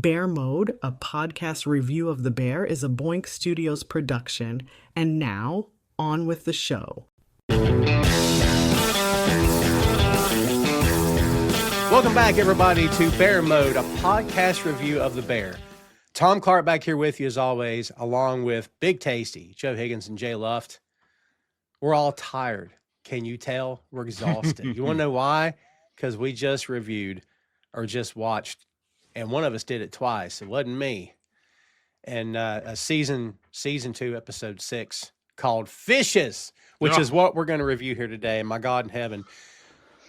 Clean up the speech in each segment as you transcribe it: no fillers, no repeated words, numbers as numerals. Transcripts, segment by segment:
Bear Mode, a podcast review of The Bear, is a Boink Studios production. And now, on with the show. Welcome back, everybody, to Bear Mode, a podcast review of The Bear. Tom Clark back here with you, as always, along with Big Tasty, Joe Higgins, and Jay Luft. We're all tired. Can you tell? We're exhausted. You want to know why? Because we just reviewed or just watched, and one of us did it twice. It wasn't me. And a season 2, episode 6, called Fishes, which is what we're going to review here today. My God in heaven.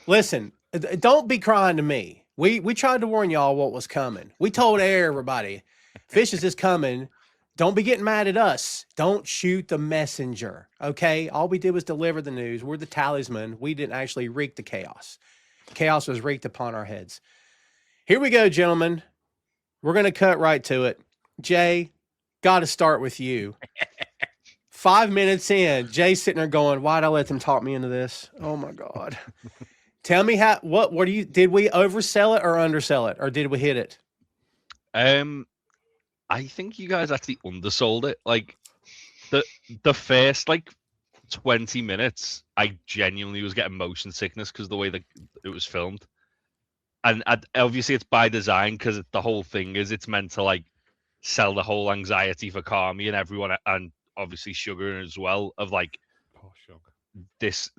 Listen, don't be crying to me. We tried to warn y'all what was coming. We told everybody, Fishes is coming. Don't be getting mad at us. Don't shoot the messenger, okay? All we did was deliver the news. We're the talisman. We didn't actually wreak the chaos. Chaos was wreaked upon our heads. Here we go, gentlemen. We're going to cut right to it. Jay, got to start with you. 5 minutes in, Jay's sitting there going, why'd I let them talk me into this? Oh, my God. Tell me what do you, did we oversell it or undersell it, or did we hit it? I think you guys actually undersold it. Like the first 20 minutes, I genuinely was getting motion sickness because the way that it was filmed. And obviously it's by design because the whole thing is it's meant to sell the whole anxiety for Carmy and everyone, and obviously Sugar as well, of poor Sugar. this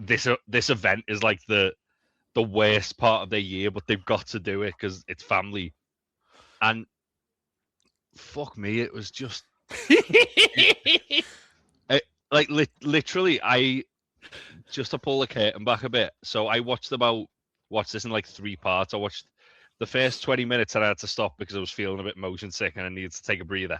event is the worst part of their year, but they've got to do it because it's family. And fuck me, it was just literally, I just to pull the curtain back a bit. So I watched this in 3 parts. I watched the first 20 minutes and I had to stop because I was feeling a bit motion sick and I needed to take a breather.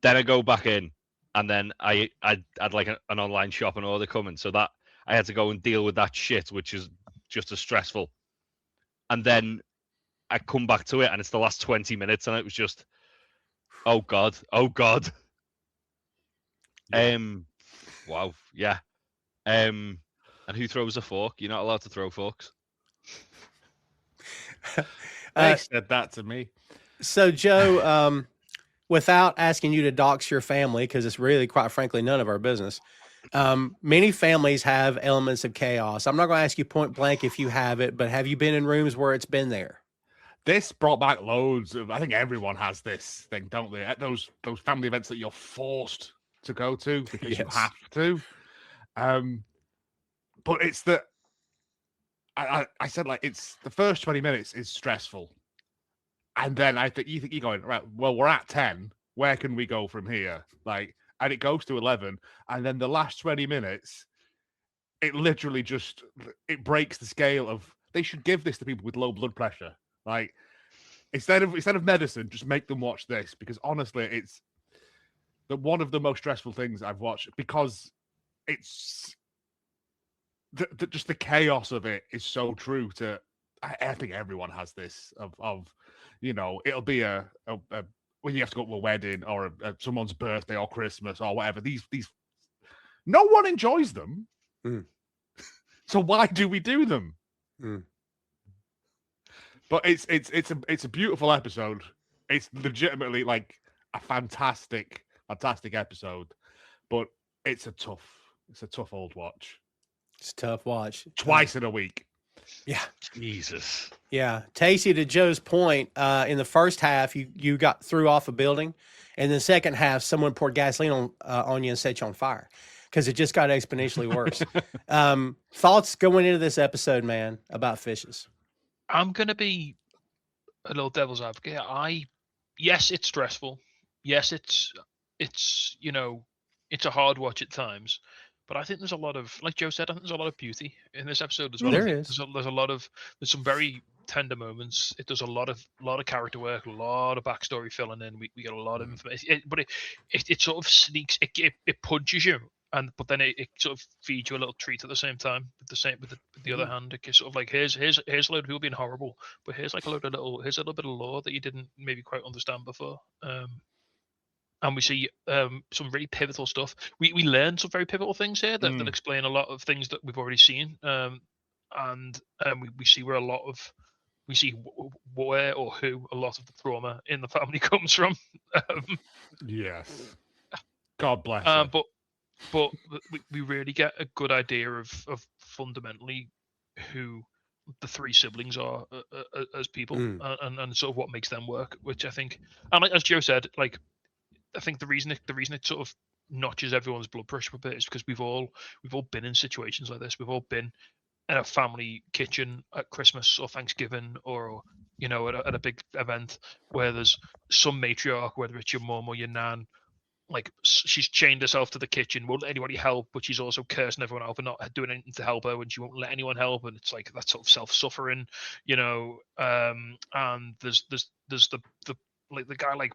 Then I go back in, and then I had an online shopping order coming, so that I had to go and deal with that shit, which is just as stressful. And then I come back to it, and it's the last 20 minutes, and it was just, oh God. Yeah. Wow, yeah. And who throws a fork? You're not allowed to throw forks. They said that to me. So, Joe, without asking you to dox your family, because it's really, quite frankly, none of our business, many families have elements of chaos. I'm not going to ask you point blank if you have it, but have you been in rooms where it's been there? This brought back loads of, I think everyone has this thing, don't they? At those family events that you're forced to go to because you have to. But it's that I said it's the first 20 minutes is stressful. And then I think you're going, right, well, we're at 10. Where can we go from here? And it goes to 11. And then the last 20 minutes, it literally just, it breaks the scale of, they should give this to people with low blood pressure. Instead of medicine, just make them watch this, because honestly, it's one of the most stressful things I've watched, because it's just the chaos of it is so true to. I think everyone has this of it'll be a when you have to go to a wedding or someone's birthday or Christmas or whatever. These no one enjoys them, so why do we do them? But it's a beautiful episode. It's legitimately a fantastic episode, but it's a tough old watch. It's a tough watch. Twice in a week. Yeah. Jesus. Yeah. Tasty, to Joe's point, in the first half, you got threw off a building. And in the second half, someone poured gasoline on you and set you on fire, because it just got exponentially worse. Thoughts going into this episode, man, about Fishes? I'm going to be a little devil's advocate. Yes, it's stressful. Yes, it's a hard watch at times. But I think there's a lot of, like Joe said, I think there's a lot of beauty in this episode as well. There is. There's some very tender moments. It does a lot of character work, a lot of backstory filling in. We get a lot of information, but it sort of sneaks. It punches you, but then it sort of feeds you a little treat at the same time. With the other hand, it's sort of here's a load of people being horrible, but here's a little bit of lore that you didn't maybe quite understand before. And we see some really pivotal stuff. We learn some very pivotal things here that explain a lot of things that we've already seen. And we see where a lot of we see where or who a lot of the trauma in the family comes from. Yes. God bless her. But we really get a good idea of fundamentally who the three siblings are as people, and sort of what makes them work, which I think, and like, as Joe said, like, I think the reason it sort of notches everyone's blood pressure a bit is because we've all been in situations like this. We've all been in a family kitchen at Christmas or Thanksgiving, or at a big event where there's some matriarch, whether it's your mum or your nan, like she's chained herself to the kitchen, won't let anybody help, but she's also cursing everyone out for not doing anything to help her, and she won't let anyone help, and it's like that sort of self-suffering, and there's the like the guy like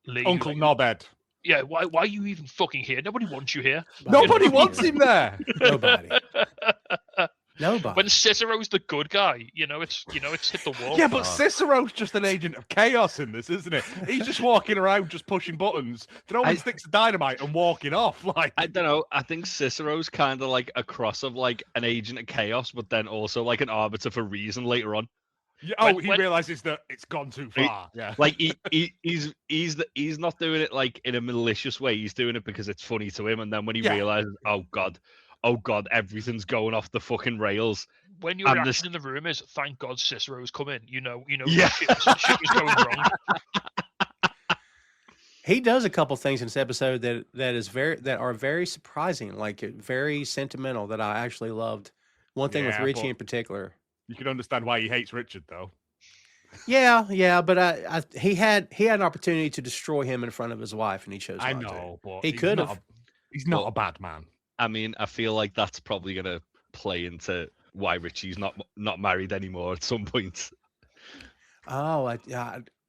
Lee, Uncle Knobhead. Yeah, why are you even fucking here? Nobody wants you here. Nobody wants him there. Nobody. When Cicero's the good guy, it's hit the wall. Yeah, but Cicero's just an agent of chaos in this, isn't it? He's just walking around, just pushing buttons, throwing sticks of dynamite and walking off. Like, I don't know. I think Cicero's kind of like a cross of like an agent of chaos, but then also like an arbiter for reason later on. Yeah, he realizes that it's gone too far. Like he's not doing it like in a malicious way. He's doing it because it's funny to him, and then when he realizes, oh god, everything's going off the fucking rails. When your reaction in the room is, thank God Cicero's come in, shit was going wrong. He does a couple things in this episode that are very surprising, like very sentimental, that I actually loved. One thing with Richie in particular. You can understand why he hates Richard, though. Yeah, but he had an opportunity to destroy him in front of his wife, and he chose not to. But he could have. He's not a bad man. I mean, I feel like that's probably going to play into why Richie's not married anymore at some point. Oh,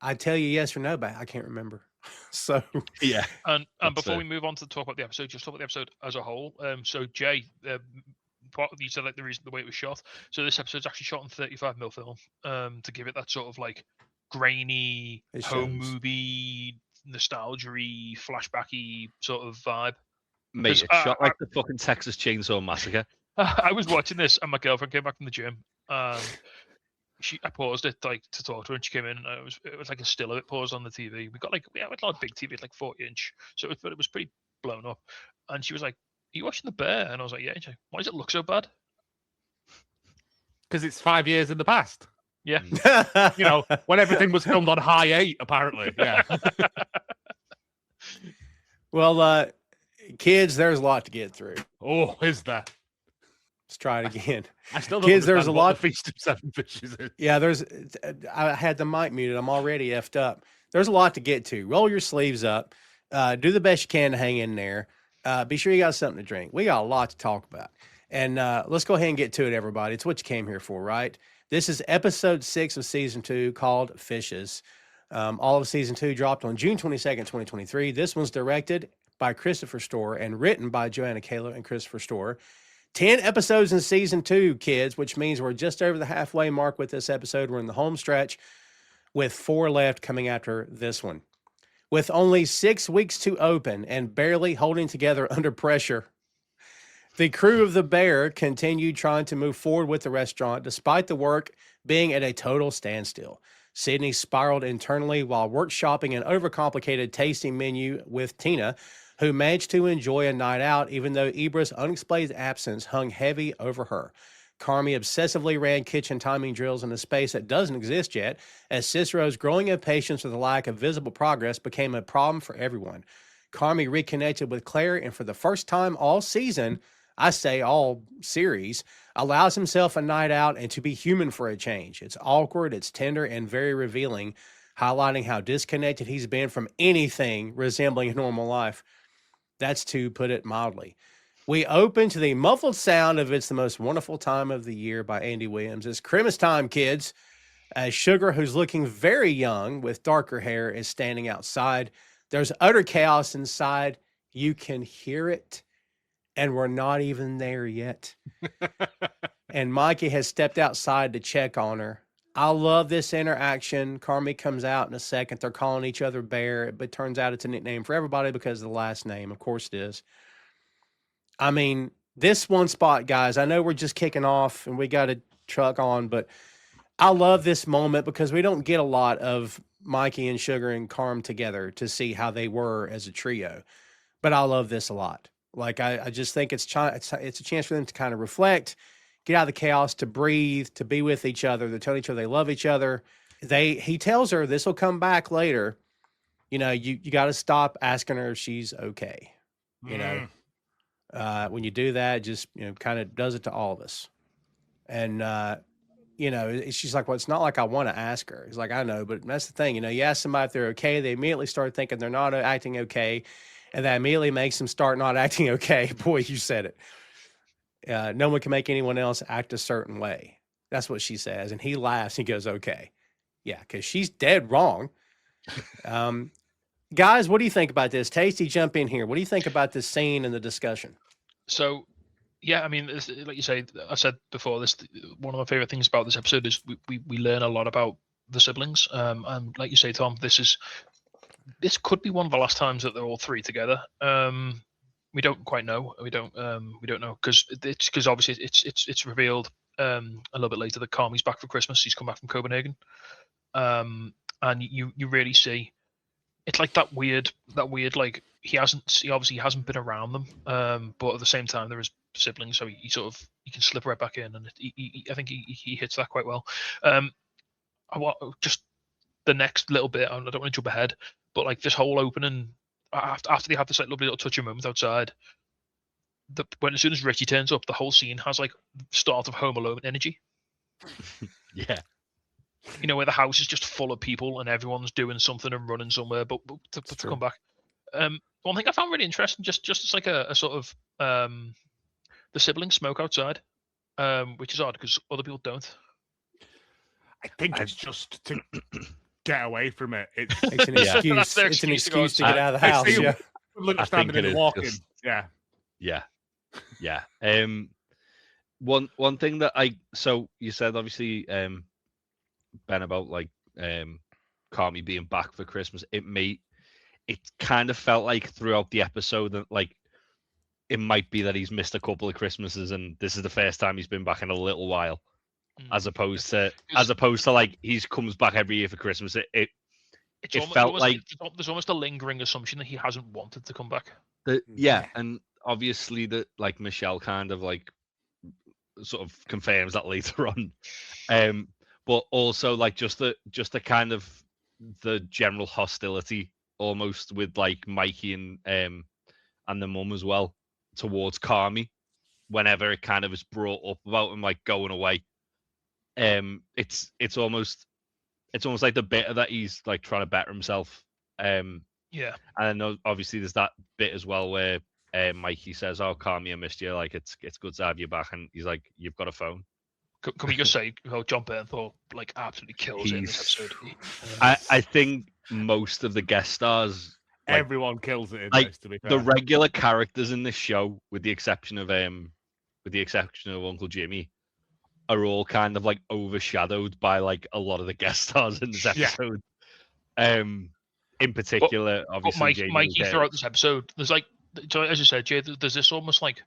I tell you yes or no, but I can't remember. So yeah. And before we move on to talk about the episode, just talk about the episode as a whole. So Jay, you said like the way it was shot. So this episode's actually shot on 35mm film, to give it that sort of like grainy home movie, nostalgia-y, flashbacky sort of vibe. Mate, it's shot like the fucking Texas Chainsaw Massacre. I was watching this, and my girlfriend came back from the gym. I paused it like to talk to her, and she came in. And it was like a still of it paused on the TV. We had a big TV, like 40-inch, so it was pretty blown up. And she was like, "Are you watching The Bear?" And I was like, "Yeah." And she's like, "Why does it look so bad?" Because it's 5 years in the past. Yeah, when everything was filmed on high 8, apparently. Yeah. Well, kids, there's a lot to get through. Oh, is there? Let's try it again. I still don't kids. There's a lot. The Feast of Seven Fishes is. Yeah, I had the mic muted. I'm already effed up. There's a lot to get to. Roll your sleeves up. Do the best you can to hang in there. Be sure you got something to drink. We got a lot to talk about. And let's go ahead and get to it, everybody. It's what you came here for, right? This is episode 6 of season 2 called Fishes. All of season 2 dropped on June 22nd, 2023. This one's directed by Christopher Storer and written by Joanna Kalo and Christopher Storer. 10 episodes in season 2, kids, which means we're just over the halfway mark with this episode. We're in the home stretch with 4 left coming after this one. With only 6 weeks to open and barely holding together under pressure, the crew of the Bear continued trying to move forward with the restaurant despite the work being at a total standstill. Sydney spiraled internally while workshopping an overcomplicated tasting menu with Tina, who managed to enjoy a night out even though Ibra's unexplained absence hung heavy over her. Carmy obsessively ran kitchen timing drills in a space that doesn't exist yet, as Cicero's growing impatience with the lack of visible progress became a problem for everyone. Carmy reconnected with Claire, and for the first time all season, I say all series, allows himself a night out and to be human for a change. It's awkward, it's tender, and very revealing, highlighting how disconnected he's been from anything resembling a normal life. That's to put it mildly. We open to the muffled sound of It's the Most Wonderful Time of the Year by Andy Williams. It's Christmas time, kids, as Sugar, who's looking very young with darker hair, is standing outside. There's utter chaos inside. You can hear it, and we're not even there yet. And Mikey has stepped outside to check on her. I love this interaction. Carmy comes out in a second. They're calling each other Bear, but it turns out it's a nickname for everybody because of the last name. Of course it is. I mean, this one spot, guys, I know we're just kicking off and we got a truck on, but I love this moment because we don't get a lot of Mikey and Sugar and Carm together to see how they were as a trio. But I love this a lot. Like I just think it's a chance for them to kind of reflect, get out of the chaos, to breathe, to be with each other. They tell each other they love each other. He tells her this will come back later. You know, you got to stop asking her if she's okay. You know, when you do that, just, you know, kind of does it to all of us. And, you know, she's like, well, it's not like I want to ask her. He's like, I know, but that's the thing. You know, you ask somebody if they're okay, they immediately start thinking they're not acting okay. And that immediately makes them start not acting okay. Boy, you said it. No one can make anyone else act a certain way. That's what she says. And he laughs. He goes, okay. Yeah, because she's dead wrong. Guys, what do you think about this? Tasty, jump in here. What do you think about this scene and the discussion? So, yeah, I mean, like you say, I said before, this one of my favorite things about this episode is we learn a lot about the siblings. And like you say, Tom, this could be one of the last times that they're all three together. We don't quite know. We don't know because obviously it's revealed a little bit later that Carmy's back for Christmas. He's come back from Copenhagen, and you really see it's like that weird like he obviously hasn't been around them, but at the same time there is siblings, so he can slip right back in, and I think he hits that quite well. I want just the next little bit. I don't want to jump ahead, but like this whole opening after they have this like lovely little touching moment outside, as soon as Richie turns up, the whole scene has like start of Home Alone energy. Yeah. You know, where the house is just full of people and everyone's doing something and running somewhere. But to come back, one thing I found really interesting, just as like a sort of the siblings smoke outside, which is odd because other people don't. I think it's just to get away from it. It's an excuse. It's an excuse to get out of the house. Yeah. Look, standing and walking. Just, yeah. One thing that so you said obviously Ben about like Carmy being back for Christmas. It kind of felt like throughout the episode that like it might be that he's missed a couple of Christmases and this is the first time he's been back in a little while. As opposed to like he comes back every year for Christmas. It felt like there's almost a lingering assumption that he hasn't wanted to come back. And obviously that like Michelle kind of like sort of confirms that later on. But also like just the kind of the general hostility almost with like Mikey and the mum as well towards Carmy whenever it kind of is brought up about him like going away. It's almost like the bit that he's like trying to better himself. And I know obviously there's that bit as well where Mikey says, "Oh, Carmy, I missed you. Like it's good to have you back." And he's like, "You've got a phone." Can we just say how John Bernthal like absolutely kills it in this episode? I think most of the guest stars, like, everyone kills it in like, this. To be fair, the regular characters in this show, with the exception of Uncle Jimmy, are all kind of like overshadowed by like a lot of the guest stars in this episode. In particular, obviously, Mikey throughout this episode, there's like, so as you said, Jay, there's this almost like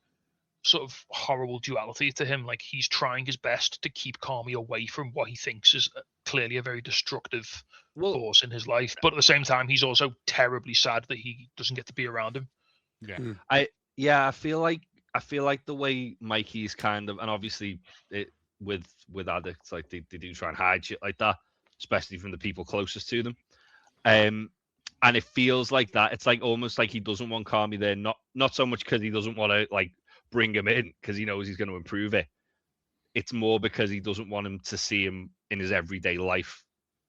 sort of horrible duality to him. Like he's trying his best to keep Carmy away from what he thinks is clearly a very destructive force in his life, but at the same time, he's also terribly sad that he doesn't get to be around him. I feel like the way Mikey's kind of, and obviously with addicts, like they do try and hide shit like that, especially from the people closest to them. And it feels like that. It's like almost like he doesn't want Carmy there, not so much because he doesn't want to like bring him in because he knows he's going to improve it. It's more because he doesn't want him to see him in his everyday life.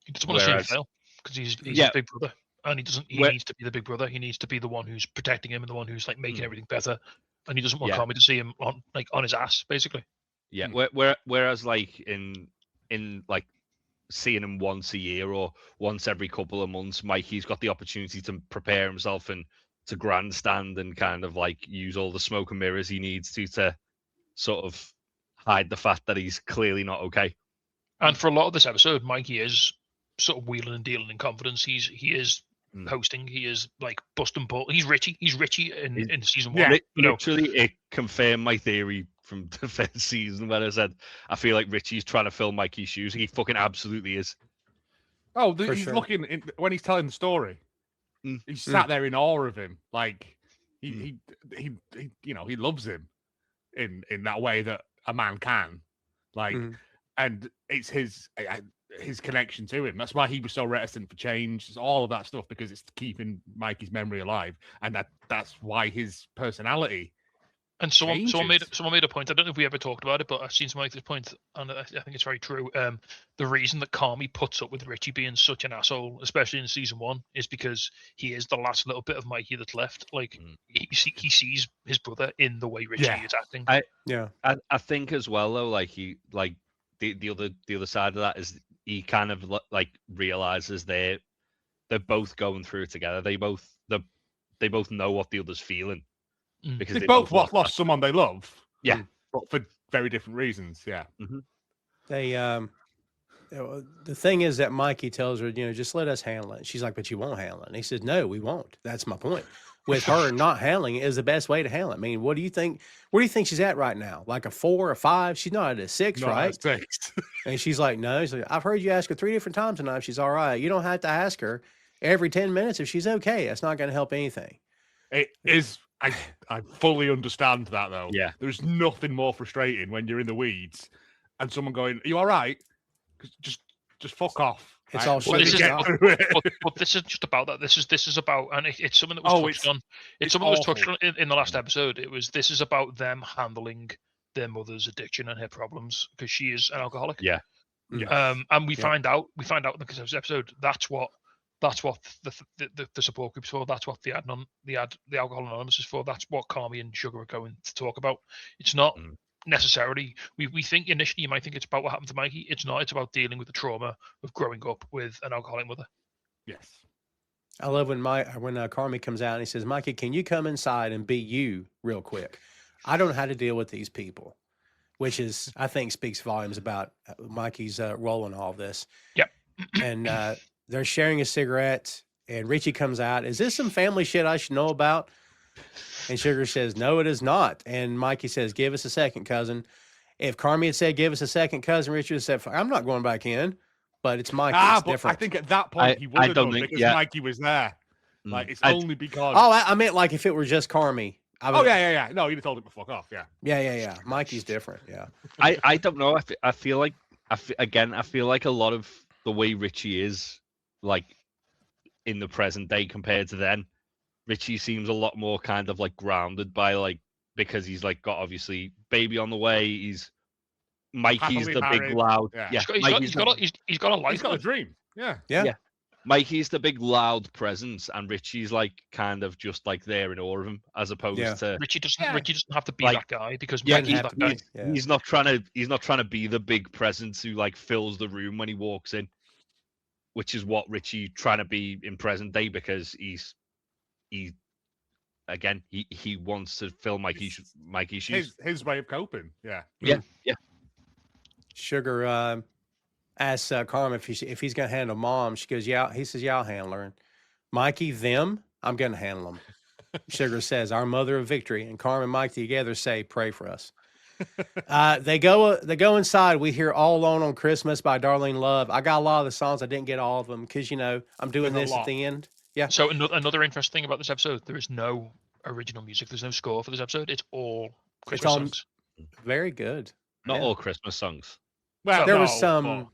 He doesn't want to see him fail because he's his big brother, and he needs to be the big brother. He needs to be the one who's protecting him and the one who's like making everything better. And he doesn't want Carmy to see him on his ass, basically. Yeah. Whereas like in like seeing him once a year or once every couple of months, Mikey's got the opportunity to prepare himself and to grandstand and kind of like use all the smoke and mirrors he needs to sort of hide the fact that he's clearly not okay. And for a lot of this episode, Mikey is sort of wheeling and dealing in confidence. He is hosting. He is like busting bull. He's Richie. He's Richie in season one. Literally, it confirmed my theory from the first season when I said I feel like Richie's trying to fill Mikey's shoes. He fucking absolutely is. Oh, For he's sure. looking when he's telling the story. He's sat there in awe of him, like he you know, he loves him in that way that a man can, like, and it's his connection to him. That's why he was so reticent for change. It's all of that stuff because it's keeping Mikey's memory alive, and that's why his personality. And someone changes. made a point. I don't know if we ever talked about it, but I've seen someone make this point, and I think it's very true. The reason that Carmy puts up with Richie being such an asshole, especially in season 1, is because he is the last little bit of Mikey that's left. Like he sees his brother in the way Richie is acting. I think as well though, like the other side of that is he kind of like realizes they're both going through it together. They both know what the other's feeling. Because they both lost someone they love. Yeah. But for very different reasons. Yeah. They the thing is that Mikey tells her, you know, just let us handle it. She's like, but you won't handle it. And he says, no, we won't. That's my point. With her not handling it is the best way to handle it. I mean, what do you think? Where do you think she's at right now? Like a 4 or 5? She's not at a 6, right? At 6. And she's like, no. She's like, I've heard you ask her 3 different times tonight if she's all right. You don't have to ask her every 10 minutes if she's okay. That's not going to help anything. It is. I fully understand that though. Yeah. There's nothing more frustrating when you're in the weeds and someone going, "Are you all right?" Just fuck off. It's right? all But shit. but this is just about that. This is about, and it's something that was touched on. It's something that was touched on in the last episode. This is about them handling their mother's addiction and her problems because she is an alcoholic. Yeah. And we find out in the episode that's what the support group's for. That's what the Alcohol Anonymous is for. That's what Carmy and Sugar are going to talk about. It's not necessarily. We think initially you might think it's about what happened to Mikey. It's not. It's about dealing with the trauma of growing up with an alcoholic mother. Yes. I love when Carmy comes out and he says, Mikey, can you come inside and be you real quick? I don't know how to deal with these people, which is, I think, speaks volumes about Mikey's role in all this. Yep. And they're sharing a cigarette, and Richie comes out. Is this some family shit I should know about? And Sugar says, no, it is not. And Mikey says, give us a second, cousin. If Carmy had said, give us a second, cousin, Richard would have said, I'm not going back in. But it's Mikey. It's but different. I think at that point he would have done because Mikey was there. Like it's only because. Oh, I meant like if it were just Carmy. Yeah. No, you'd have told him to fuck off. Yeah. Yeah. Mikey's different. Yeah. I don't know. I feel like I feel like a lot of the way Richie is, like in the present day compared to then, Richie seems a lot more kind of like grounded by like because he's like got obviously baby on the way. Mikey's the big loud. Yeah. He's got a life. He's got a dream. Yeah. Mikey's the big loud presence, and Richie's like kind of just like there in awe of him, as opposed to Richie doesn't have to be that guy because Mikey's that guy. He's not trying to be the big presence who like fills the room when he walks in, which is what Richie trying to be in present day because he wants to fill Mikey's shoes. His way of coping. Yeah. Sugar asks Carmen if he's going to handle Mom. She goes, yeah. He says, yeah, I'll handle her. And Mikey, I'm going to handle them. Sugar says, our mother of victory. And Carmen and Mike together say, pray for us. They go inside. We hear All Alone on Christmas by Darlene Love. I got a lot of the songs. I didn't get all of them because, I'm doing this at the end. Yeah. So another interesting thing about this episode, there is no original music. There's no score for this episode. It's all Christmas songs. Very good. Not all Christmas songs. Well, there was some.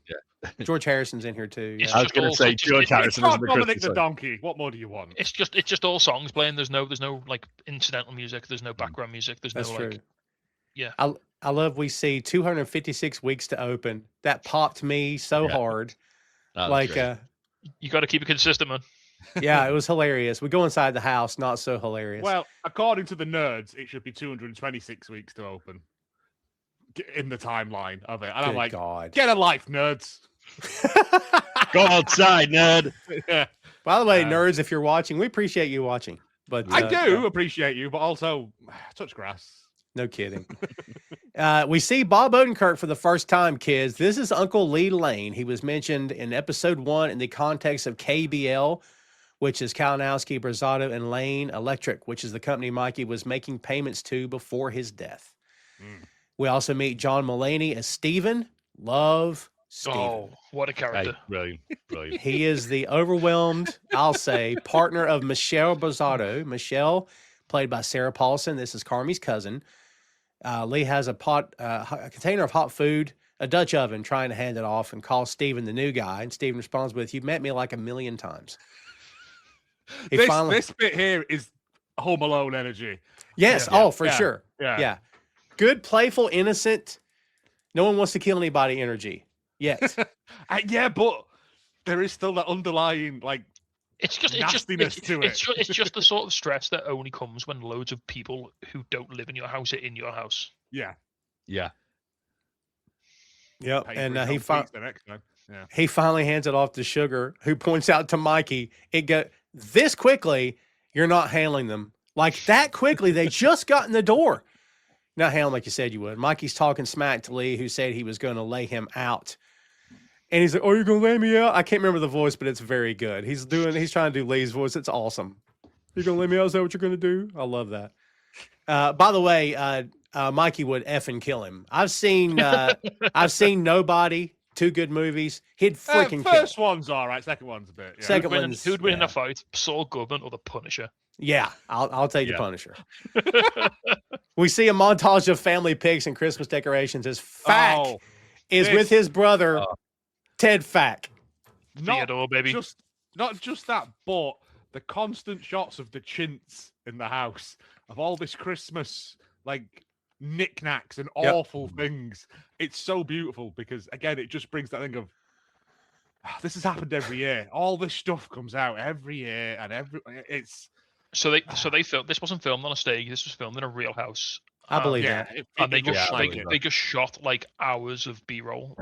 George Harrison's in here too. Yeah. I was going to say George Harrison is the Dominic the Donkey. What more do you want? It's just all songs playing. There's no like incidental music. There's no background music. There's That's no true. like. Yeah. I love we see 256 weeks to open. That popped me so hard. Like you got to keep it consistent, man. Yeah, it was hilarious. We go inside the house, not so hilarious. Well, according to the nerds, it should be 226 weeks to open in the timeline of it. And I'm like, God. Get a life, nerds. Go outside, nerd. By the way, nerds, if you're watching, we appreciate you watching. But I do appreciate you, but also touch grass. No kidding. We see Bob Odenkirk for the first time, kids. This is Uncle Lee Lane. He was mentioned in episode 1 in the context of KBL, which is Kalinowski, Brazato, and Lane Electric, which is the company Mikey was making payments to before his death. We also meet John Mulaney as Steven. Love Steven. Oh, what a Hey, character! brilliant, brilliant. He is the overwhelmed, I'll say, partner of Michelle Bozzato. Michelle, played by Sarah Paulson. This is Carmy's cousin. Lee has a container of hot food, a Dutch oven, trying to hand it off and calls Steven the new guy. And Steven responds with, "You've met me like 1,000,000 times." This bit here is Home Alone energy. Yes. Yeah. Oh, for sure. Yeah. Yeah. Good, playful, innocent. No one wants to kill anybody energy. Yes. Yeah, but there is still that underlying It's just nastiness to it. It's just the sort of stress that only comes when loads of people who don't live in your house are in your house. Yeah. Yeah. Yep. Pay And for he his own fees the next time. Yeah. he finally hands it off to Sugar, who points out to Mikey, it go this quickly, you're not handling them. Like that quickly, they just got in the door. Not handling like you said you would. Mikey's talking smack to Lee, who said he was going to lay him out. And he's like, "Oh, you're going to lay me out?" I can't remember the voice, but it's very good. He's trying to do Lee's voice. It's awesome. "You're going to lay me out? Is that what you're going to do?" I love that. By the way, Mikey would effing kill him. I've seen Nobody, 2 good movies. He'd freaking kill him. First one's all right. Second one's a bit. Yeah. Second one's Who'd win in yeah. a fight? Saul Goodman or the Punisher? Yeah, I'll take the Yeah. Punisher. We see a montage of family pics and Christmas decorations as Fack is with his brother, Ted Fack. Theodore, baby. Not just that, but the constant shots of the chintz in the house of all this Christmas knickknacks and awful things. It's so beautiful because again, it just brings that thing of this has happened every year. All this stuff comes out every year, and it's. So they filmed. This wasn't filmed on a stage. This was filmed in a real house. I believe Yeah, that. And they looks just shot like hours of B-roll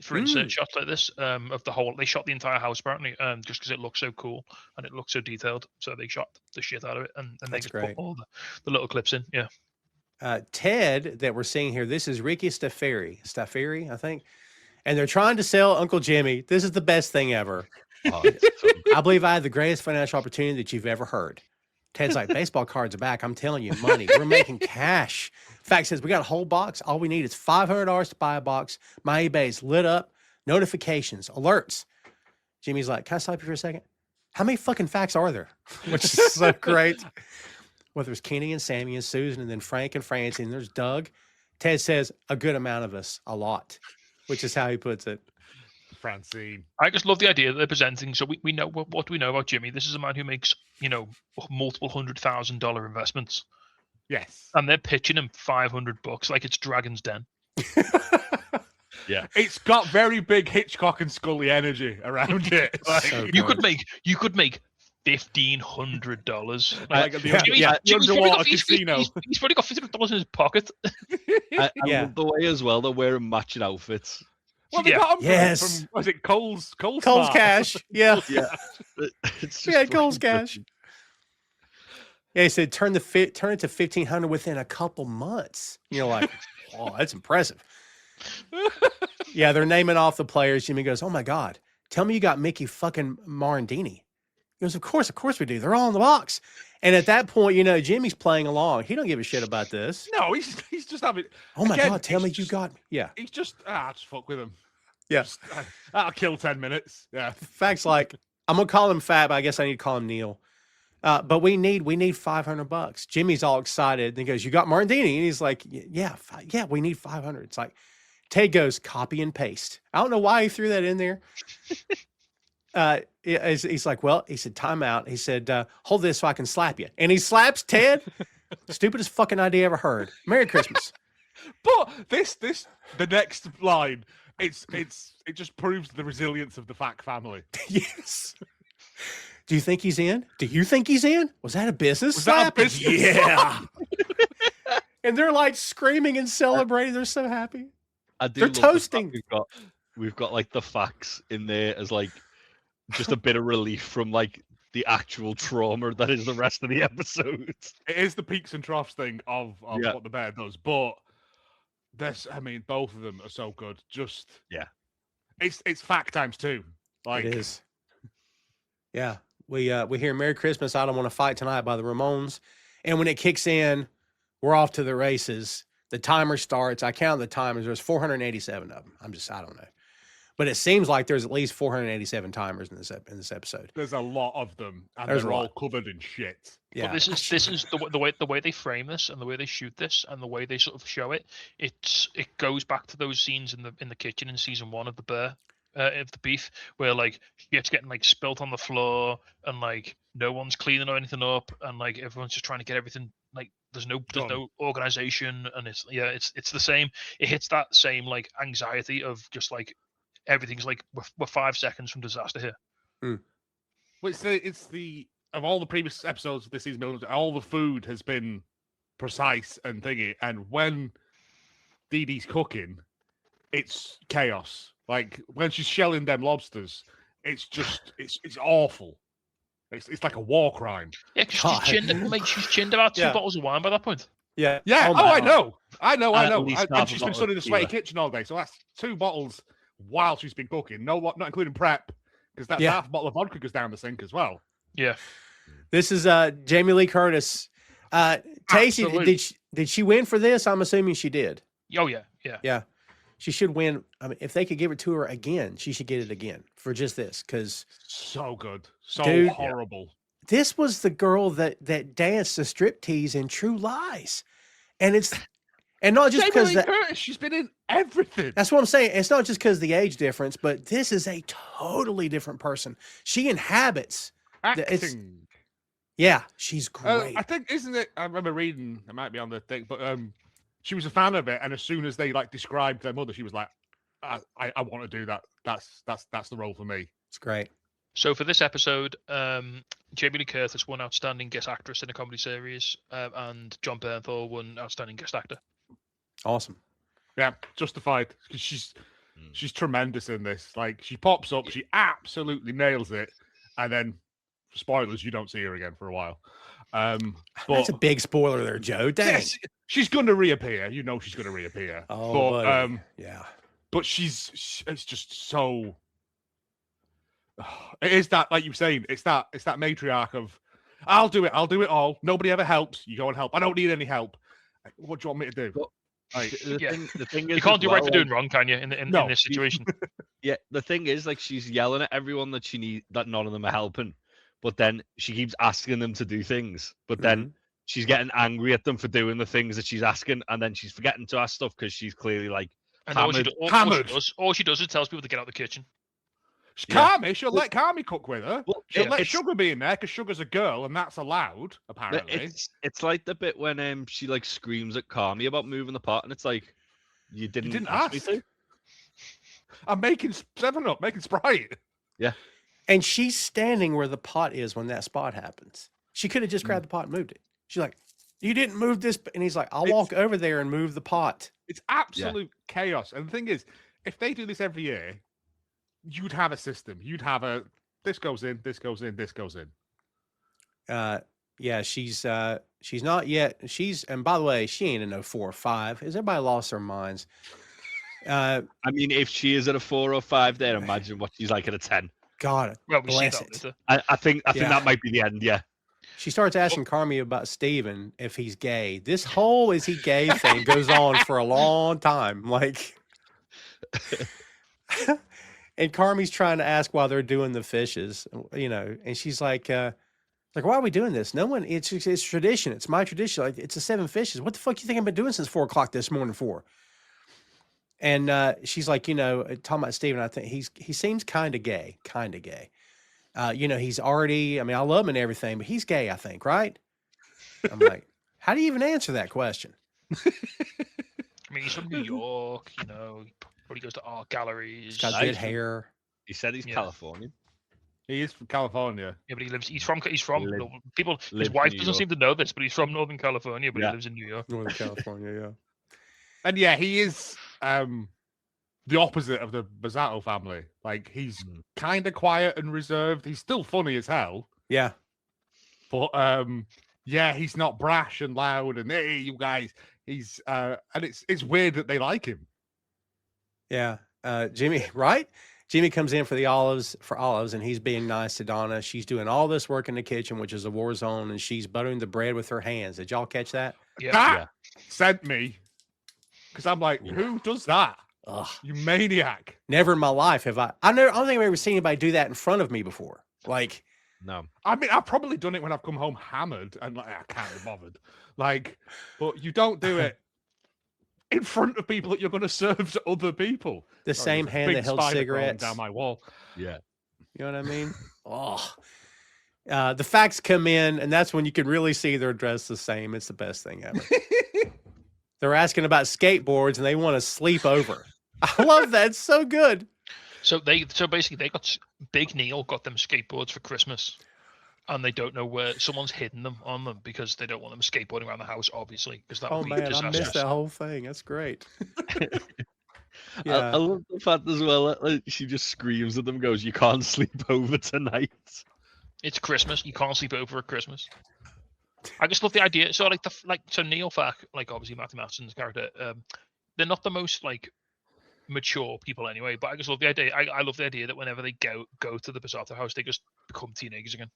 for insert shots like this of the whole. They shot the entire house apparently, just because it looked so cool and it looked so detailed. So they shot the shit out of it, and they just great. put all the little clips in. Yeah. Ted that we're seeing here, this is Ricky Stafferi, I think. And they're trying to sell Uncle Jimmy. This is the best thing ever. Oh, it's so I believe I had the greatest financial opportunity that you've ever heard. Ted's like, "Baseball cards are back. I'm telling you, money. We're making cash." Fact says, "We got a whole box. All we need is $500 to buy a box. My eBay's lit up. Notifications, alerts." Jimmy's like, "Can I stop you for a second? How many fucking facts are there?" Which is so great. Well, there's Kenny and Sammy and Susan and then Frank and Francie and there's Doug. Ted says, "A good amount of us, a lot," which is how he puts it. Francine. I just love the idea that they're presenting. So we know what do we know about Jimmy? This is a man who makes multiple $100,000 investments, Yes. and they're pitching him $500 like it's Dragon's Den. Yeah. It's got very big Hitchcock and Scully energy around it. So You good. could make $1,500. Like the Jimmy's underwater casino. He's probably got $500 in his pocket. I Yeah. love the way as well they're wearing matching outfits. Well, they Yeah. got 'em Yes. from was it Cole's Cole's Smart? Cash. Yeah. Yeah. It's Yeah, just Cole's fucking Cash. Yeah, he said turn it to 1,500 within a couple months. You're like, "Oh, that's impressive." Yeah, they're naming off the players. Jimmy goes, "Oh my God, tell me you got Mickey fucking Marandini." He goes, Of course we do. They're all in the box." And at that point, Jimmy's playing along. He don't give a shit about this. No, he's just having. Oh my Again, God, tell he's me you just- got. Yeah. He's just just fuck with him. Yeah. That'll kill 10 minutes. Yeah. Facts like, I'm going to call him Fat, but I guess I need to call him Neil. But we need $500. Jimmy's all excited. And he goes, "You got Marandini?" And he's like, yeah, we need 500. It's like, Ted goes, "Copy and paste." I don't know why he threw that in there. He's like, "Well," he said, "time out." He said, "Hold this so I can slap you." And he slaps Ted. Stupidest fucking idea ever heard. Merry Christmas. But the next line, it just proves the resilience of the Fack family. Yes. Do you think he's in? Do you think he's in? Was that a business Was that a slap? business Yeah. And they're like screaming and celebrating. They're so happy. I do They're love the fact toasting. We've got like the facts in there as like just a bit of relief from like the actual trauma that is the rest of the episodes. It is the peaks and troughs thing of Yeah. what the bear does, but both of them are so good. Just it's Fack times 2. Like It is. Yeah. We hear "Merry Christmas, I Don't Want to Fight Tonight" by the Ramones. And when it kicks in, we're off to the races. The timer starts. I counted the timers. There's 487 of them. I don't know. But it seems like there's at least 487 timers in this episode. There's a lot of them, and There's they're a all lot. covered in shit. Yeah. But this is the way they frame this and the way they shoot this and the way they sort of show it. It goes back to those scenes in the kitchen in season 1 of the bear. Of the beef, where like shit's getting like spilt on the floor and like no one's cleaning anything up and like everyone's just trying to get everything like there's no organization, and it's the same. It hits that same like anxiety of just like everything's like we're 5 seconds from disaster here. Well, it's the of all the previous episodes of this season, all the food has been precise and thingy, and when Dee Dee's cooking, it's chaos. Like when she's shelling them lobsters, it's just it's awful. It's like a war crime. Yeah, she's chinned about 2 bottles of wine by that point. Yeah. Yeah. Oh, I know. least And half she's a been bottle stood in of a sweaty tequila. kitchen all day, so that's 2 bottles while she's been cooking. Not including prep, because that's half a bottle of vodka goes down the sink as well. Yeah. This is Jamie Lee Curtis. Tasty, did she win for this? I'm assuming she did. Oh yeah. Yeah. She should win. I mean, if they could give it to her again, she should get it again for just this. Because so good, so Dude, horrible. this was the girl that danced the striptease in True Lies, and not just because she's been in everything. That's what I'm saying. It's not just because of the age difference, but this is a totally different person. She inhabits Acting. Yeah, she's great. I think, isn't it? I remember reading. It might be on the thing, but she was a fan of it, and as soon as they like described their mother, she was like, "I want to do that. That's the role for me." It's great. So for this episode, Jamie Lee Curtis won Outstanding Guest Actress in a Comedy Series, and John Bernthal won Outstanding Guest Actor. Awesome. Yeah, justified, because she's tremendous in this. Like, she pops up, she absolutely nails it, and then spoilers, you don't see her again for a while. But that's a big spoiler there, Joe. Dang. Yes, she's going to reappear. You know she's going to reappear. Oh, but yeah. But it's just so. It is that, like you were saying, it's that matriarch of, I'll do it all. Nobody ever helps. You go and help. I don't need any help. What do you want me to do? Well, like, the thing is, you can't do right for doing wrong, can you? In this situation. Yeah, the thing is, like, she's yelling at everyone that none of them are helping, but then she keeps asking them to do things, but then she's getting angry at them for doing the things that she's asking, and then she's forgetting to ask stuff because she's clearly like hammered. All she does is tells people to get out of the kitchen. Carmy, she'll let Carmy cook with her. Well, she'll let Sugar be in there because Sugar's a girl, and that's allowed, apparently. It's like the bit when she like screams at Carmy about moving the pot, and it's like, you didn't ask me to. I'm making 7-Up, making Sprite. Yeah. And she's standing where the pot is when that spot happens. She could have just grabbed the pot and moved it. She's like, you didn't move this. And he's like, I'll walk over there and move the pot. It's absolute chaos. And the thing is, if they do this every year, you'd have a system. You'd have this goes in, this goes in, this goes in. Yeah, she's not yet. And by the way, she ain't in no 4 or 5. Has everybody lost their minds? I mean, if she is at a 4 or 5, then imagine what she's like at a 10. God bless it. I think that might be the end. Yeah. She starts asking Carmy about Steven if he's gay. This whole is he gay thing goes on for a long time. Like, and Carmy's trying to ask why they're doing the fishes, and she's like, why are we doing this? No one, it's tradition. It's my tradition. Like, it's the 7 fishes. What the fuck you think I've been doing since 4 o'clock this morning for? And she's like, talking about Steven, I think he seems kind of gay. He's already, I love him and everything, but he's gay, I think, right? I'm like, how do you even answer that question? He's from New York, probably goes to art galleries. He's got good hair. He said he's Californian. He is from California. Yeah, but he's from people, his wife doesn't seem to know this, but he's from Northern California, but he lives in New York. Northern California, yeah. And yeah, he is the opposite of the Bazzato family. Like, he's kind of quiet and reserved. He's still funny as hell. Yeah. But he's not brash and loud and hey, you guys. He's and it's weird that they like him. Yeah. Jimmy, right? Jimmy comes in for olives, and he's being nice to Donna. She's doing all this work in the kitchen, which is a war zone, and she's buttering the bread with her hands. Did y'all catch that? Yeah. Sent me. because I'm like, who does that? Ugh. You maniac. Never in my life have I don't think I've ever seen anybody do that in front of me before. Like, No. I mean, I've probably done it when I've come home hammered and like I can't be bothered. Like, but you don't do it in front of people that you're going to serve to other people. the Sorry, same there's a hand big that held spider crawling cigarettes. down my wall. Yeah. You know what I mean? Oh. The facts come in, and that's when you can really see they're dressed the same. It's the best thing ever. They're asking about skateboards, and they want to sleep over. I love that. It's so good. So basically they got Big Neil got them skateboards for Christmas, and they don't know where someone's hidden them on them because they don't want them skateboarding around the house, obviously, because that would Oh be man, I disastrous. missed that whole thing. That's great. I Yeah. love the fact as well. Like, she just screams at them, goes, "You can't sleep over tonight." It's Christmas. You can't sleep over at Christmas. I just love the idea. So so Neil Fack, like obviously Matthew Matheson's character, they're not the most like mature people anyway. But I just love the idea. I love the idea that whenever they go to the Bizarro house, they just become teenagers again.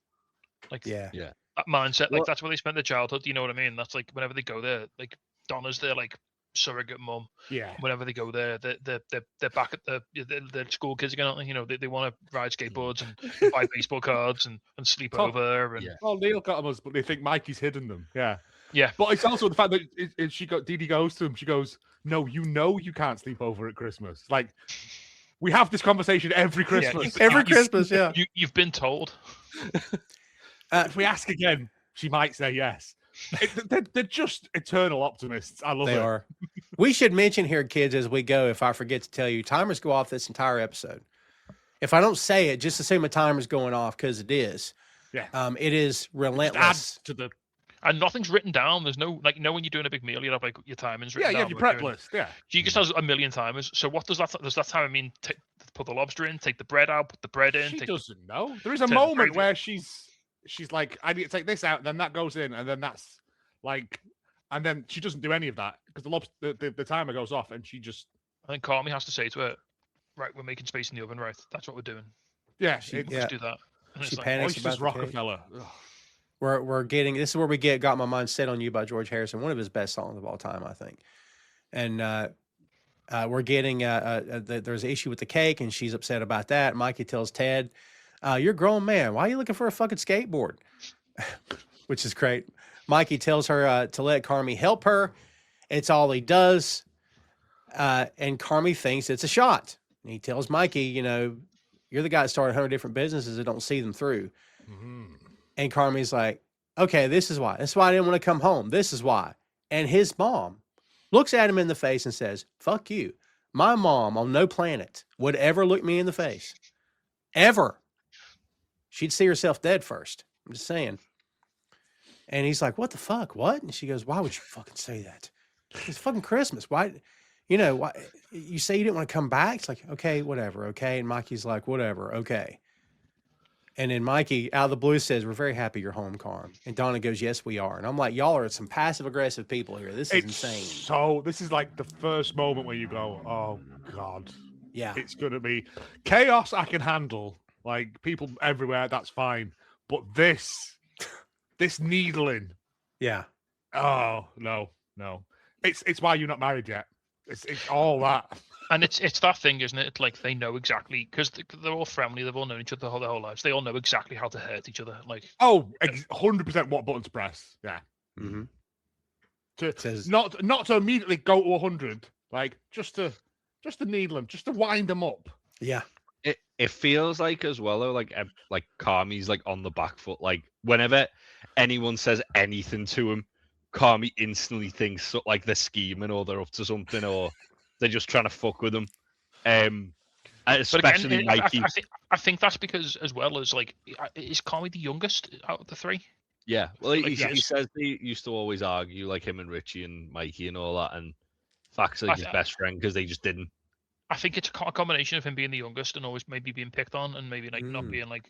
Like Yeah. that mindset. Well- Like that's where they spend their childhood. You know what I mean? That's like whenever they go there, like Donna's their like surrogate mum. Yeah. Whenever they go there, they're back at the school kids again. Aren't they? You know, they want to ride skateboards and buy baseball cards and sleep Top- over. And Yeah. Well, Neil got them, but they think Mikey's hidden them. Yeah. yeah. But it's also the fact that Dee Dee goes to him. She goes, "No, you know you can't sleep over at Christmas." Like, we have this conversation every Christmas. Every Christmas, yeah. You've been told. If we ask again, she might say yes. They're just eternal optimists. I love They it. are. We should mention here, kids, as we go, if I forget to tell you, timers go off this entire episode. If I don't say it, just assume a timer's going off because it is. Yeah. It is Just add relentless. to the And nothing's written down. There's no when you're doing a big meal, you have like your timings yeah, written you down. have your like prep doing- list. Yeah. She just has a million timers. So what does that time mean? Put the lobster in, take the bread out, put the bread in. She take doesn't know. There is a turn the moment gravy- where she's like, I need to take this out, then that goes in, and then that's like, and then she doesn't do any of that because the timer goes off, and she just I think Carmy has to say to her, right, we're making space in the oven, right? That's what we're doing. yeah, She- it's yeah. Let's do that. And She it's like, panics Oysters about the cake. Rockefeller. Ugh. We're getting, this is where we got my mind set on you by George Harrison, one of his best songs of all time, I think. And we're getting there's an issue with the cake, and she's upset about that. Mikey tells Ted, "You're a grown man. Why are you looking for a fucking skateboard?" Which is great. Mikey tells her to let Carmy help her. It's all he does, and Carmy thinks it's a shot. And he tells Mikey, "You're the guy that started 100 different businesses that don't see them through." Mhm. And Carmy's like, "Okay, this is why. That's why I didn't want to come home. This is why." And his mom looks at him in the face and says, "Fuck you. My mom on no planet would ever look me in the face. Ever. She'd see herself dead first. I'm just saying." And he's like, "What the fuck? What?" And she goes, "Why would you fucking say that? It's fucking Christmas. Why? Why you say you didn't want to come back?" It's like, "Okay, whatever. Okay." And Mikey's like, "Whatever. Okay." And then Mikey, out of the blue, says, "We're very happy you're home, Carm." And Donna goes, "Yes, we are." And I'm like, y'all are some passive-aggressive people here. This is It's insane. so. This is like the first moment where you go, "Oh God, Yeah. it's gonna be chaos." I can handle, like people everywhere. That's fine. But this needling. Yeah. Oh no. It's why you're not married yet. It's all that. And it's that thing, isn't it? It's like they know exactly because they're all friendly. They've all known each other their whole lives. They all know exactly how to hurt each other. Like Oh, 100% what button to press. Yeah. Mm-hmm. To Says, not to immediately go to 100, like just to needle them, just to wind them up. yeah. It feels like as well though, like Carmy's like on the back foot. Like whenever anyone says anything to him, Carmy instantly thinks like they're scheming or they're up to something or they're just trying to fuck with him. But Especially again, Mikey. I think that's because as well as like is Carmy the youngest out of the three? Yeah, well, he yes. says they used to always argue, like him and Richie and Mikey and all that, and Fack's like his best friend because they just didn't. I think it's a combination of him being the youngest and always maybe being picked on and maybe like not being like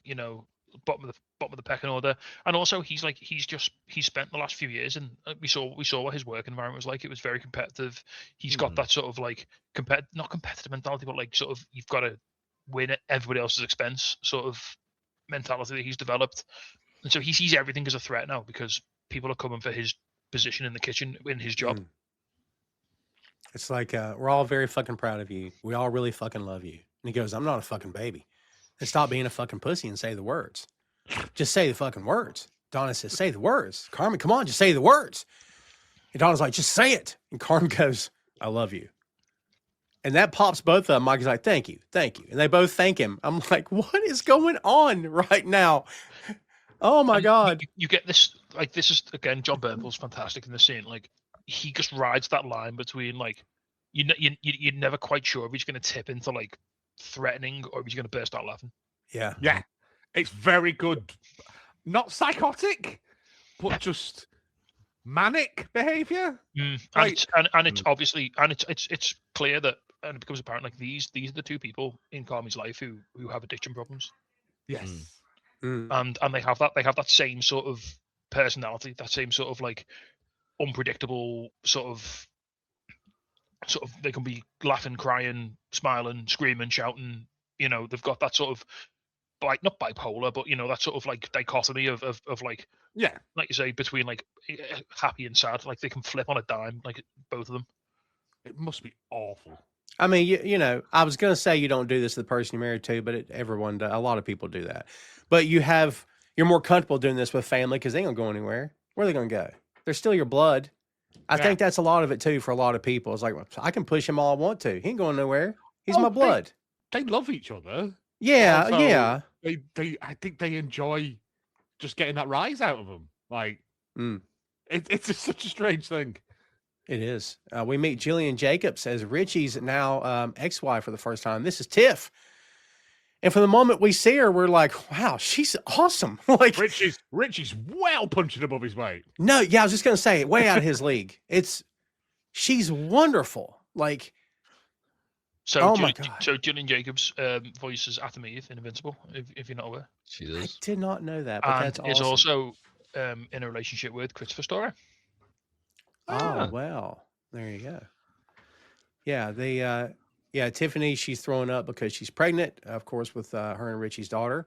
bottom of the pecking order, and also he's spent the last few years and we saw what his work environment was like. It was very competitive. He's got that sort of like not competitive mentality, but like sort of you've got to win at everybody else's expense sort of mentality that he's developed, and so he sees everything as a threat now because people are coming for his position in the kitchen in his job. It's like, we're all very fucking proud of you. We all really fucking love you. And he goes, I'm not a fucking baby. And stop being a fucking pussy and say the words. Just say the fucking words. Donna says, say the words. Carmy, come on, just say the words. And Donna's like, just say it. And Carmy goes, I love you. And that pops both of them. Mikey's like, thank you, thank you. And they both thank him. I'm like, what is going on right now? Oh my God. You get this, like, this is, again, John Bernthald's fantastic in the scene. Like, he just rides that line between, like, you're never quite sure if he's going to tip into, like, threatening or if he's going to burst out laughing. Yeah. Yeah. It's very good. Not psychotic, but just manic behavior. Like, and it's obviously, and it's clear that, and it becomes apparent, like, these are the two people in Carmy's life who have addiction problems. Yes. And they have that same sort of personality, that same sort of, like, unpredictable sort of they can be laughing, crying, smiling, screaming, shouting. You know, they've got that sort of, like, not bipolar, but, you know, that sort of, like, dichotomy of like, yeah, like you say, between, like, happy and sad. Like, they can flip on a dime, like, both of them. It must be awful. I mean, you know, I was going to say you don't do this to the person you're married to, but everyone does. A lot of people do that. But you're more comfortable doing this with family because they don't go anywhere. Where are they going to go? They're still your blood. I think that's a lot of it too for a lot of people. It's like, I can push him all I want to. He ain't going nowhere. He's my blood. They love each other. Yeah, Also, yeah. I think they enjoy just getting that rise out of them. Like, it's just such a strange thing. It is. We meet Jillian Jacobs as Richie's now ex-wife for the first time. This is Tiff. And from the moment we see her, we're like, wow, she's awesome. Like, Richie's well punching above his weight. No, yeah, I was just going to say, way out of his league. She's wonderful. Like, so oh my God. So Jillian Jacobs voices Atom Eve in Invincible, if you're not aware. She does. I did not know that, but and that's awesome. is also in a relationship with Christopher Storer. Oh, well, there you go. Yeah, Tiffany, she's throwing up because she's pregnant, of course, with her and Richie's daughter.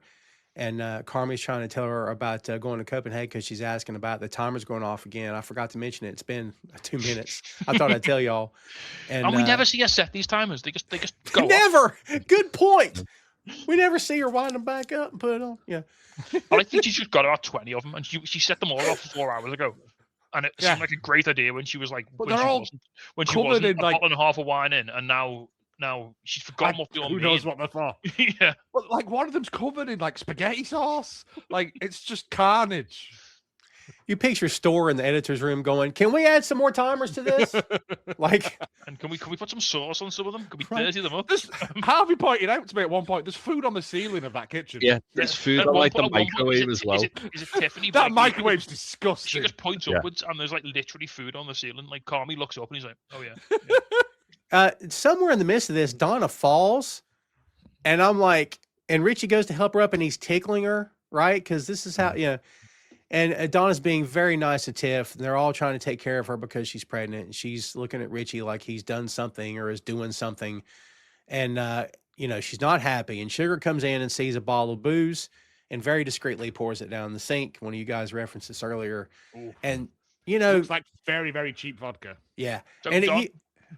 And Carmy's trying to tell her about going to Copenhagen because she's asking about the timer's going off again. I forgot to mention it. It's been 2 minutes. I thought I'd tell y'all. And we never see her set these timers. They just go never. Off. Good point. We never see her wind them back up and put it on. Yeah. I think she just got about 20 of them, and she set them all off 4 hours ago. And it seemed like a great idea when she was like, when she wasn't a bottle and a half of wine in, and now she's forgotten what they all mean. Who knows what they're for? Yeah. But, like, one of them's covered in, like, spaghetti sauce. Like, it's just carnage. You picture Store in the editor's room going, can we add some more timers to this? Like, and can we put some sauce on some of them? Can we dirty them up? Harvey pointed out to me at one point, there's food on the ceiling of that kitchen. Yeah, there's food on, like, the microwave as well. Is it Tiffany? That microwave's disgusting. She just points upwards, and there's, like, literally food on the ceiling. Like, Carmy looks up and he's like, oh yeah. Somewhere in the midst of this, Donna falls, and I'm like, and Richie goes to help her up, and he's tickling her, right? Because this is how, and Donna's being very nice to Tiff, and they're all trying to take care of her because she's pregnant, and she's looking at Richie like he's done something or is doing something, and she's not happy. And Sugar comes in and sees a bottle of booze, and very discreetly pours it down the sink. One of you guys referenced this earlier, and looks like very, very cheap vodka. Yeah, so and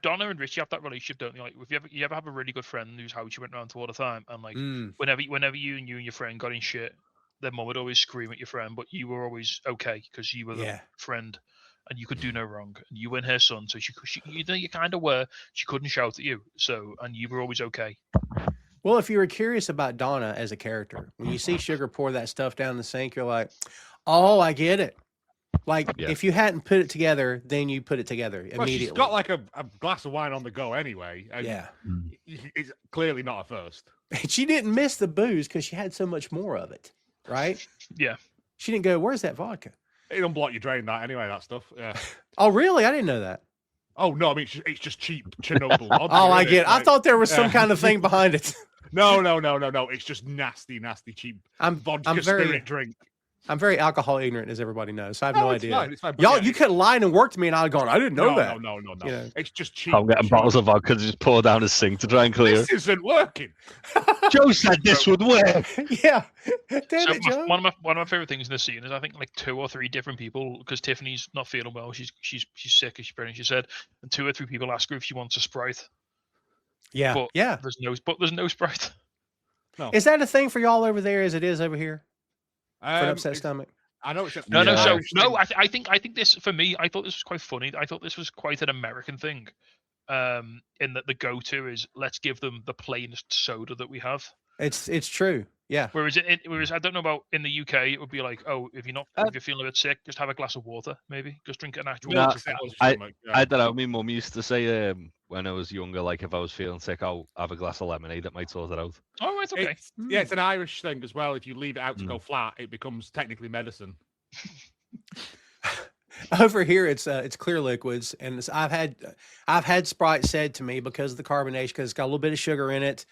Donna and Richie have that relationship, don't they? Like, if you ever have a really good friend whose house you went around to all the time, and, like, whenever you and your friend got in shit, their mum would always scream at your friend, but you were always okay because you were the friend, and you could do no wrong. And you weren't her son, so she you kind of were. She couldn't shout at you, and you were always okay. Well, if you were curious about Donna as a character, when you see Sugar pour that stuff down the sink, you're like, oh, I get it. Like, if you hadn't put it together, then you put it together immediately. Well, she's got, like, a glass of wine on the go anyway. And it's clearly not a first. She didn't miss the booze because she had so much more of it, right? Yeah. She didn't go, where's that vodka? It don't block your drain, that anyway, that stuff. Yeah. Oh, really? I didn't know that. Oh, no, I mean, it's just cheap Chernobyl. Oh, I get it. I thought there was some kind of thing behind it. No. It's just nasty, cheap vodka spirit drink. I'm very alcohol ignorant, as everybody knows. So I have no it's idea. fine, it's fine. But Y'all, yeah, you could have lied and worked me, and I'd have gone, I didn't know that. No. You know. It's just cheap. I'm getting bottles of vodka to just pour down his sink to try and clear This it. isn't working. Joe said this would work. Yeah. Damn So it, Joe. one of my favorite things in this scene is I think like 2 or 3 different people, because Tiffany's not feeling well. She's sick, as she pretty much said, and 2 or 3 people ask her if she wants a Sprite. Yeah. But Yeah. there's no Sprite. No. Is that a thing for y'all over there as it is over here? For an upset It's- stomach? I know it's a No. So Irish no, thing. I think this, for me, I thought this was quite funny. I thought this was quite an American thing. In that the go-to is let's give them the plainest soda that we have. It's true. Yeah. Whereas I don't know about in the UK, it would be like, oh, if you're feeling a bit sick, just have a glass of water, maybe. Just drink an actual No, water. Settles I- your stomach, yeah. I don't know. My mum used to say when I was younger, like if I was feeling sick, I'll have a glass of lemonade. That might sort it out. Oh, right, okay. It's an Irish thing as well. If you leave it out to go flat, it becomes technically medicine. Over here, it's clear liquids, and I've had Sprite said to me because of the carbonation, because it's got a little bit of sugar in it,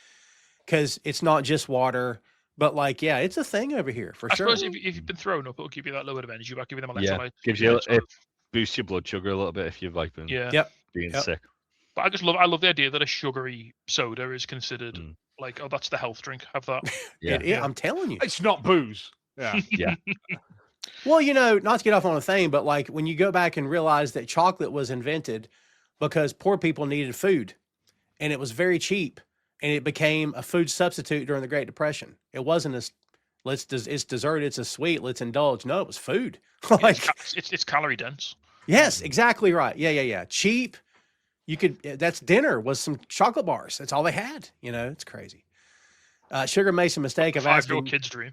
because it's not just water. But like, yeah, it's a thing over here for I sure. suppose if you've been thrown up, it'll give you that little bit of energy back, give you them Yeah, electrolytes. gives you it boosts your blood sugar a little bit if you've like been Yeah. being Yep. sick. But I love the idea that a sugary soda is considered like, oh, that's the health drink. Have that. Yeah. I'm telling you. It's not booze. Yeah. Yeah. Well, not to get off on a thing, but like when you go back and realize that chocolate was invented because poor people needed food, and it was very cheap, and it became a food substitute during the Great Depression. It wasn't it's dessert, it's a sweet, let's indulge. No, it was food. Like, It's calorie dense. yes, exactly right. Yeah. Cheap. That's dinner was some chocolate bars. That's all they had. It's crazy. Sugar makes a mistake of 5-year-old asking. kid's dream.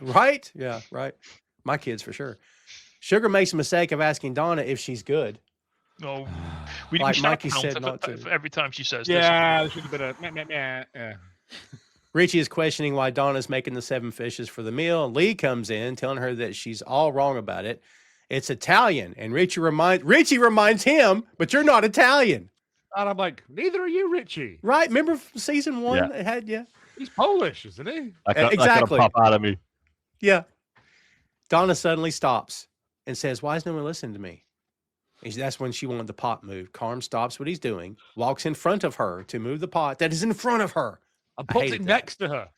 Right? Yeah, right. My kids for sure. Sugar makes a mistake of asking Donna if she's good. No, we Like should have a Mikey said counter not to. for every time she says Yeah, there should have been a meh, meh. Yeah. Richie is questioning why Donna's making the 7 fishes for the meal, and Lee comes in telling her that she's all wrong about it. It's Italian, and Richie reminds him, but you're not Italian, And I'm like, neither are you, Richie. right? Remember season 1? Yeah. It had He's Polish, isn't he? Exactly. Pop out of me. yeah. Donna suddenly stops and says, "Why is no one listening to me?" That's when she wanted the pot moved. Carm stops what he's doing, walks in front of her to move the pot that is in front of her. And I puts hated it that. next to her.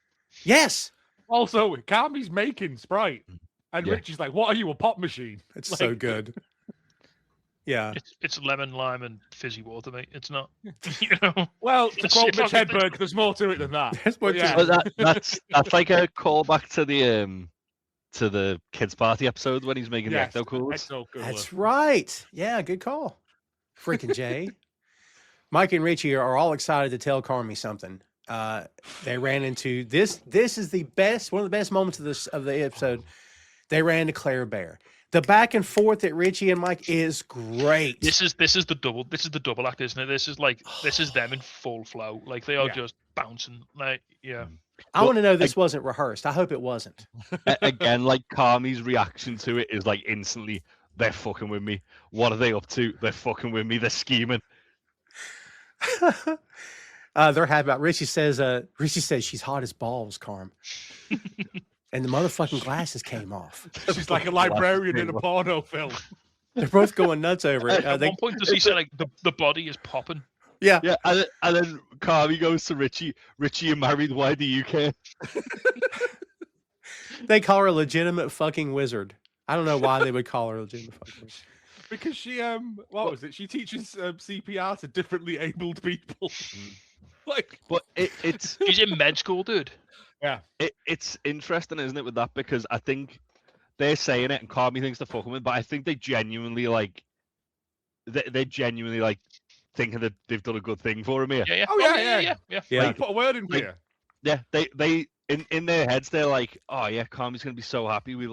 Yes, Also, Carmy's making Sprite. And Yeah. Richie's like, what are you, a pop machine? it's Like- so good. Yeah. It's lemon, lime, and fizzy water, mate. It's not, you know. Well, to It's quote Mitch fucking- Hedberg, there's more to it than that. That's what Yeah. But that's like a callback to the kids party episode when he's making Yes, the ecto coolers. Ecto Cooler. That's right. Yeah, good call. Freaking Jay. Mike and Richie are all excited to tell Carmy something. They ran into this. This is one of the best moments of the episode. They ran to Claire Bear. The back and forth that Richie and Mike is great. This is the double act, isn't it? This is them in full flow. Like they are Yeah. just bouncing. Like, yeah. I want to know this wasn't rehearsed. I hope it wasn't. Again, like Carmy's reaction to it is like instantly, they're fucking with me. What are they up to? They're fucking with me. They're scheming. They're happy about. Richie says she's hot as balls, Carm. And the motherfucking glasses came off. She's like a librarian in a porno film. They're both going nuts over it. At one point, does he say like the body is popping? Yeah. Yeah, and then Carmy goes to Richie. Richie, you're married. Why do you care? They call her a legitimate fucking wizard. I don't know why they would call her a legitimate fucking wizard. Because she, what was it? She teaches CPR to differently abled people. Like, But it's He's in med school, dude. it's interesting, isn't it, with that? Because I think they're saying it and Carmy thinks they're fucking with, but I think they genuinely like they're genuinely like thinking that they've done a good thing for him here. Yeah. Oh, yeah. Yeah. Like, put a word in Like, here. Yeah, they in their heads they're like, oh yeah, Carmy's gonna be so happy. We're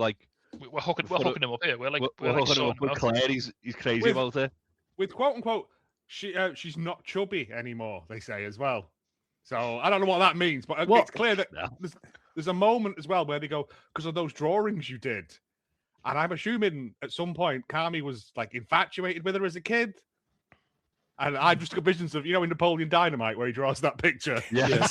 Hooking him up here. We're like hooking him sorting up with out. Claire. He's crazy With- about it. With quote unquote, she's not chubby anymore, they say as well. So I don't know what that means, but Well, it's clear that Yeah. there's a moment as well where they go, because of those drawings you did. And I'm assuming at some point Carmy was like infatuated with her as a kid. And I've just got visions of, in Napoleon Dynamite where he draws that picture. Yeah.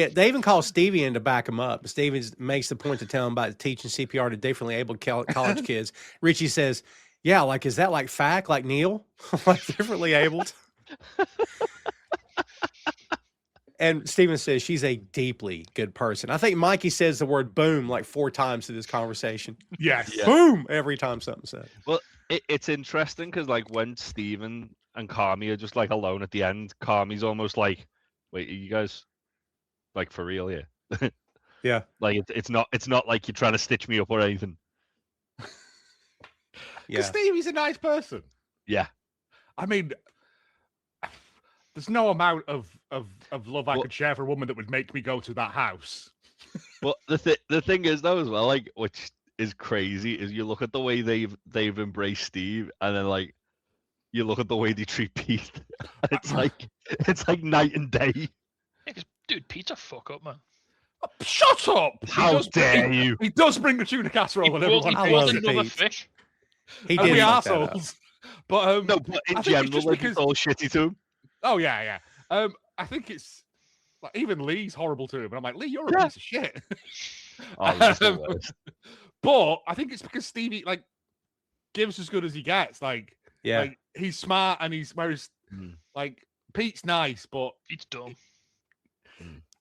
They even call Stevie in to back him up. Stevie makes the point to tell him about teaching CPR to differently able college kids. Richie says, yeah, like, is that like FAC, like Neil? Like differently abled? And Steven says she's a deeply good person. I think Mikey says the word boom like 4 times through this conversation. Yes. Yeah. Boom every time something's said. Well, it's interesting because like when Steven and Carmy are just like alone at the end, Carmy's almost like, wait, are you guys like for real here? Yeah. Like it's not like you're trying to stitch me up or anything. Because Yeah. Stevie's a nice person. Yeah. I mean, there's no amount of love I Well- could share for a woman that would make me go to that house. But the thing is though as well, like which is crazy, is you look at the way they've embraced Steve, and then like you look at the way they treat Pete. It's like night and day. Yeah, 'cause, dude, Pete's a fuck up, man. Shut up! How dare you? He does bring the tuna casserole and everyone. I brought love another Pete. fish. He And did we fuck that up. assholes. But No, but in I think it's general, just like because- it's all shitty to him. oh yeah. I think it's like even Lee's horrible to him, and I'm like, Lee, you're a Yeah. piece of shit. Oh, it's the Um, worst. But I think it's because Stevie like gives as good as he gets. Like, Yeah. like he's smart and whereas Mm. like Pete's nice, but Pete's dumb.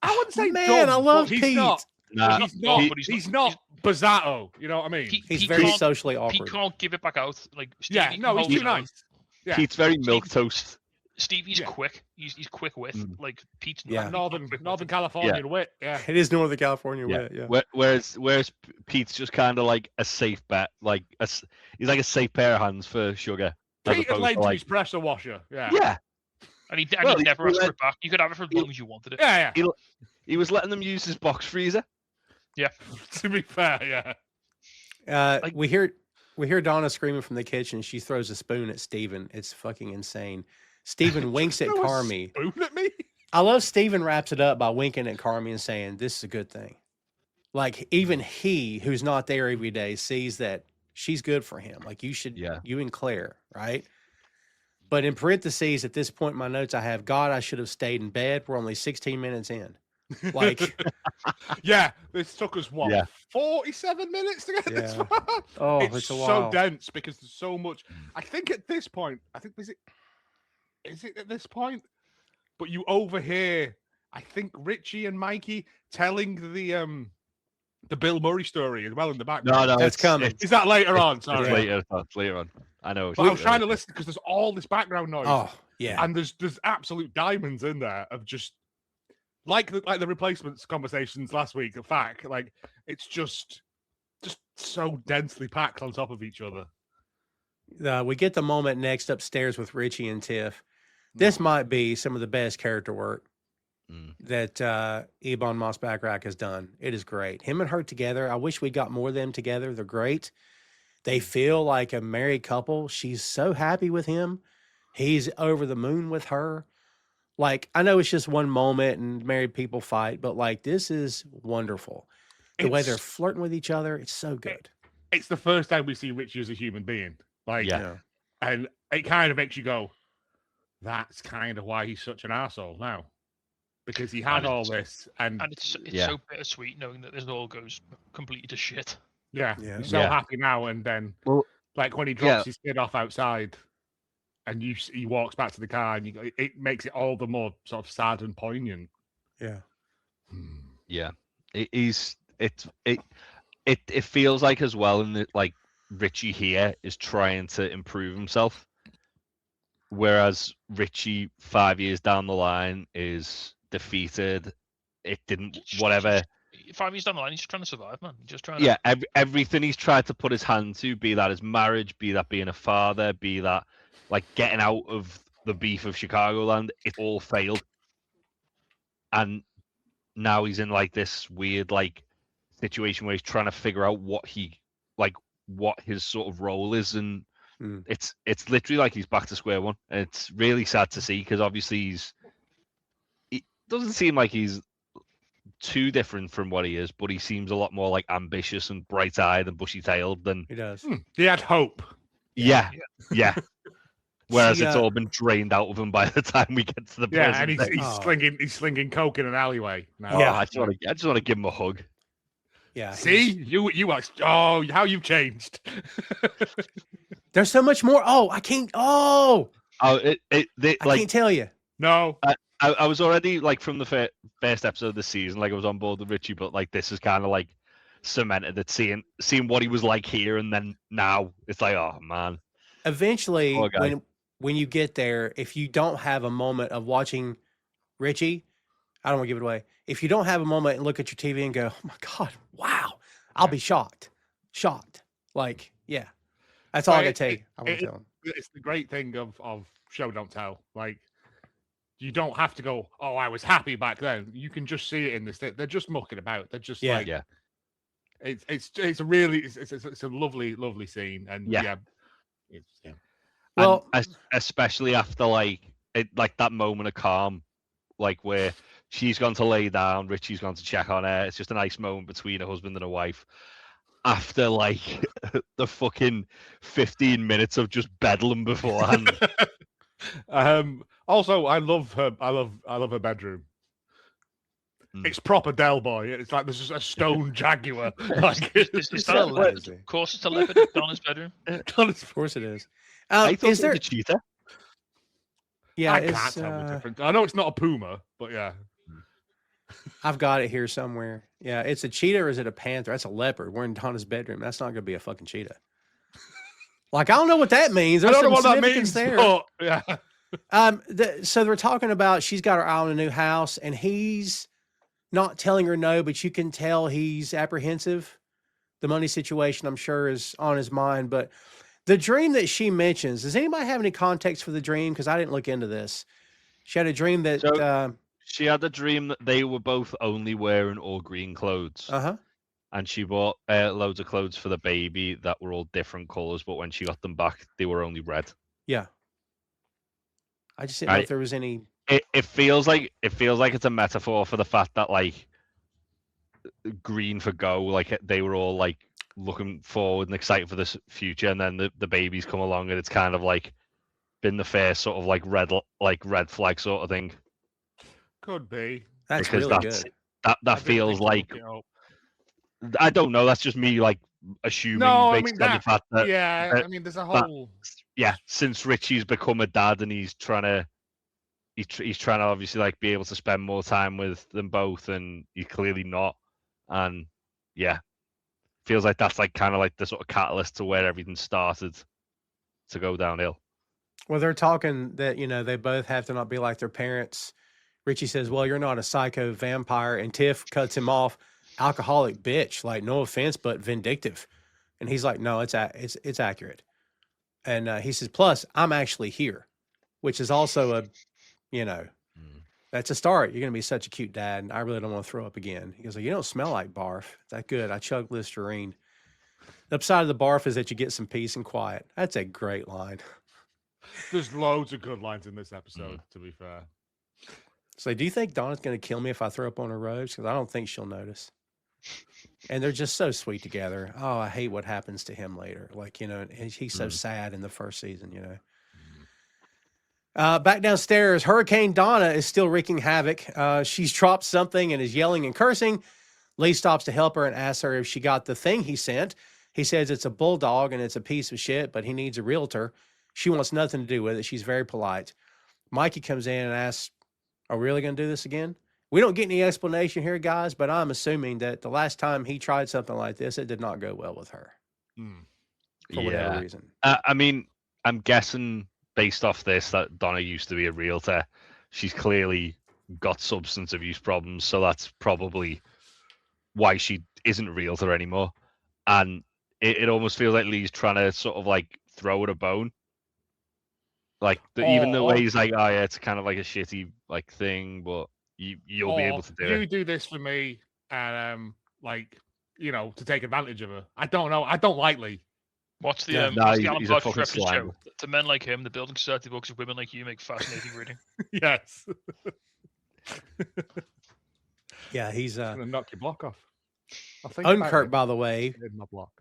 I wouldn't say Man, dumb, I but love he's Pete. not. Nah, He's not. Pete- but He's not Bazzato. You know what I mean? He's Pete very can't- socially Pete awkward. can't give it back out. Like Stevie yeah, can no, he's hold too his own. nice. Yeah. Pete's very milk toast. Stevie's Yeah. quick. He's quick with. Mm. Like Pete's Yeah. not. Northern quick Northern with. Californian wit. Yeah. It is Northern California Yeah. wit, yeah. Whereas Pete's just kind of like a safe bet, like he's like a safe pair of hands for Sugar. as Pete had opposed led to, to like, his pressure washer. Yeah. yeah, And he Well, never he asked for let- it back. You could have it for as long as you wanted it. Yeah. he was letting them use his box freezer. To be fair, yeah. Like- We hear Donna screaming from the kitchen. She throws a spoon at Steven. It's fucking insane. Steven winks at Throw a Carmy. Spoon at me. I love Steven wraps it up by winking at Carmy and saying, this is a good thing. Like, even he, who's not there every day, sees that she's good for him. Like, you should, Yeah. you and Claire, right? But in parentheses, at this point in my notes, I have, God, I should have stayed in bed. We're only 16 minutes in. Like, Yeah, this took us what Yeah. 47 minutes to get this Yeah. far. oh, it's it's a so while. dense because there's so much. I think at this point, is it at this point? But you overhear, I think Richie and Mikey telling the Bill Murray story as well in the background. No, That's it's coming. Is that later on? It's Sorry. later. It's later on. I know. But I was trying to listen because there's all this background noise. Oh, yeah. And there's absolute diamonds in there of just like the replacements conversations last week. The fact, like it's just so densely packed on top of each other. We get the moment next upstairs with Richie and Tiff. This might be some of the best character work Mm. that Ebon Moss-Backrack has done. It is great. Him and her together. I wish we got more of them together. They're great. They feel like a married couple. She's so happy with him. He's over the moon with her. Like, I know it's just one moment and married people fight, but like, this is wonderful. The way they're It's- flirting with each other, it's so good. It's the first time we see Richie as a human being. Like, Yeah. and it kind of makes you go, that's kind of why he's such an asshole now. Because he had And all it's- this and And it's Yeah. so bittersweet knowing that this all goes completely to shit. yeah, Yeah. he's so Yeah. happy now. And then, Well, like when he yeah. drops his kid off outside, and he walks back to the car, and it makes it all the more sort of sad and poignant. Yeah. Yeah, it feels like as well, and like Richie here is trying to improve himself, whereas Richie 5 years down the line is defeated. It didn't whatever. 5 years down the line, he's just trying to survive, man. He's just trying Yeah, everything he's tried to put his hand to, be that his marriage, be that being a father, be that like getting out of the beef of Chicagoland, it all failed. And now he's in like this weird like situation where he's trying to figure out what his sort of role is, and Mm. it's literally like he's back to square one. And it's really sad to see because obviously he doesn't seem like he's too different from what he is, but he seems a lot more like ambitious and bright-eyed and bushy-tailed than He does. He had hope. yeah. Whereas it's all been drained out of him by the time we get to the Yeah, present and day. he's slinging coke in an alleyway. Now. Yeah, I just want to give him a hug. Yeah. See, you how you've changed. There's so much more. Oh, I can't. Oh, I can't tell you. No, I was already like from the first episode of the season, like I was on board with Richie, but like this is kind of like cemented it, seeing what he was like here, and then now it's like, oh man. Eventually, when you get there, if you don't have a moment of watching Richie, I don't want to give it away. If you don't have a moment and look at your TV and go, oh my God, wow, I'll be shocked. Like, yeah, that's all I got to tell you. I want to tell him. It's the great thing of show don't tell. Like, you don't have to go, oh, I was happy back then. You can just see it in this. They're just mucking about. They're just like, it's a lovely scene, and well, and especially after like that moment of calm, like where she's gone to lay down, Richie's gone to check on her. It's just a nice moment between a husband and a wife. After like the fucking 15 minutes of just bedlam beforehand. Also, I love her bedroom. It's proper Del Boy. It's like there's just a stone jaguar. Like, is that a leopard? Of course, it's a leopard. Donna's bedroom. Of course, it is. I thought it was a cheetah. Yeah, I can't tell the difference. I know it's not a puma, but yeah. I've got it here somewhere. Yeah, it's a cheetah or is it a panther? That's a leopard. We're in Donna's bedroom. That's not going to be a fucking cheetah. Like, I don't know what that means. There's I don't know some what that means. there. But, yeah. So they're talking about she's got her eye on a new house, and he's not telling her no, but you can tell he's apprehensive. The money situation, I'm sure, is on his mind. But the dream that she mentions, does anybody have any context for the dream? Because I didn't look into this. She had a dream that... she had a dream that they were both only wearing all green clothes. Uh-huh. And she bought loads of clothes for the baby that were all different colors, but when she got them back, they were only red. Yeah. I just didn't know if there was any... It feels like it's a metaphor for the fact that like green for go, like they were all like looking forward and excited for this future, and then the babies come along and it's kind of like been the first sort of like red flag sort of thing. Could be. That's because really good. That feels like, I don't know. That's just me like assuming. No, I based mean on the fact that, I mean, there's a whole. Since Richie's become a dad and he's trying to obviously like be able to spend more time with them both, and he's clearly not. And feels like that's like kind of like the sort of catalyst to where everything started to go downhill. Well, they're talking that they both have to not be like their parents. Richie says, well, you're not a psycho vampire. And Tiff cuts him off, alcoholic bitch, like no offense, but vindictive. And he's like, no, it's accurate. And he says, plus I'm actually here, which is also that's a start. You're going to be such a cute dad. And I really don't want to throw up again. He goes, you don't smell like barf. That good. I chug Listerine. The upside of the barf is that you get some peace and quiet. That's a great line. There's loads of good lines in this episode, to be fair. So do you think Donna's going to kill me if I throw up on her robes? Because I don't think she'll notice. And they're just so sweet together. Oh, I hate what happens to him later. Like, and he's so sad in the first season, Back downstairs, Hurricane Donna is still wreaking havoc. She's dropped something and is yelling and cursing. Lee stops to help her and asks her if she got the thing he sent. He says it's a bulldog and it's a piece of shit, but he needs a realtor. She wants nothing to do with it. She's very polite. Mikey comes in and asks, are we really going to do this again? We don't get any explanation here, guys, but I'm assuming that the last time he tried something like this, it did not go well with her. For whatever reason. I mean, I'm guessing based off this that Donna used to be a realtor. She's clearly got substance abuse problems, so that's probably why she isn't a realtor anymore. And it almost feels like Lee's trying to sort of like throw her a bone. Like even the way he's like, oh yeah, it's kind of like a shitty like thing, but you'll be able to do it. You do this for me, and to take advantage of her. I don't know. I don't like Lee. What's the he's a fucking slime. To men like him, the building society books of women like you make fascinating reading. Yes. Yeah, he's gonna knock your block off. Unkirk, by the way. My block.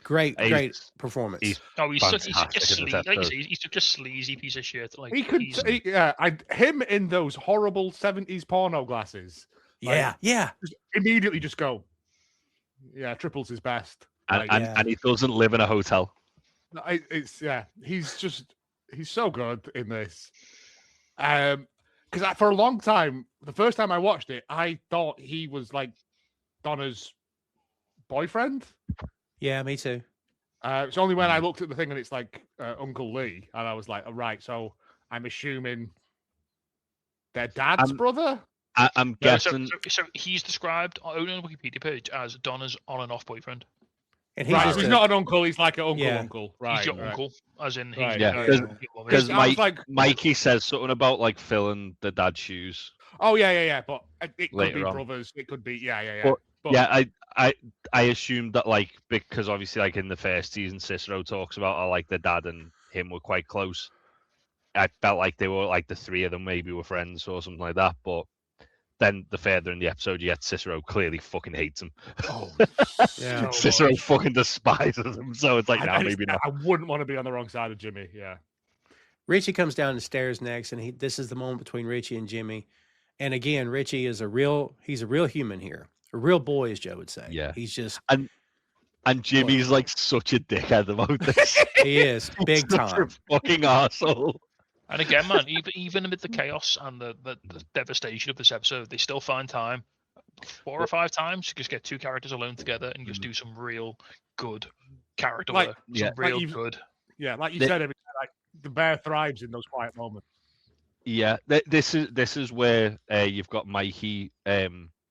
Great He's performance. Oh, he's such a fantastic in this sleazy. Like I episode. say, he's such a sleazy piece of shit. Like He could, he's- him in those horrible 70s porno glasses. Like, Yeah. just immediately just go. Yeah, triples his best. And, Like, and he doesn't live in a hotel. He's so good in this. Because for a long time, the first time I watched it, I thought he was like Donna's boyfriend. Yeah, me too. It's only when I looked at the thing and it's like Uncle Lee, and I was like, "All right." So I'm assuming their dad's brother. I'm No, guessing. so he's described only on the Wikipedia page as Donna's on and off boyfriend. And Right, just so he's not an uncle. He's like an uncle. Right, He's your right. uncle, as in Right, yeah, your because I was like, Mikey says something about like filling the dad's shoes. oh yeah. But it could Later be on. brothers. It could be yeah. But yeah, I assumed that like because obviously like in the first season, Cicero talks about how like the dad and him were quite close. I felt like they were like the three of them maybe were friends or something like that. But then the further in the episode you get, Cicero clearly fucking hates him. Oh, Yeah. Cicero fucking despises him. So it's like, no, maybe not. I wouldn't want to be on the wrong side of Jimmy. Yeah. Richie comes down the stairs next, and this is the moment between Richie and Jimmy. And again, Richie is he's a real human here. A real boy, as Joe would say. Yeah. He's just And Jimmy's like such a dickhead about this. he is big Such a time. fucking arsehole. And again, man, even amid the chaos and the devastation of this episode, they still find time 4 or 5 times to just get 2 characters alone together and just do some real good character Like- work. yeah. Some real Like good. Yeah, like you The- said, like the bear thrives in those quiet moments. Yeah, this is where you've got Mikey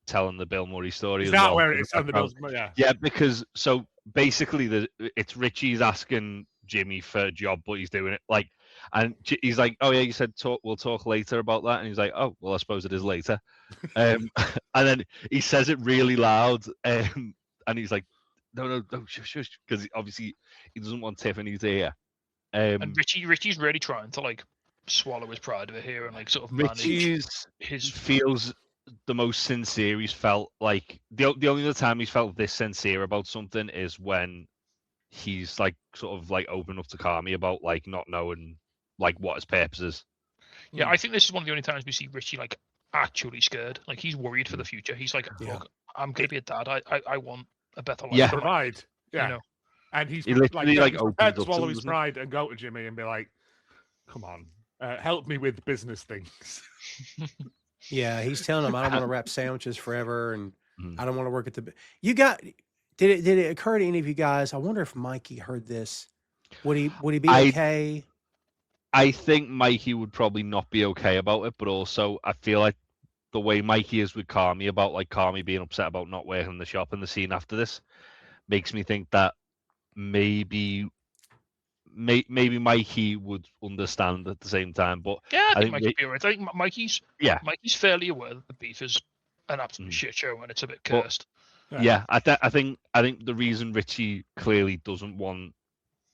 telling the Bill Murray story. Is as that well where in it's the on the background. bills? Yeah. Yeah, because so basically it's Richie's asking Jimmy for a job, but he's doing it like, and he's like, "Oh yeah, you said we'll talk later about that," and he's like, "Oh well, I suppose it is later," and then he says it really loud, and he's like, "No, shush," because obviously he doesn't want Tiffany to hear. And Richie's really trying to like swallow his pride over here and like sort of manage Richie's feels the most sincere he's felt. Like the only other time he's felt this sincere about something is when he's like sort of like open up to Carmy about like not knowing like what his purpose is. Yeah, I think this is one of the only times we see Richie like actually scared. Like he's worried for the future. He's like, Yeah. look, I'm gonna be a dad. I want a better life. Yeah. for my- Provide. Yeah. You know. And he's He literally, like, he's opens prepared to up to swallow them, his doesn't he? pride and go to Jimmy and be like, "Come on, help me with business things." Yeah, he's telling him, I don't want to wrap sandwiches forever, and Mhm. I don't want to work at the. You got? Did it occur to any of you guys? I wonder if Mikey heard this. Would he be okay? I think Mikey would probably not be okay about it, but also I feel like the way Mikey is with Carmy about like Carmy being upset about not working in the shop in the scene after this makes me think that maybe Mikey would understand at the same time. But Yeah, I think think Mikey'd be alright. I think Mikey's fairly aware that the beef is an absolute shit show and it's a bit But- cursed. yeah, I think the reason Richie clearly doesn't want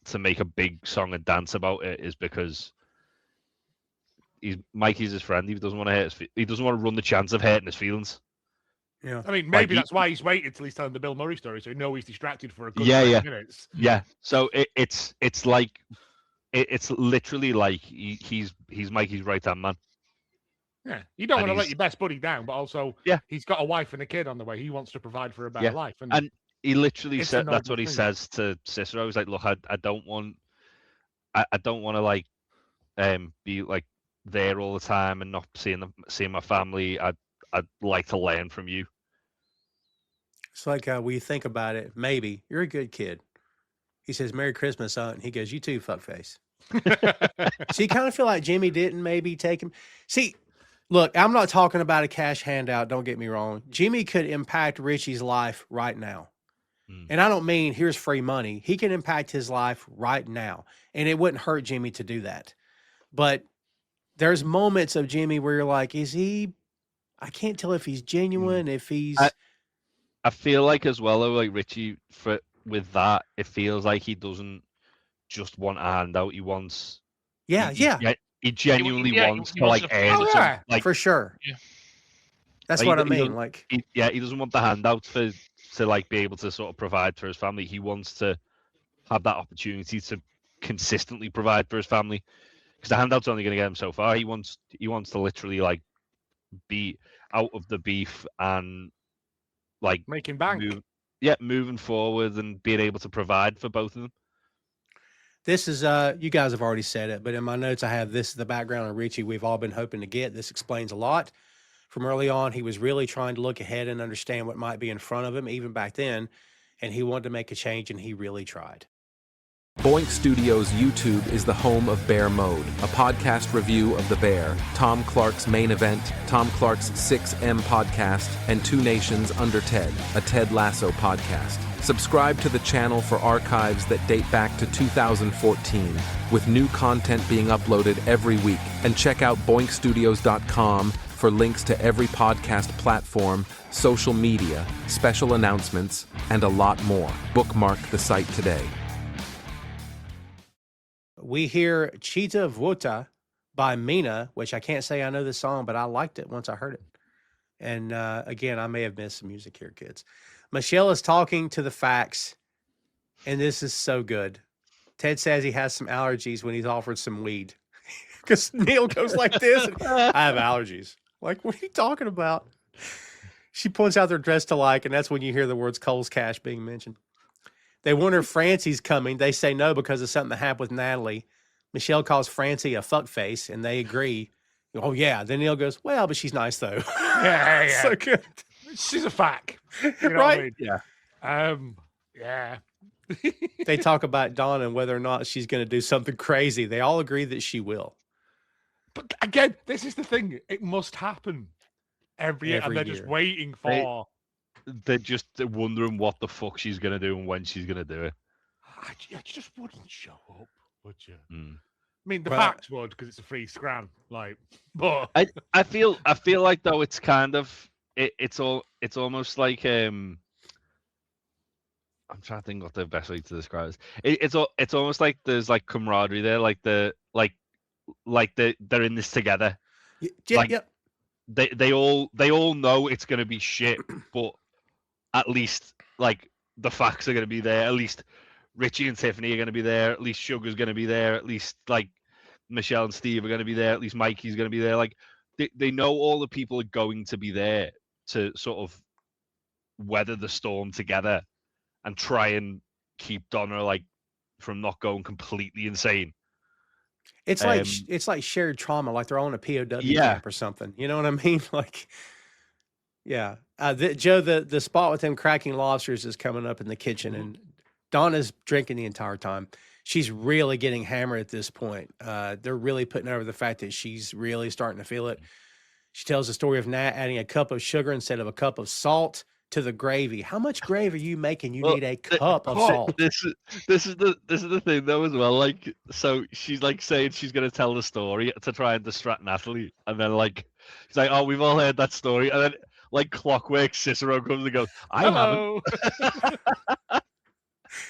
to make a big song and dance about it is because Mikey's his friend. He doesn't want to he doesn't want to run the chance of hurting his feelings. Yeah. I mean, maybe that's why he's waited till he's telling the Bill Murray story, so he knows he's distracted for a good Yeah, 20 yeah. minutes. Yeah, so it's like it's literally like he's Mikey's right hand man. Yeah, you don't And want to let he's- your best buddy down, but also, Yeah. he's got a wife and a kid on the way. He wants to provide for a better Yeah. life, And he literally It's a said that's noble what he thing. says to Cicero. He's like, look, I don't want to like be like there all the time and not seeing my family. I'd like to learn from you. It's like when you think about it, maybe you're a good kid. He says, "Merry Christmas, son." And he goes, "You too, fuckface." So you kind of feel like Jimmy didn't maybe take him. See, look, I'm not talking about a cash handout. Don't get me wrong. Jimmy could impact Richie's life right now. Mm. And I don't mean here's free money. He can impact his life right now. And it wouldn't hurt Jimmy to do that. But there's moments of Jimmy where you're like, is he, I can't tell if he's genuine, if he's. I feel like as well, though, like Richie, with that, it feels like he doesn't just want a handout. He wants. Yeah. He genuinely yeah, wants he to wants like to- earn Oh, some, yeah, like for sure. Yeah. That's Like, what I he mean. doesn't- Like, he doesn't want the handout to like be able to sort of provide for his family. He wants to have that opportunity to consistently provide for his family, because the handout's only going to get him so far. He wants to literally like be out of the beef and like Making bank. moving forward and being able to provide for both of them. This is you guys have already said it, but in my notes I have this is the background of Richie we've all been hoping to get. This explains a lot. From early on, he was really trying to look ahead and understand what might be in front of him, even back then, and he wanted to make a change, and he really tried. Boink Studios YouTube is the home of Bear Mode, a podcast review of The Bear, Tom Clark's Main Event, Tom Clark's 6M podcast, and Two Nations Under Ted, a Ted Lasso podcast. Subscribe to the channel for archives that date back to 2014, with new content being uploaded every week. And check out boinkstudios.com for links to every podcast platform, social media, special announcements, and a lot more. Bookmark the site today. We hear Chita Vuota by Mina, which I can't say I know the song, but I liked it once I heard it. And again, I may have missed some music here, kids. Michelle is talking to the facts, and this is so good. Ted says he has some allergies when he's offered some weed. Because Neil goes like this, and, I have allergies. Like, what are you talking about? She points out they're dressed alike, and that's when you hear the words Cole's Cash being mentioned. They wonder if Francie's coming. They say no because of something that happened with Natalie. Michelle calls Francie a fuckface, and they agree. Oh, yeah. Then Neil goes, well, but she's nice, though. Yeah. So good. She's a fack. You know Right? what I mean? Yeah. They talk about Donna and whether or not she's going to do something crazy. They all agree that she will. But again, this is the thing. It must happen every year, and they're just waiting for. They're just wondering what the fuck she's going to do and when she's going to do it. I just wouldn't show up, would you? Mm. I mean, the Well, facts would, because it's a free scran. Like, but I feel like though it's kind of it's almost like I'm trying to think what the best way to describe it. It's almost like there's like camaraderie there, like they're in this together. Like, Yep. They all know it's gonna be shit, but at least like the facts are gonna be there. At least Richie and Tiffany are gonna be there. At least Sugar's gonna be there. At least like Michelle and Steve are gonna be there. At least Mikey's gonna be there. Like they know all the people are going to be there to sort of weather the storm together and try and keep Donna like from not going completely insane. It's like shared trauma, like they're all in a POW camp or something. You know what I mean? Like, yeah. Joe, the spot with them cracking lobsters is coming up in the kitchen, and Donna's drinking the entire time. She's really getting hammered at this point. They're really putting over the fact that she's really starting to feel it. She tells the story of Nat adding a cup of sugar instead of a cup of salt to the gravy. How much gravy are you making? You need a cup of salt. This is the thing though as well. Like, so she's like saying she's gonna tell the story to try and distract Natalie, and then like she's like, "Oh, we've all heard that story," and then like clockwork, Cicero comes and goes, "I haven't."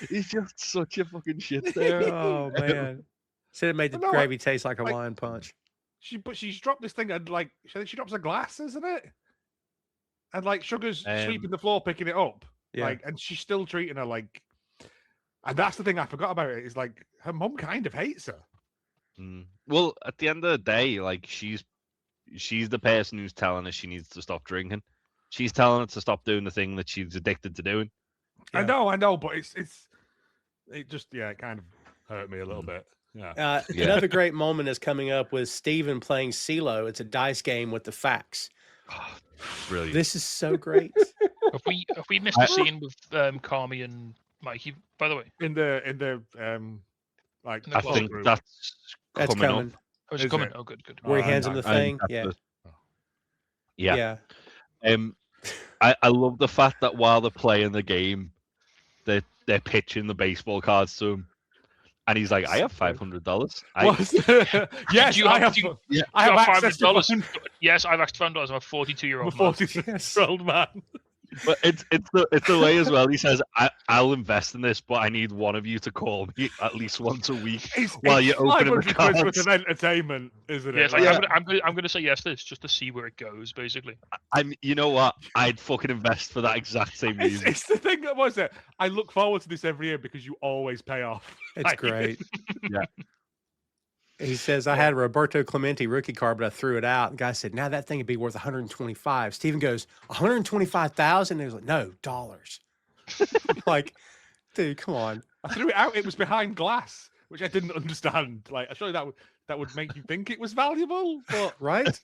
He's just such a fucking shit there. Oh man, said it made the gravy taste like a wine punch. She's dropped this thing, and like she drops a glass, isn't it? And like Sugar's sweeping the floor, picking it up. Yeah. Like, and she's still treating her like. And that's the thing I forgot about it, is like her mum kind of hates her. Well, at the end of the day, like she's the person who's telling her she needs to stop drinking. She's telling her to stop doing the thing that she's addicted to doing. Yeah. I know, but it just it kind of hurt me a little bit. Yeah. Another great moment is coming up with Steven playing CeeLo. It's a dice game with the facts. Oh, brilliant. This is so great. Have we missed a scene with Carmy and Mikey, by the way? In the like In the I club think group. That's coming coming. up. Oh, is Is it coming? it? Oh, good. Where he hands him the thing. Yeah. Yeah. I love the fact that while they're playing the game, they're pitching the baseball cards to him, and he's like, "I have $500." Yes, Do you I have- have. do you- I have You have access to $500. Yes, I've access to $5. I'm a 42-year-old man. 42-year-old man. But it's the way as well. He says, I'll invest in this, but I need one of you to call me at least once a week while you're opening the cards. Worth of entertainment, isn't it? Yeah, it's like, I'm gonna say yes to this just to see where it goes, basically. You know what? I'd fucking invest for that exact same reason. It's the thing that was it. I look forward to this every year because you always pay off. It's great. Yeah. He says, I had a Roberto Clemente rookie card, but I threw it out. The guy said, now that thing would be worth 125. Steven goes, 125,000? He was like, no, dollars. Like, dude, come on. I threw it out. It was behind glass, which I didn't understand. Like, I surely that would make you think it was valuable, but right?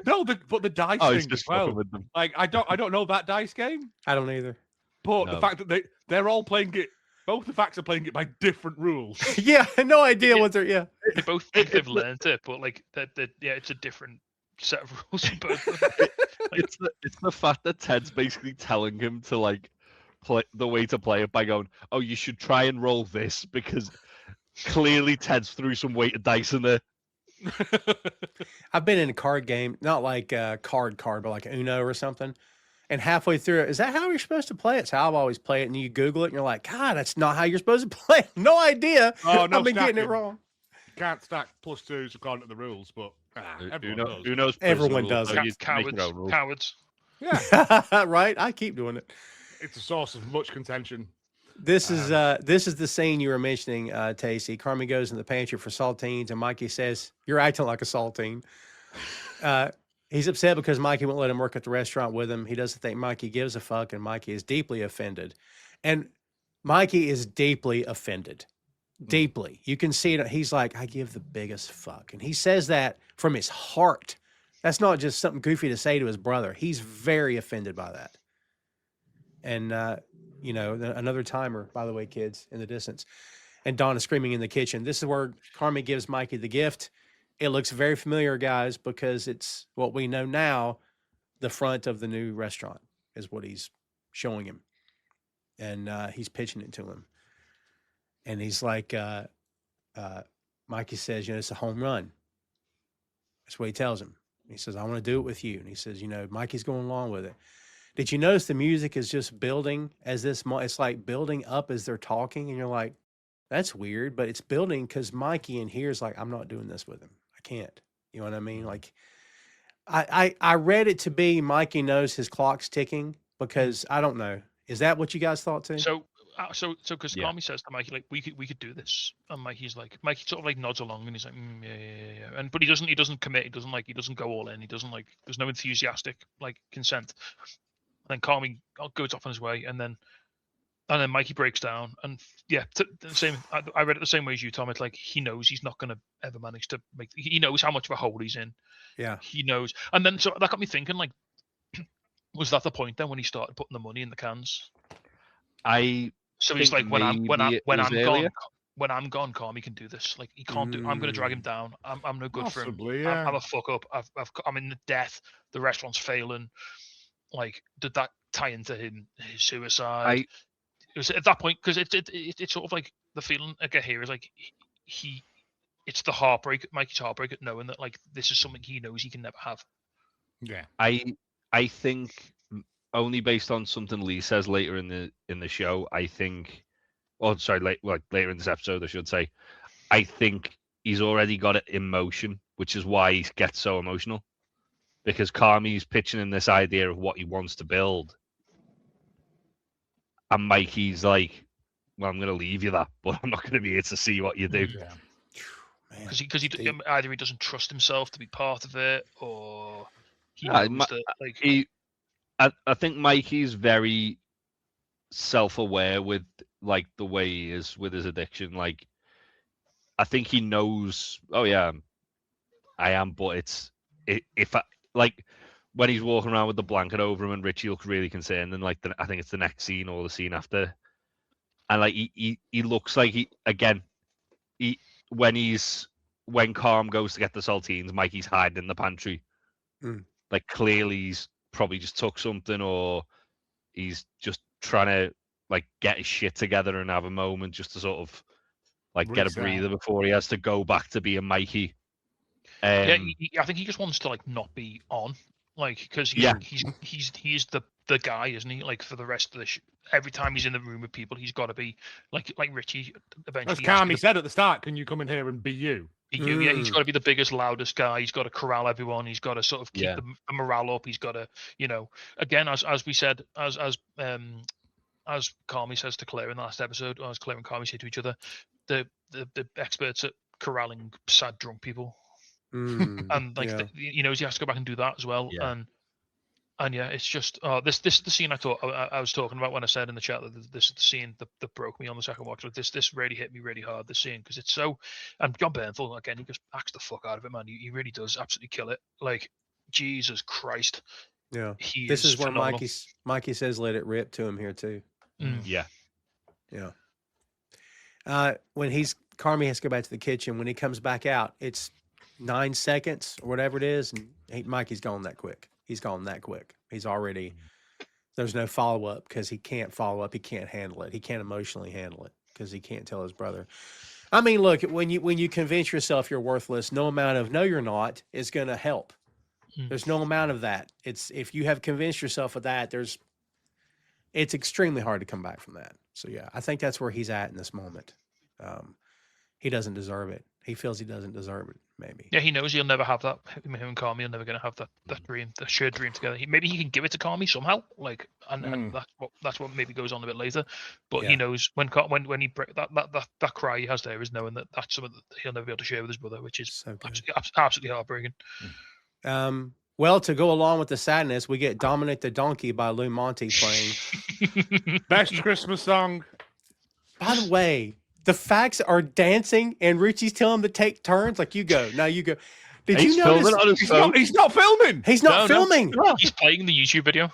No, but the dice Oh, he's thing just as well. fucking with them. Like, I don't know that dice game, I don't either. but No. the fact that they're all playing it. Both the facts are playing it by different rules. Yeah, no idea what they're, yeah. They both think they've learned it, but like yeah, it's a different set of rules for both of them. It's the fact that Ted's basically telling him to like play the way to play it by going, oh, you should try and roll this because clearly Ted's threw some weighted dice in there. I've been in a card game, not like card, but like Uno or something. And halfway through it, is that how you're supposed to play it? It's how I've always played it. And you Google it and you're like, God, that's not how you're supposed to play it. No idea. Oh, no I've been getting it stacking. wong. Can't stack +2s according to the rules, but everyone Who does. knows? Everyone does. So you make your own rules. Cowards. Yeah, Right? I keep doing it. it's a source of much contention. This is the scene you were mentioning, Tacey. Carmy goes in the pantry for saltines, and Mikey says, "You're acting like a saltine." He's upset because Mikey won't let him work at the restaurant with him. He doesn't think Mikey gives a fuck, and Mikey is deeply offended. And Mikey is deeply offended. Deeply. You can see it. He's like, I give the biggest fuck. And he says that from his heart. That's not just something goofy to say to his brother. He's very offended by that. And, another timer, by the way, kids, in the distance. And Donna screaming in the kitchen. This is where Carmy gives Mikey the gift. It looks very familiar, guys, because it's what we know now. The front of the new restaurant is what he's showing him. And he's pitching it to him. And he's like, Mikey says, it's a home run. That's what he tells him. He says, I want to do it with you. And he says, Mikey's going along with it. Did you notice the music is just building as it's like building up as they're talking? And you're like, that's weird, but it's building because Mikey in here is like, I'm not doing this with him. I can't. You know what I mean? Like, I read it to be Mikey knows his clock's ticking because I don't know. Is that what you guys thought too? So because Yeah. Carmy says to Mikey, like, we could do this, and Mikey sort of like nods along, and he's like, yeah, and but he doesn't commit, he doesn't go all in, he doesn't like, there's no enthusiastic like consent. And then Carmy goes off on his way, and then Mikey breaks down, and yeah, the same. I read it the same way as you, Tom. It's like he knows he's not going to ever manage to make. He knows how much of a hole he's in. Yeah, he knows. And then so that got me thinking, like, was that the point then when he started putting the money in the cans? So he's like, when I'm gone, Carmy can do this. Like, he can't do. I'm going to drag him down. I'm no good for him. Yeah. I'm a fuck up. I'm in the death. The restaurant's failing. Like, did that tie into his suicide? It was at that point, because it's sort of like the feeling I get here is like it's the heartbreak, Mikey's heartbreak at knowing that like this is something he knows he can never have. Yeah, I think only based on something Lee says later in the show. I think, later in this episode, I should say. I think he's already got it in motion, which is why he gets so emotional, because Carmy's pitching in this idea of what he wants to build. And Mikey's like, well, I'm going to leave you that, but I'm not going to be here to see what you do. yeah. Because either he doesn't trust himself to be part of it, or he knows that, like... I think Mikey's very self-aware with like the way he is with his addiction. Like, I think he knows, oh yeah, I am, but if I like when he's walking around with the blanket over him and Richie looks really concerned, and like I think it's the next scene or the scene after, and like he looks like when Carm goes to get the saltines, Mikey's hiding in the pantry. Like, clearly he's probably just took something, or he's just trying to like get his shit together and have a moment just to sort of like get a breather before he has to go back to being Mikey. I think he just wants to like not be on. like because Yeah. he's the guy, isn't he? Like for the rest of the every time he's in the room with people, he's got to be like Richie. Eventually, As Carmy said at the start, can you come in here and be you? Yeah, he's got to be the biggest, loudest guy. He's got to corral everyone. He's got to sort of keep Yeah. the morale up. He's got to, again, as we said, as Carmy says to Claire in the last episode, or as Claire and Carmy say to each other, the experts at corralling sad drunk people, and like he has to go back and do that as well. Yeah. And yeah, it's just this is the scene I was talking about when I said in the chat that this is the scene that broke me on the second watch. Like this really hit me really hard. This scene because it's so, and John Bernthal again, he just acts the fuck out of it, man. He really does absolutely kill it. Like Jesus Christ. Yeah, this is where phenomenal. Mikey says let it rip to him here too. Yeah. When Carmy has to go back to the kitchen. When he comes back out, it's 9 seconds or whatever it is, and Mikey's gone that quick. He's gone that quick. He's already, there's no follow up because he can't follow up. He can't handle it. He can't emotionally handle it because he can't tell his brother. I mean, look, when you convince yourself you're worthless, no amount of no, you're not is going to help. There's no amount of that. If you have convinced yourself of that, it's extremely hard to come back from that. So yeah, I think that's where he's at in this moment. He doesn't deserve it. He feels he doesn't deserve it. Maybe. Yeah, he knows he'll never have that. Him and Carmy are never going to have that dream, the shared dream together. Maybe he can give it to Carmy somehow, like, and that's what maybe goes on a bit later. But he knows when he break that cry he has there is knowing that that's something that he'll never be able to share with his brother, which is so absolutely heartbreaking. Well, to go along with the sadness, we get "Dominic the Donkey" by Lou Monte playing. Best Christmas song. By the way, the facts are dancing, and Richie's telling him to take turns. Like, you go. Now you go. Did you notice? He's not filming. He's not filming. No. He's playing the YouTube video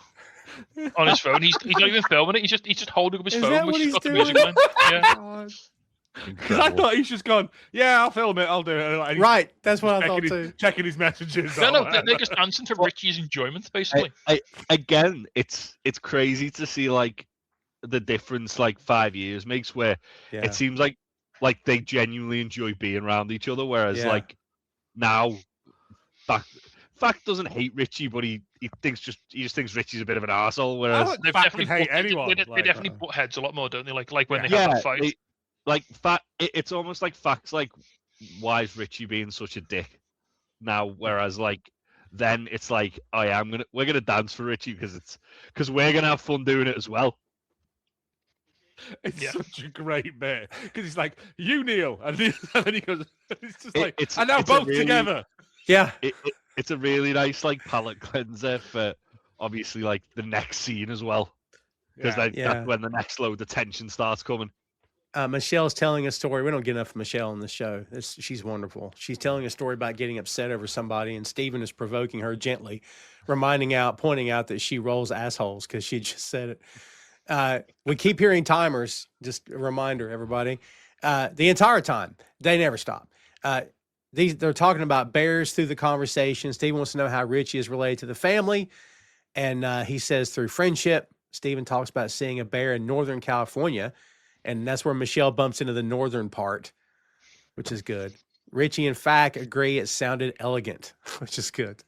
on his phone. He's not even filming it. He's just holding up his phone. Which he's got doing? The music playing. Yeah. Because I thought he's just gone, yeah, I'll film it. I'll do it. Like, right. That's what I thought too. Checking his messages. No, they're just dancing to Richie's enjoyment, basically. Again, it's crazy to see like the difference like 5 years makes, where it seems like they genuinely enjoy being around each other, whereas like now Fact doesn't hate Richie, but he just thinks Richie's a bit of an arsehole, whereas they definitely hate anyone. They definitely butt heads a lot more, don't they? Like when they have that fight. It's almost like Fact's like, why is Richie being such a dick now? Whereas like then it's like, oh yeah, we're gonna dance for Richie because we're gonna have fun doing it as well. It's such a great bit because he's like, you kneel, and then he goes, it's just like, and now both together. Yeah, it's a really nice like palate cleanser for obviously like the next scene as well, because that's when the next load of tension starts coming. Michelle's telling a story. We don't get enough of Michelle on the show. She's wonderful. She's telling a story about getting upset over somebody, and Steven is provoking her gently, pointing out that she rolls assholes because she just said it. We keep hearing timers. Just a reminder, everybody. The entire time, they never stop. They're talking about bears through the conversation. Steven wants to know how Richie is related to the family, and he says through friendship. Steven talks about seeing a bear in Northern California. And that's where Michelle bumps into the northern part, which is good. Richie and Fack agree it sounded elegant, which is good.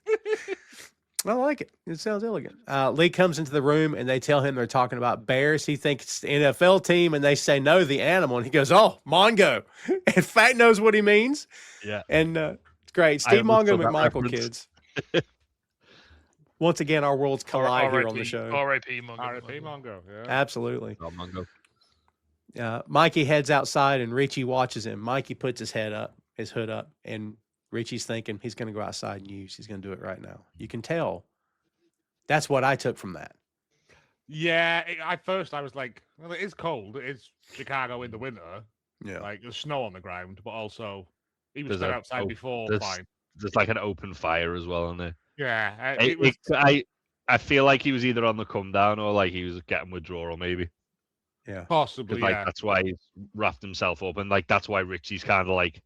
I like it. It sounds elegant. Lee comes into the room and they tell him they're talking about bears. He thinks it's the NFL team, and they say no, the animal. And he goes, "Oh, Mongo." And Fack knows what he means. Yeah. And it's great. Steve Mongo McMichael, kids. Once again, our worlds collide here on the show. R.I.P. Mongo. R.I.P. Mongo. Yeah. Absolutely. Oh, Mongo. Mikey heads outside and Richie watches him. Mikey puts his hood up, and Richie's thinking he's going to go outside and use. He's going to do it right now. You can tell. That's what I took from that. Yeah, at first I was like, well, it is cold. It is Chicago in the winter. Yeah. Like, there's snow on the ground, but also he was outside before. Fine. There's like an open fire as well, isn't there? Yeah. I feel like he was either on the come down or like he was getting withdrawal, maybe. Yeah, possibly. Like that's why he's wrapped himself up, and like that's why Richie's kind of like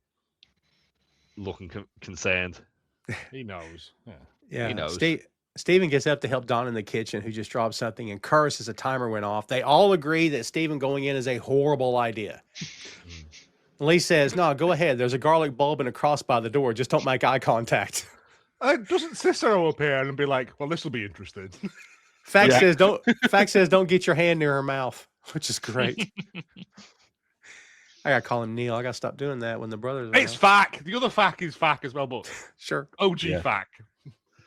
looking concerned. He knows. Yeah. He knows. Steven gets up to help Donna in the kitchen, who just dropped something and cursed as a timer went off. They all agree that Steven going in is a horrible idea. Lee says, "No, go ahead. There's a garlic bulb and a cross by the door. Just don't make eye contact." Doesn't Cicero appear and be like, "Well, this will be interesting." Fact says don't get your hand near her mouth, which is great. I gotta call him Neil. I gotta stop doing that when the brothers are It's Fack. The other Fack is Fack as well, but sure. OG Fack.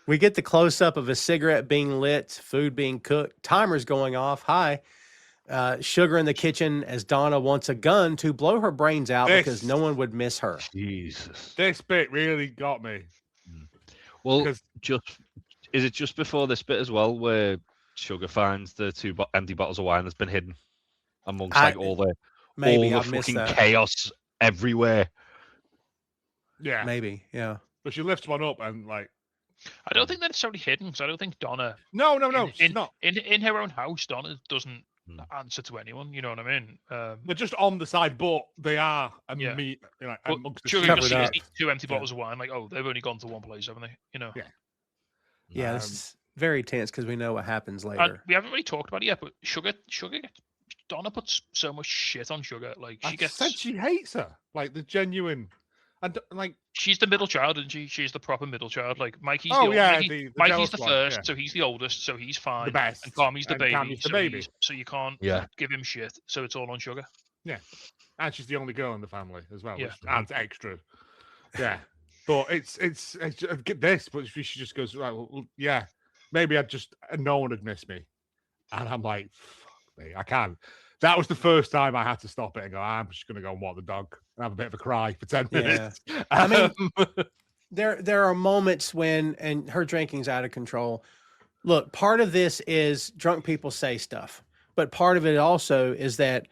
We get the close up of a cigarette being lit, food being cooked, timers going off. Hi. Sugar in the kitchen as Donna wants a gun to blow her brains out because no one would miss her. Jesus. This bit really got me. Well, is it just before this bit as well where Sugar finds the two empty bottles of wine that's been hidden amongst all the fucking chaos everywhere? Yeah, maybe. Yeah, but she lifts one up and like. I don't think they're necessarily hidden because I don't think Donna. No, she's not in her own house. Donna doesn't answer to anyone. You know what I mean? They're just on the side, but they are amongst Sugar just sees two empty bottles of wine. Like, oh, they've only gone to one place, haven't they? You know? Yeah. This is very tense because we know what happens later. We haven't really talked about it yet, but Donna puts so much shit on Sugar. Like she hates her. Like the genuine. And like she's the middle child, isn't she? She's the proper middle child. Like Mikey's Mikey's the first, so he's the oldest, so he's fine. The best. And Carmy's the baby, Carmy's the baby. So you can't give him shit. So it's all on Sugar. Yeah, and she's the only girl in the family as well. Yeah, which adds extra. Yeah, but it's get this, but she just goes right. Well, yeah, maybe no one would miss me, and I'm like, fuck me, I can't. That was the first time I had to stop it and go, I'm just going to go and walk the dog and have a bit of a cry for 10 minutes. Yeah. I mean, there are moments when, and her drinking's out of control. Look, part of this is drunk people say stuff, but part of it also is that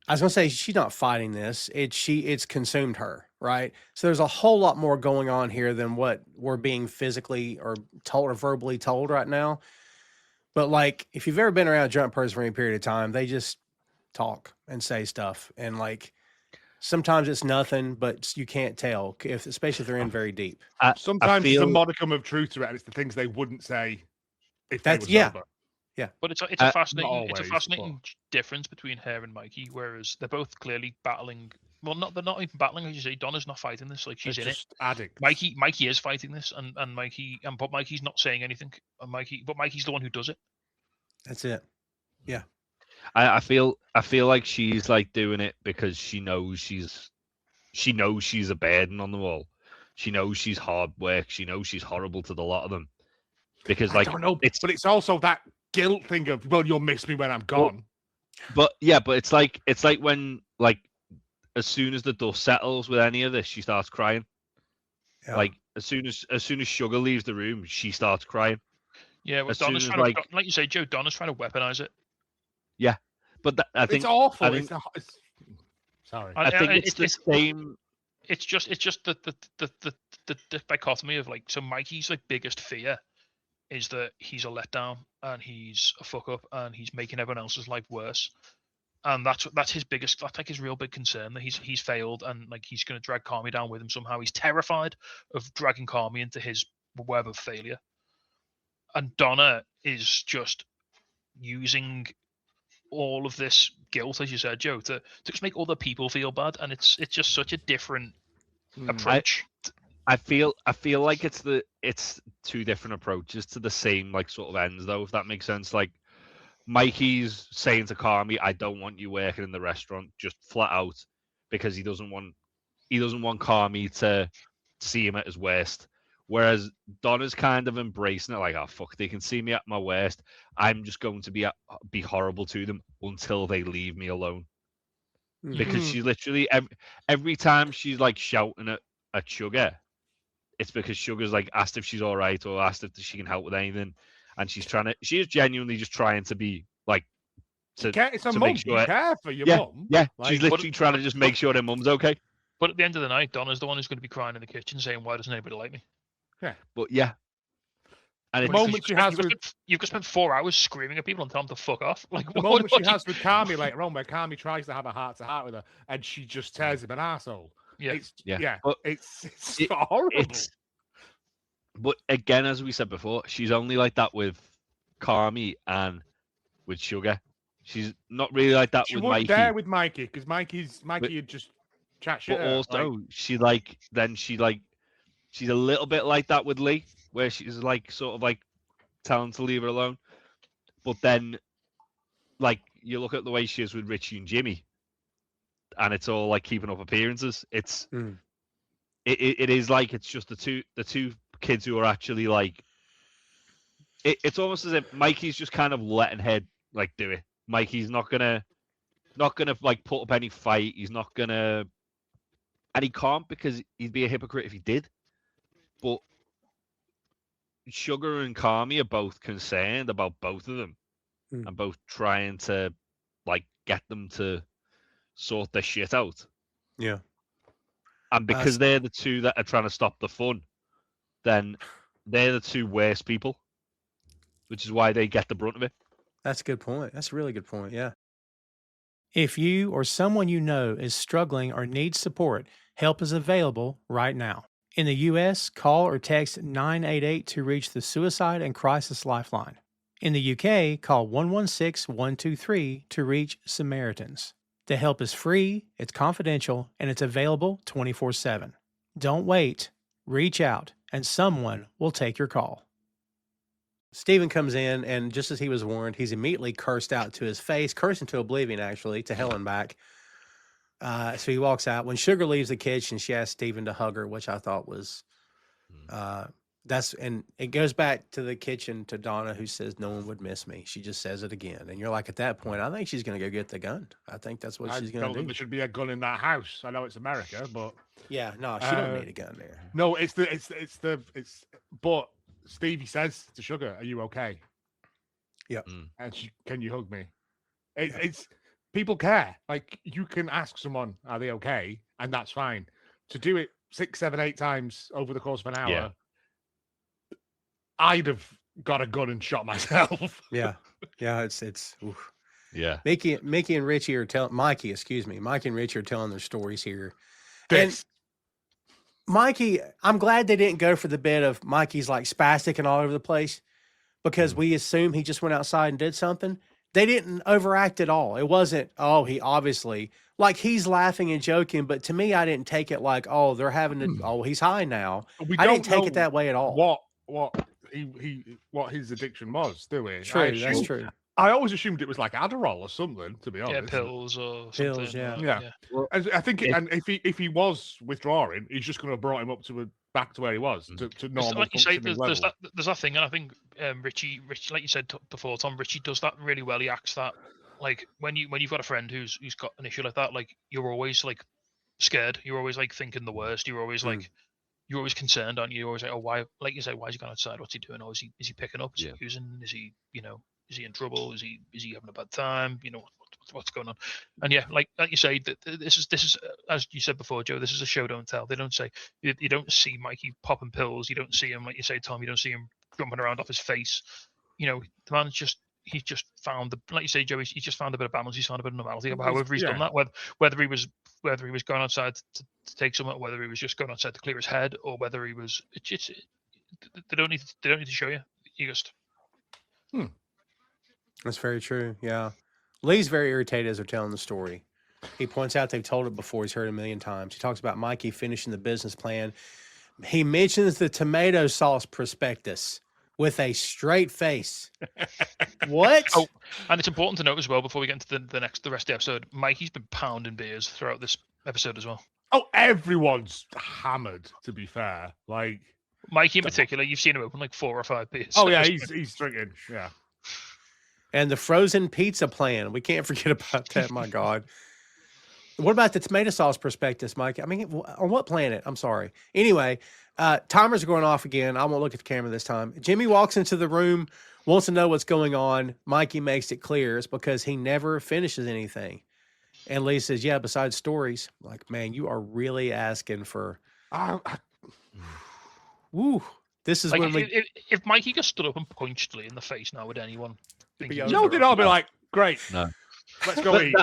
I was going to say she's not fighting this. It's consumed her, right? So there's a whole lot more going on here than what we're being physically or told or verbally told right now. But like, if you've ever been around a drunk person for any period of time, they just talk and say stuff. And like, sometimes it's nothing, but you can't tell, especially if they're in very deep. Sometimes there's a modicum of truth to it, and it's the things they wouldn't say if they were sober. Yeah. But it's a fascinating difference between her and Mikey, whereas they're both clearly battling. Well, they're not even battling, as you say. Donna's not fighting this; like she's in it. Addicts. Mikey is fighting this, and but Mikey's not saying anything. But Mikey's the one who does it. That's it. Yeah. I feel like she's like doing it because she knows she's a burden on them all. She knows she's hard work. She knows she's horrible to the lot of them. Because like, I don't know, but it's also that guilt thing of, well, you'll miss me when I'm gone. But it's like when like, as soon as the dust settles with any of this, she starts crying. Yeah. Like as soon as Sugar leaves the room, she starts crying. Yeah, well, Donna's trying to, like you say, Joe. Donna's trying to weaponize it. Yeah, but I think it's awful. Sorry, I think it's the same. It's just the dichotomy of like, so Mikey's like biggest fear is that he's a letdown and he's a fuck up and he's making everyone else's life worse. And that's his biggest, that's like his real big concern, that he's failed and like he's going to drag Carmy down with him somehow. He's terrified of dragging Carmy into his web of failure. And Donna is just using all of this guilt, as you said, Joe, to just make other people feel bad. And it's just such a different approach. I feel like it's two different approaches to the same like sort of ends, though, if that makes sense. Like, Mikey's saying to Carmy, I don't want you working in the restaurant, just flat out, because he doesn't want Carmy to see him at his worst. Whereas Donna's kind of embracing it, like, oh fuck, they can see me at my worst. I'm just going to be horrible to them until they leave me alone. Mm-hmm. Because she literally every time she's like shouting at Sugar, it's because Sugar's like asked if she's all right or asked if she can help with anything. And she is genuinely just trying to be like, it's a mum. You care for your mum. Yeah, like, she's literally trying to just make sure their mum's okay. But at the end of the night, Donna's the one who's going to be crying in the kitchen saying, why doesn't anybody like me? Yeah. But yeah. And the moment she has you've just spent 4 hours screaming at people and telling them to fuck off. Like, the moment she has with Carmy later on, where Carmy tries to have a heart-to-heart with her and she just tears him an arsehole. Yeah. It's horrible. But again, as we said before, she's only like that with Carmy and with Sugar. She's not really like that with Mikey. She wasn't there with Mikey because Mikey would just chat shit. But also, she like She's a little bit like that with Lee, where she's like sort of like telling to leave her alone. But then, like, you look at the way she is with Richie and Jimmy, and it's all like keeping up appearances. It's it is like it's just the two kids who are actually like. It's almost as if Mikey's just kind of letting her like do it. Mikey's not gonna like put up any fight. He's not gonna, and he can't because he'd be a hypocrite if he did. But Sugar and Carmy are both concerned about both of them, and both trying to like get them to sort their shit out. Yeah. And because they're the two that are trying to stop the fun, then they're the two worst people, which is why they get the brunt of it. That's a good point. That's a really good point. Yeah. If you or someone you know is struggling or needs support, help is available right now. In the U.S., call or text 988 to reach the Suicide and Crisis Lifeline. In the UK, call 116-123 to reach Samaritans. The help is free, it's confidential, and it's available 24/7. Don't wait. Reach out, and someone will take your call. Stephen comes in, and just as he was warned, he's immediately cursed out to his face, cursing to oblivion, actually, to hell and back. So he walks out. When Sugar leaves the kitchen, she asks Stephen to hug her, which I thought was, and it goes back to the kitchen to Donna, who says, "No one would miss me." She just says it again. And you're like, at that point, I think she's going to go get the gun. I think that's what she's going to do. There should be a gun in that house. I know it's America, but yeah, no, she don't need a gun there. No, but Stevie says to Sugar, "Are you okay?" Yeah. And can you hug me? It's people care. Like, you can ask someone, "Are they okay?" And that's fine. To do it 6, 7, 8 times over the course of an hour, I'd have got a gun and shot myself. Yeah. It's oof. Yeah. Mikey and Richie are telling Mikey and Richie are telling their stories here. This. And Mikey, I'm glad they didn't go for the bit of Mikey's like spastic and all over the place, because we assume he just went outside and did something. They didn't overact at all. It wasn't, he obviously, like, he's laughing and joking, but to me, I didn't take it like, they're having to, he's high now. I didn't take it that way at all. What his addiction was, do we? True, that's true. I always assumed it was like Adderall or something, to be honest. Yeah, pills or pills, something. yeah. Well, I think, and if he was withdrawing, he's just going to have brought him up back to where he was, to normal. Like you say, there's that thing, and I think Richie, like you said before, Tom, Richie does that really well. He acts that, like, when you've got a friend who's got an issue like that, like, you're always like scared, you're always like thinking the worst, you're always like, you're always concerned, aren't you? You're always like, why? Like you say, why is he going outside? What's he doing? Or is he picking up? Is he using? Is he, is he in trouble? Is he having a bad time? What's going on? And yeah, like you say, this is as you said before, Joe. This is a show don't tell. They don't say, you don't see Mikey popping pills. You don't see him, like you say, Tom. You don't see him jumping around off his face. The man's he's just found like you say, Joe. He's just found a bit of balance. He's found a bit of normality. However he's done that, whether he was going outside to take something, whether he was just going outside to clear his head, or whether he was, they don't need to show you. You just. That's very true. Yeah. Lee's very irritated as they're telling the story. He points out they've told it before. He's heard it a million times. He talks about Mikey finishing the business plan. He mentions the tomato sauce prospectus with a straight face. What? Oh, and it's important to note as well, before we get into the rest of the episode, Mikey's been pounding beers throughout this episode as well. Oh, everyone's hammered, to be fair. Like, Mikey in particular, you've seen him open like 4 or 5 beers. Oh, yeah, he's drinking. Yeah. And the frozen pizza plan. We can't forget about that, my God. What about the tomato sauce prospectus, Mike? I mean, on what planet? I'm sorry. Anyway, timers are going off again. I won't look at the camera this time. Jimmy walks into the room, wants to know what's going on. Mikey makes it clear it's because he never finishes anything. And Lee says, yeah, besides stories. Like, man, you are really asking for... Woo. This is like, when if Mikey just stood up and punched Lee in the face now, would anyone... No, they'd all be like, great. No. Let's go eat.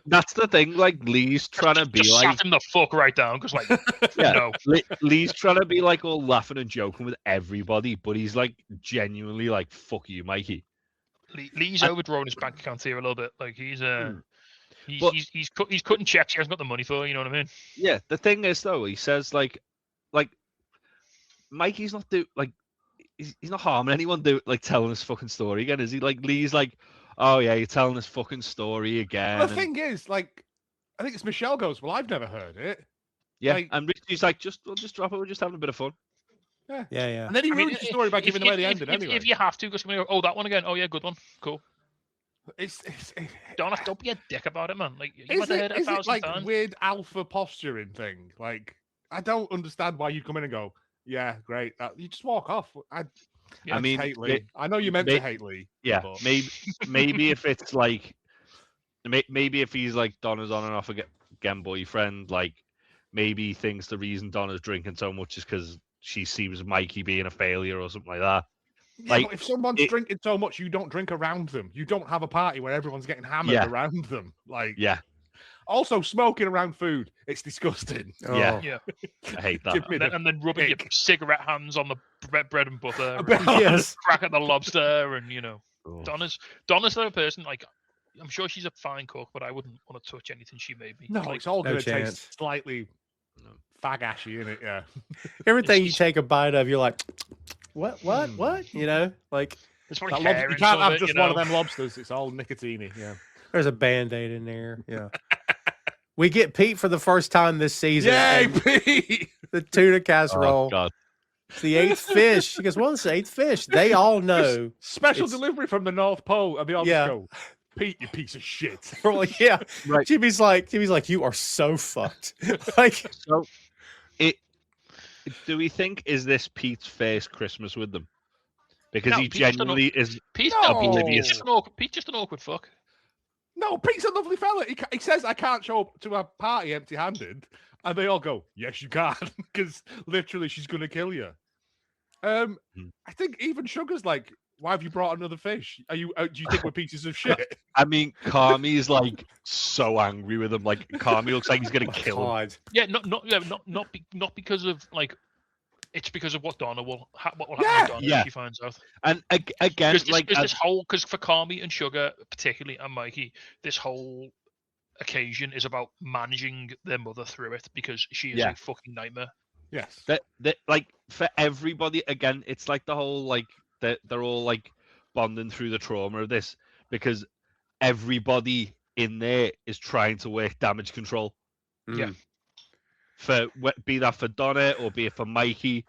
That's the thing. Like, Lee's trying to be just like, sat him the fuck right down, because like, no. Lee's trying to be like all laughing and joking with everybody, but he's like genuinely like, fuck you, Mikey. Lee's overdrawn his bank account here a little bit. Like, he's cutting checks he hasn't got the money for. You know what I mean? Yeah. The thing is, though, he says like Mikey's not he's not harming anyone telling this fucking story again, is he? Like Lee's like, oh yeah, you're telling this fucking story again. Well, the thing is, like, I think it's Michelle goes, well, I've never heard it. Yeah, like, and Richie's like, we'll just drop it. We're just having a bit of fun. Yeah. And then he ruins the story by giving away the ending anyway. If you have to, just go, oh, that one again. Oh yeah, good one. Cool. It's Don't be a dick about it, man. Like, you is might have heard it it 1,000 like times. weird alpha posturing thing? Like, I don't understand why you come in and go, yeah, great. You just walk off. I mean, hate Lee. I know you meant to hate Lee. Yeah, but... maybe if it's like, maybe if he's like Donna's on and off again boyfriend, like maybe he thinks the reason Donna's drinking so much is because she sees Mikey being a failure or something like that. Yeah, like, but if someone's drinking so much, you don't drink around them. You don't have a party where everyone's getting hammered around them. Like, Also, smoking around food, it's disgusting. Oh. Yeah. I hate that. And then rubbing your cigarette hands on the bread and butter. Yes. Crack at the lobster, and Donna's the type of person, like, I'm sure she's a fine cook, but I wouldn't want to touch anything she made me. No, like, it's all going to taste slightly fag-ashy in it, yeah. Everything you take a bite of, you're like, what? You know, like, you can't have just one of them lobsters. It's all nicotine-y, yeah. There's a Band-Aid in there, yeah. We get Pete for the first time this season. Yay, Pete! The tuna casserole. Oh, God. It's the 8th fish. He goes, well, it's the 8th fish. They all know. Special delivery from the North Pole, and they all just go, Pete, you piece of shit. Well, yeah. Right. Jimmy's like, you are so fucked. Like, so do we think is this Pete's first Christmas with them? Because he genuinely is oblivious. Pete's just an awkward fuck. No, Pete's a lovely fella. He says, I can't show up to a party empty-handed. And they all go, yes, you can. Because literally, she's going to kill you. I think even Sugar's like, why have you brought another fish? Do you think we're pieces of shit? I mean, Carmy's like so angry with him. Like, Carmy looks like he's going to kill him. Yeah, not because of, like, it's because of what Donna will happen to Donna if she finds out. And again, because for Carmy and Sugar particularly, and Mikey, this whole occasion is about managing their mother through it, because she is a fucking nightmare. Yes. That like, for everybody, again, it's like the whole, like, they're all like bonding through the trauma of this, because everybody in there is trying to work damage control. Yeah. Be that for Donna or be it for Mikey.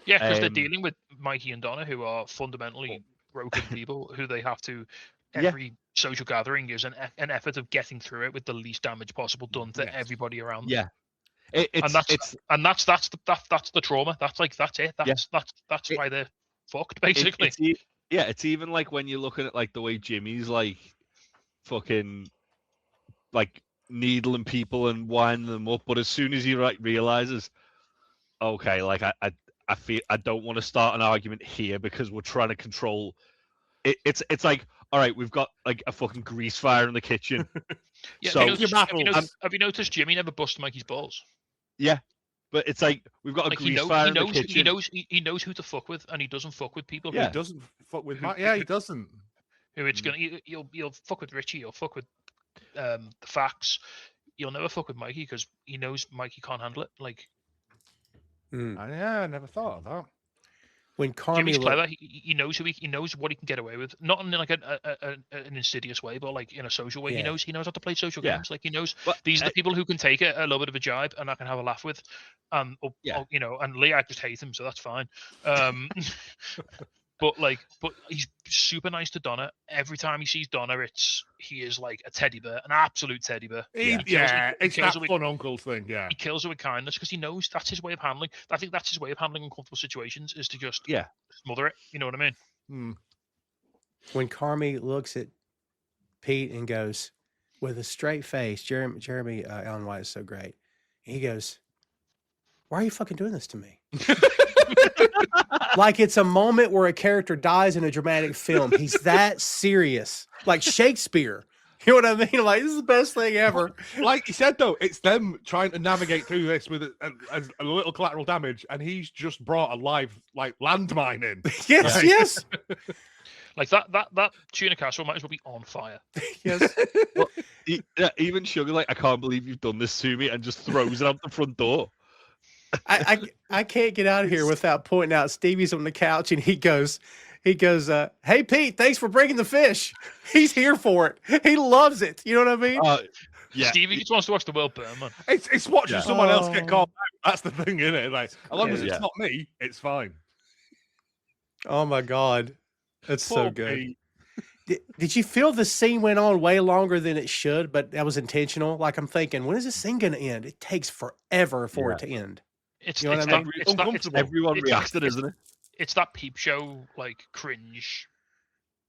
Yeah, because they're dealing with Mikey and Donna, who are fundamentally broken people, who they have to, every social gathering is an effort of getting through it with the least damage possible done to everybody around them. Yeah. That's the trauma. That's it. That's why they're fucked, basically. It's even like when you're looking at like the way Jimmy's like fucking like needling people and winding them up, but as soon as he realizes, okay, like I feel I don't want to start an argument here because we're trying to control it. It's like, all right, we've got like a fucking grease fire in the kitchen. So have you noticed Jimmy never busted Mikey's balls? Yeah, but it's like we've got a grease fire in the kitchen. He knows who to fuck with, and he doesn't fuck with people. Yeah, he doesn't fuck with. He doesn't. Who it's gonna? You'll fuck with Richie. You'll fuck with the facts. You'll never fuck with Mikey because he knows Mikey can't handle it. Like, I never thought of that. When Carmy Jimmy's clever, he knows he knows what he can get away with. Not in like an insidious way, but like in a social way. Yeah. He knows how to play social games. Like he knows these are the people who can take a little bit of a jibe and I can have a laugh with. And Lee, I just hate him, so that's fine. But he's super nice to Donna. Every time he sees Donna, he is like a teddy bear, an absolute teddy bear. It's that fun uncle thing. Yeah, he kills her with kindness because he knows that's his way of handling. I think that's his way of handling uncomfortable situations is to just smother it. You know what I mean? When Carmy looks at Pete and goes with a straight face, Jeremy Allen White is so great. He goes, "Why are you fucking doing this to me?" Like it's a moment where a character dies in a dramatic film. He's that serious, like Shakespeare. You know what I mean? Like, this is the best thing ever. Like you said, though, it's them trying to navigate through this with a little collateral damage, and he's just brought a live landmine in. Yes. Like that tuna casserole might as well be on fire. Yes. Well, even Sugar, like, I can't believe you've done this to me, and just throws it out the front door. I can't get out of here without pointing out Stevie's on the couch and he goes, hey Pete, thanks for bringing the fish. He's here for it. He loves it. You know what I mean? Yeah. Stevie just wants to watch the world burn, man. It's watching someone else get called out. That's the thing, isn't it? Like, as long as it's Yeah. not me, it's fine. Oh my God. That's so Poor good. Pete. Did you feel the scene went on way longer than it should, but that was intentional? Like I'm thinking, when is this scene going to end? It takes forever for it to end. It's, You know it's, what I that, mean? it's, that, it's, Uncomfortable. Everyone it's- reacted, isn't it? it's that peep show like cringe.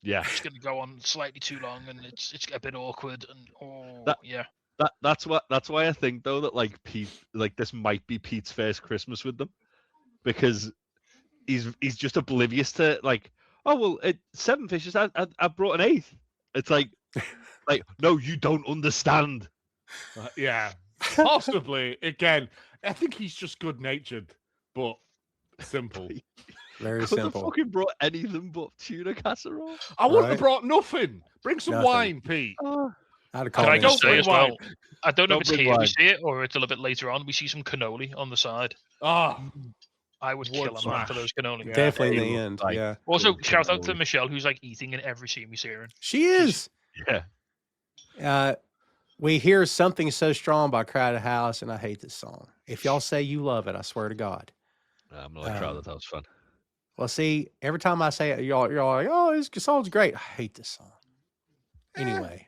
Yeah. It's going to go on slightly too long, and it's a bit awkward. And That- yeah, That's why I think though that like Pete, like this might be Pete's first Christmas with them, because he's just oblivious to like, oh well, 7 fishes. I brought an 8th. It's like no, you don't understand. Yeah, possibly. Again, I think he's just good natured, but simple. Very Could have simple. fucking brought anything but tuna casserole. I wouldn't Right. have brought nothing. Bring some Nothing. wine, Pete. Oh, I'd have can called I in just sick. say bring as well? wine. I don't know Don't if it's bring here we wine. see it or it's a little bit later on. We see some cannoli on the side. Oh, I would kill a man smash. for those cannoli. Yeah. Definitely in They the look end. like- Yeah. Also, Good shout out to cannoli. Michelle, who's like eating in every scene we see her in. She is. Yeah. We hear Something So Strong by Crowded House, and I hate this song. If y'all say you love it, I swear to God. I'm not proud that was fun. Well, see, every time I say it, y'all like, oh, this song's great. I hate this song. Anyway.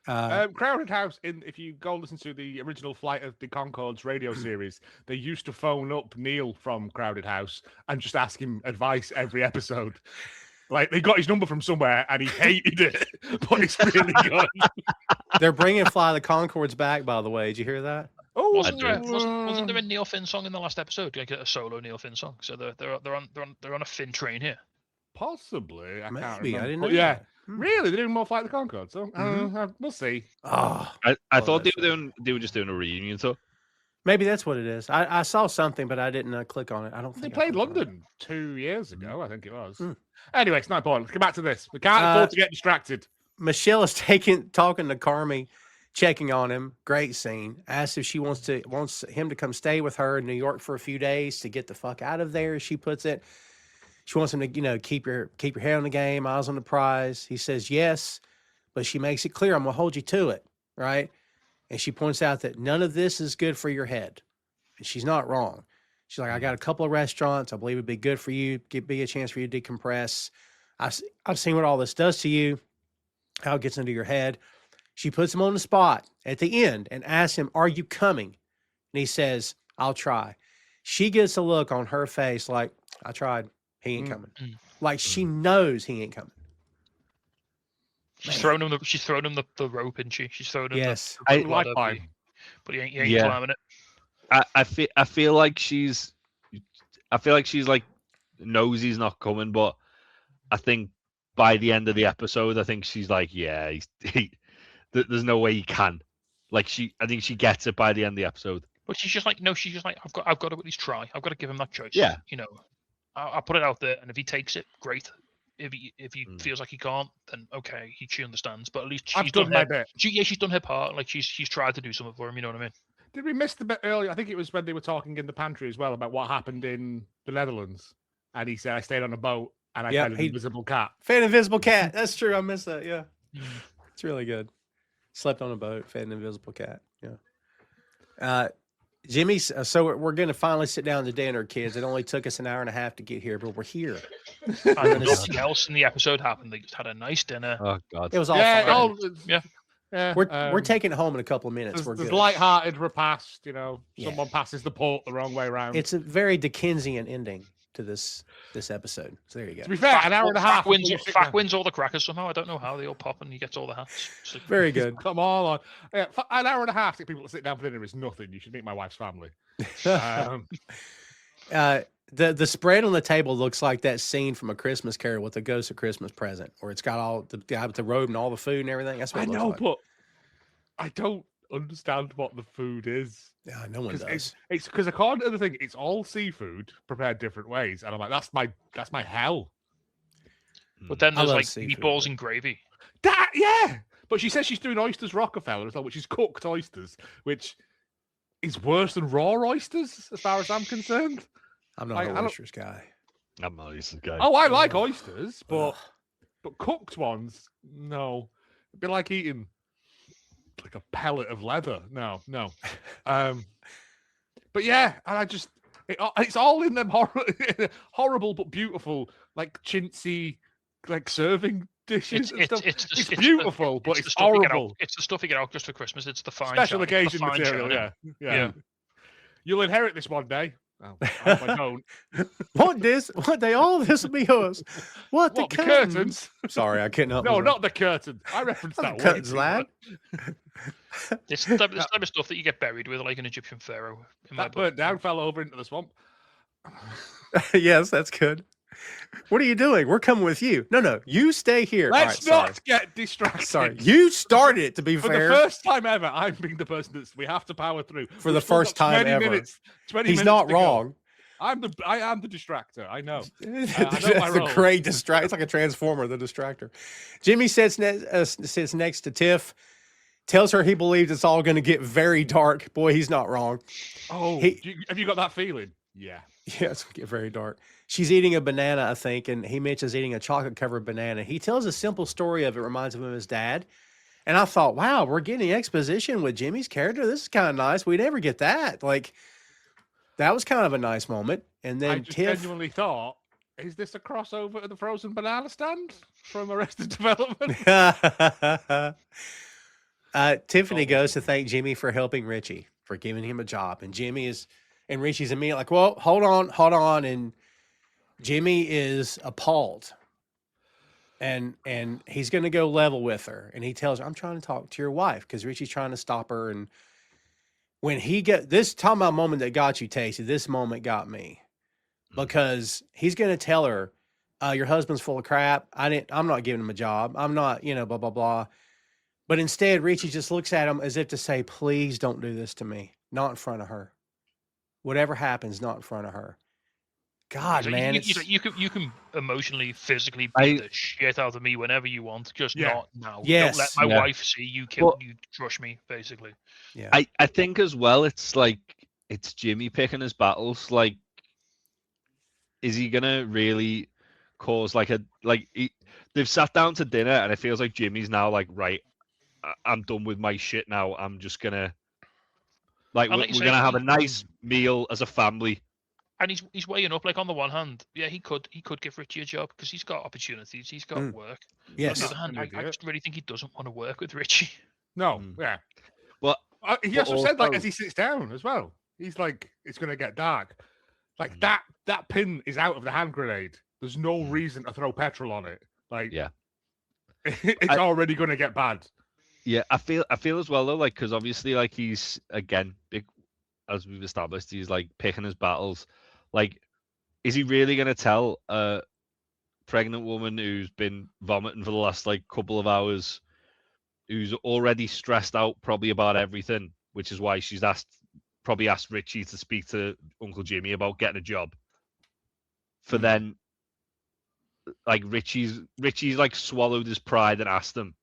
Crowded House. If you go listen to the original Flight of the Conchords radio series, they used to phone up Neil from Crowded House and just ask him advice every episode. Like they got his number from somewhere and he hated it, but it's really good. They're bringing Fly the Concords back, by the way. Did you hear that? Oh, Wasn't there a Neil Finn song in the last episode, like a solo Neil Finn song? So they're on a Finn train here. possibly? I can't Maybe. remember. I didn't But know. yeah, that. really, they're doing more Flight of the Conchords. So Mhm. we'll see. Oh, I Oh, thought they that's were just doing a reunion tour. maybe that's what it is. I saw something, but I didn't click on it. I don't They think I played clicked on it. London 2 years ago, I think it was. Hmm. Anyway, it's not important. Let's get back to this. We can't afford to get distracted. Michelle is talking to Carmy, checking on him. Great scene. Asks if she wants him to come stay with her in New York for a few days to get the fuck out of there, as she puts it. She wants him to, keep your head on the game, eyes on the prize. He says yes, but she makes it clear, I'm gonna hold you to it, right? And she points out that none of this is good for your head. And she's not wrong. She's like, I got a couple of restaurants. I believe it'd be good for you, be a chance for you to decompress. I've seen what all this does to you, how it gets into your head. She puts him on the spot at the end and asks him, are you coming? And he says, I'll try. She gets a look on her face like, I tried. He ain't coming. Like she knows he ain't coming. She's thrown him the rope, isn't she? She's thrown him Yes. the Lifeline. ladder, but he ain't Yeah. climbing it. I feel like she's like knows he's not coming, but I think by the end of the episode, I think she's like, yeah, there's no way he can. Like I think she gets it by the end of the episode. But she's just like, no, she's just like, I've got to at least try. I've got to give him that choice. Yeah. I'll put it out there, and if he takes it, great. If he feels like he can't, then okay, she understands. But at least she's I've done my bit. She's done her part. Like she's tried to do something for him. You know what I mean? Did we miss the bit earlier? I think it was when they were talking in the pantry as well about what happened in the Netherlands. And he said, I stayed on a boat and I Yeah, fed an invisible cat. Fed invisible cat. That's true. I missed that. Yeah. It's really good. Slept on a boat, fed an invisible cat. Yeah. Jimmy's, so we're going to finally sit down to dinner, kids. It only took us an hour and a half to get here, but we're here. And nothing else in the episode happened. They just had a nice dinner. Oh God. It was all Yeah, fine. Yeah. We're taking it home in a couple of minutes. We're There's good. light-hearted repast, Yeah. someone passes the port the wrong way around. It's a very Dickensian ending to this episode. So there you to go. be fair, an hour and a half. Fack wins all the crackers somehow. I don't know how they all pop and he gets all the hats. So, Very good. Come on. Yeah, an hour and a half to get people to sit down for dinner is nothing. You should meet my wife's family. The spread on the table looks like that scene from A Christmas Carol with the Ghost of Christmas Present, where it's got all the guy with the robe and all the food and everything. That's what I it looks know, like. but I don't understand what the food is. Yeah, no one does. It's because according to the thing, it's all seafood prepared different ways, and I'm like, that's my hell. but then I there's love like seafood, meatballs but- and gravy. Yeah. But she says she's doing oysters Rockefeller as well, which is cooked oysters, which is worse than raw oysters, as far as I'm concerned. I'm not Like, an I don't- oysters guy. I'm not used to the guy. Oh, I like oysters, Ugh. but cooked ones, no. It'd be like eating like a pellet of leather. No. But yeah, and I just it's all in them horrible but beautiful, like chintzy, like serving dishes and stuff. It's beautiful, but it's horrible. It's the stuff you get out just for Christmas. It's the fine Special china. It's the occasion fine material. china. Yeah. You'll inherit this one day. Oh, I hope I don't. What day? All this will be yours. What the curtains? Sorry, I couldn't help No, myself. not the curtain. I referenced that. way curtains, too lad. much. This type of stuff that you get buried with, like an Egyptian pharaoh. In my That book. burnt down, fell over into the swamp. Yes, that's good. What are you doing? We're coming with you. No, you stay here. All Let's right, sorry. not get distracted. Sorry, you started it. To be For fair, the first time ever, I'm being the person that we have to power through. For the We've still first got time 20 ever. minutes, 20 he's minutes not to go. wrong. I am the distractor. I know. That's know my a role. great distract. It's like a transformer, the distractor. Jimmy sits next to Tiff, tells her he believes it's all going to get very dark. Boy, he's not wrong. Oh, He- have you got that feeling? Yeah. Yeah, it's going to get very dark. She's eating a banana, I think, and he mentions eating a chocolate-covered banana. He tells a simple story of it, reminds him of his dad. And I thought, wow, we're getting exposition with Jimmy's character. This is kind of nice. We never get that. Like, that was kind of a nice moment. And I then just Tiff... genuinely thought, is this a crossover to the frozen banana stand from Arrested Development? Tiffany goes to thank Jimmy for helping Richie, for giving him a job. And Richie's immediately like, well, hold on. And Jimmy is appalled. And he's going to go level with her. And he tells her, I'm trying to talk to your wife, because Richie's trying to stop her. And when he talking about a moment that got you, Tasty, this moment got me. Because he's going to tell her, your husband's full of crap. I'm not giving him a job. I'm not, blah, blah, blah. But instead, Richie just looks at him as if to say, please don't do this to me. Not in front of her. Whatever happens, not in front of her. God, He's like, man. you can emotionally, physically beat the shit out of me whenever you want, just not now. Yes. Don't let my wife see you kill you, crush me, basically. Yeah. I think as well, it's like it's Jimmy picking his battles. Like, is he gonna really cause they've sat down to dinner and it feels like Jimmy's now like, right, I'm done with my shit now. I'm just gonna we're gonna have a nice meal as a family. And he's weighing up. Like, on the one hand, yeah, he could give Richie a job because he's got opportunities, he's got work. Yes. On the other hand, I just really think he doesn't want to work with Richie. No, yeah. Well, he also said, like, as he sits down as well, he's like, it's going to get dark. Like, that pin is out of the hand grenade. There's no reason to throw petrol on it. Like, yeah, it's already going to get bad. Yeah, I feel as well though, like, because obviously, like, he's again big, as we've established, he's like picking his battles. Like, is he really going to tell a pregnant woman who's been vomiting for the last like couple of hours, who's already stressed out probably about everything, which is why she's probably asked Richie to speak to Uncle Jimmy about getting a job, for then like Richie's like swallowed his pride and asked him.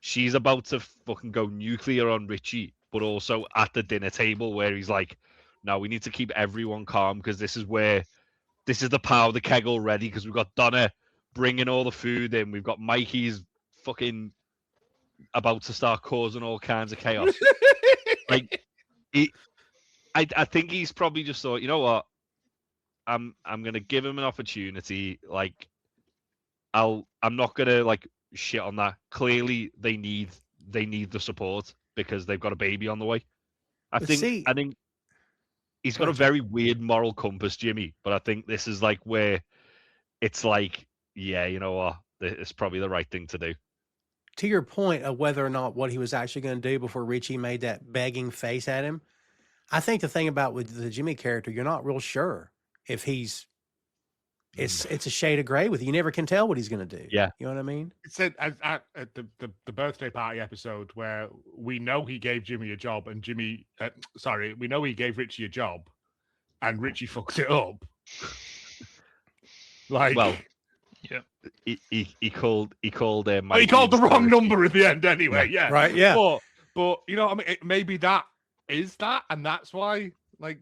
She's about to fucking go nuclear on Richie, but also at the dinner table where he's like, no, we need to keep everyone calm because this is the power of the keg already, because we've got Donna bringing all the food in. We've got Mikey's fucking about to start causing all kinds of chaos. Like, I think he's probably just thought, you know what? I'm gonna give him an opportunity. Like, I'm not gonna like shit on that. Clearly, they need the support because they've got a baby on the way. I think he's got a very weird moral compass, Jimmy. But I think this is like where it's like, yeah, you know what? It's probably the right thing to do. To your point of whether or not what he was actually going to do before Richie made that begging face at him, I think the thing about with the Jimmy character, you're not real sure if he's. It's a shade of gray with you. You never can tell what he's going to do. Yeah, you know what I mean. It said at the birthday party episode where we know he gave Jimmy a job and we know he gave Richie a job, and Richie fucked it up. Like, well, yeah, he called he called the wrong number at the end anyway. Yeah, right. Yeah, but you know, I mean, maybe that is that, and that's why, like,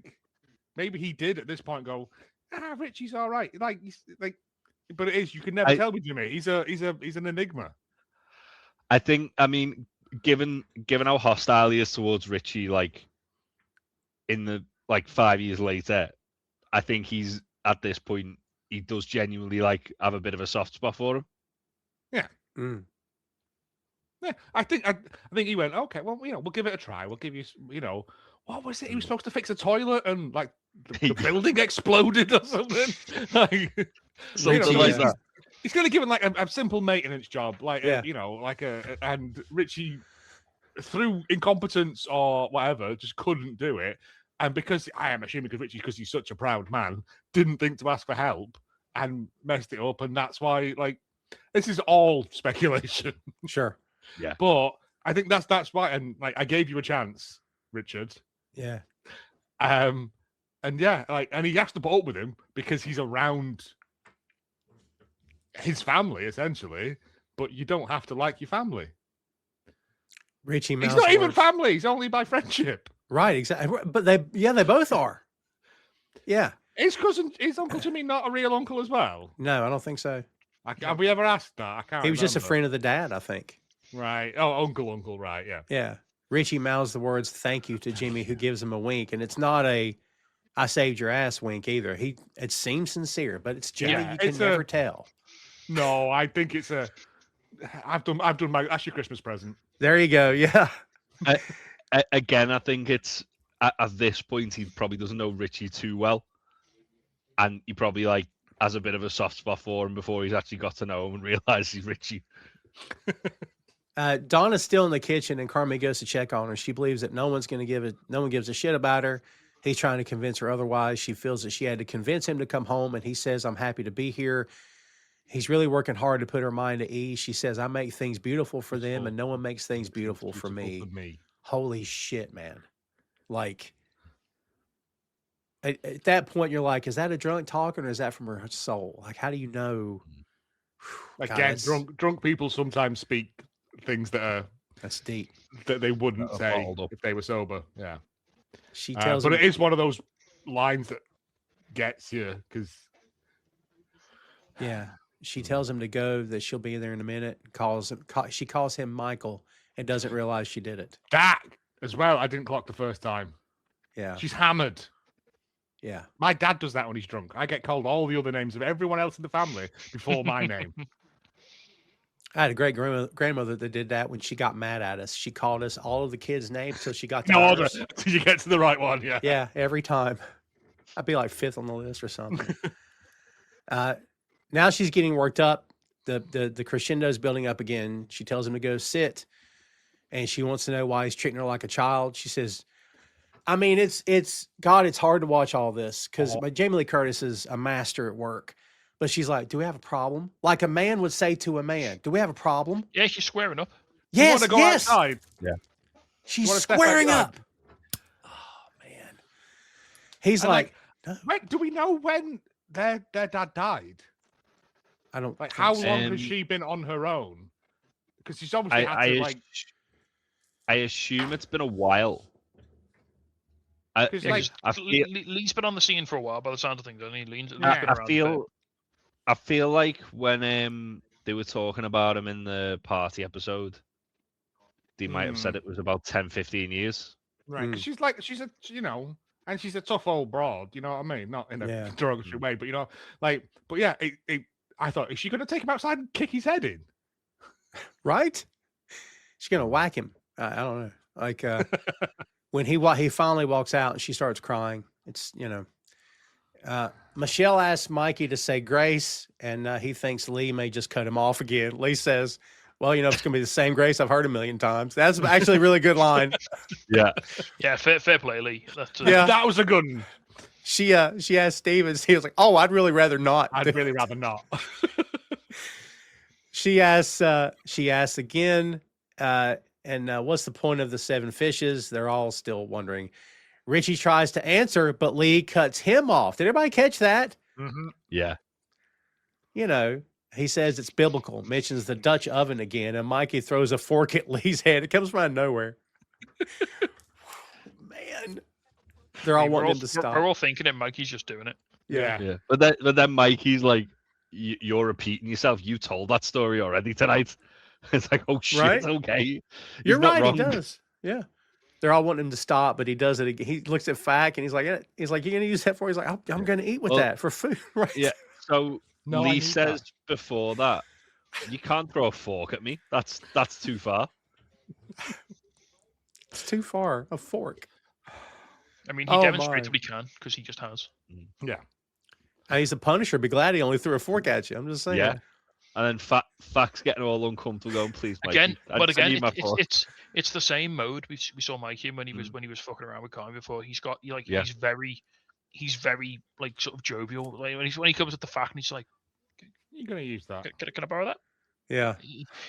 maybe he did at this point go, Richie's all right. Like, but it is. You can never tell me, Jimmy. He's an enigma. I think. I mean, given how hostile he is towards Richie, like in the 5 years later, I think he's at this point. He does genuinely have a bit of a soft spot for him. Yeah. Mm. Yeah, I think he went, okay, well, we'll give it a try. We'll give you, what was it? He was supposed to fix a toilet and the building exploded or something. Something like that. He's going to give him a simple maintenance job, Yeah. and Richie, through incompetence or whatever, just couldn't do it. And because I am assuming because he's such a proud man, didn't think to ask for help and messed it up, and that's why this is all speculation. Sure. Yeah. But I think that's why, and I gave you a chance, Richard. Yeah. And yeah, and he has to put up with him because he's around his family essentially. But you don't have to like your family. Richie, he's not even family. He's only by friendship. Right. Exactly. But they both are. Yeah. Is Uncle Jimmy not a real uncle as well? No, I don't think so. Have we ever asked that? I can't. He was just a remember. friend of the dad, I think. Right. Oh, uncle. Right. Yeah. Yeah. Richie mouths the words "thank you" to Jimmy, who gives him a wink, and it's not a "I saved your ass" wink either. It seems sincere, but it's Jimmy. Yeah, you can never tell. No, I think it's a. I've done my. That's your Christmas present. There you go. Yeah. Again, I think it's at this point he probably doesn't know Richie too well, and he probably has a bit of a soft spot for him before he's actually got to know him and realizes he's Richie. Donna's still in the kitchen, and Carmy goes to check on her. She believes that no one gives a shit about her. He's trying to convince her otherwise. She feels that she had to convince him to come home, and he says, "I'm happy to be here." He's really working hard to put her mind at ease. She says, "I make things beautiful for them, and no one makes things beautiful for me." Holy shit, man. At that point, you're like, is that a drunk talking or is that from her soul? How do you know? Again, drunk people sometimes speak things that's deep that they wouldn't say if they were sober. Yeah. She tells but him, it is one of those lines that gets you because. Yeah. She tells him to go, that she'll be there in a minute. She calls him Michael and doesn't realize she did it. That as well, I didn't clock the first time. Yeah. She's hammered. Yeah. My dad does that when he's drunk. I get called all the other names of everyone else in the family before my name. I had a great grandmother that did that when she got mad at us. She called us all of the kids' names till she got to order. Till you get to the right one, yeah. Yeah, every time. I'd be fifth on the list or something. Now she's getting worked up. The crescendo's building up again. She tells him to go sit, and she wants to know why he's treating her like a child. She says, I mean, it's hard to watch all this because Jamie Lee Curtis is a master at work. But she's like, do we have a problem? Like a man would say to a man, do we have a problem? Yeah, she's squaring up. Yes, you want to go outside? Yeah. She's squaring up. Oh, man. He's like, do we know when their dad died? I don't how long has she been on her own? Because she's obviously had to I assume it's been a while. Lee's been on the scene for a while by the sound of things, hasn't he? I feel like when they were talking about him in the party episode, they might have said it was about 10, 15 years. Right. Because she's and she's a tough old broad, you know what I mean? Not in a derogatory way, but but yeah, I thought, is she going to take him outside and kick his head in? Right? She's going to whack him. I don't know. When he finally walks out and she starts crying, it's, Michelle asks Mikey to say grace, and he thinks Lee may just cut him off again. Lee says, well, it's going to be the same grace I've heard a million times. That's actually a really good line. Yeah. Yeah, fair play, Lee. That was a good one. She asked Stevens, he was like, oh, I'd really rather not. I'd really rather not. She asks again, and what's the point of the 7 fishes? They're all still wondering. Richie tries to answer, but Lee cuts him off. Did everybody catch that? Mm-hmm. Yeah. He says it's biblical, mentions the Dutch oven again, and Mikey throws a fork at Lee's head. It comes from out of nowhere. They're I all mean, we're wanting all, him to we're, stop. we're all thinking it. Mikey's just doing it. Yeah. Yeah, but then Mikey's like, you're repeating yourself. You told that story already tonight. It's like, oh shit, Right? okay. He's You're not right. wrong. He does. Yeah. They're all wanting him to stop, but he does it again. He looks at Fack and he's like, "You're gonna use that for?" He's like, "I'm gonna eat with Well, that for food." Right? Yeah. So No, I Lee need says that. before that, you can't throw a fork at me. That's too far. It's too far. A fork. I mean, he Oh, demonstrates my. what he can because he just has. Yeah. He's a Punisher. Be glad he only threw a fork at you. I'm just saying. Yeah. And then Fac's getting all uncomfortable, going, "Please, Mikey." Again, I but just need again, my fork. it's the same mode we saw Mikey in when he was fucking around with Carmy before. He's got Yeah. he's very like sort of jovial. Like when he comes at the Fact and he's like, You're gonna use that. Can I borrow that?" Yeah.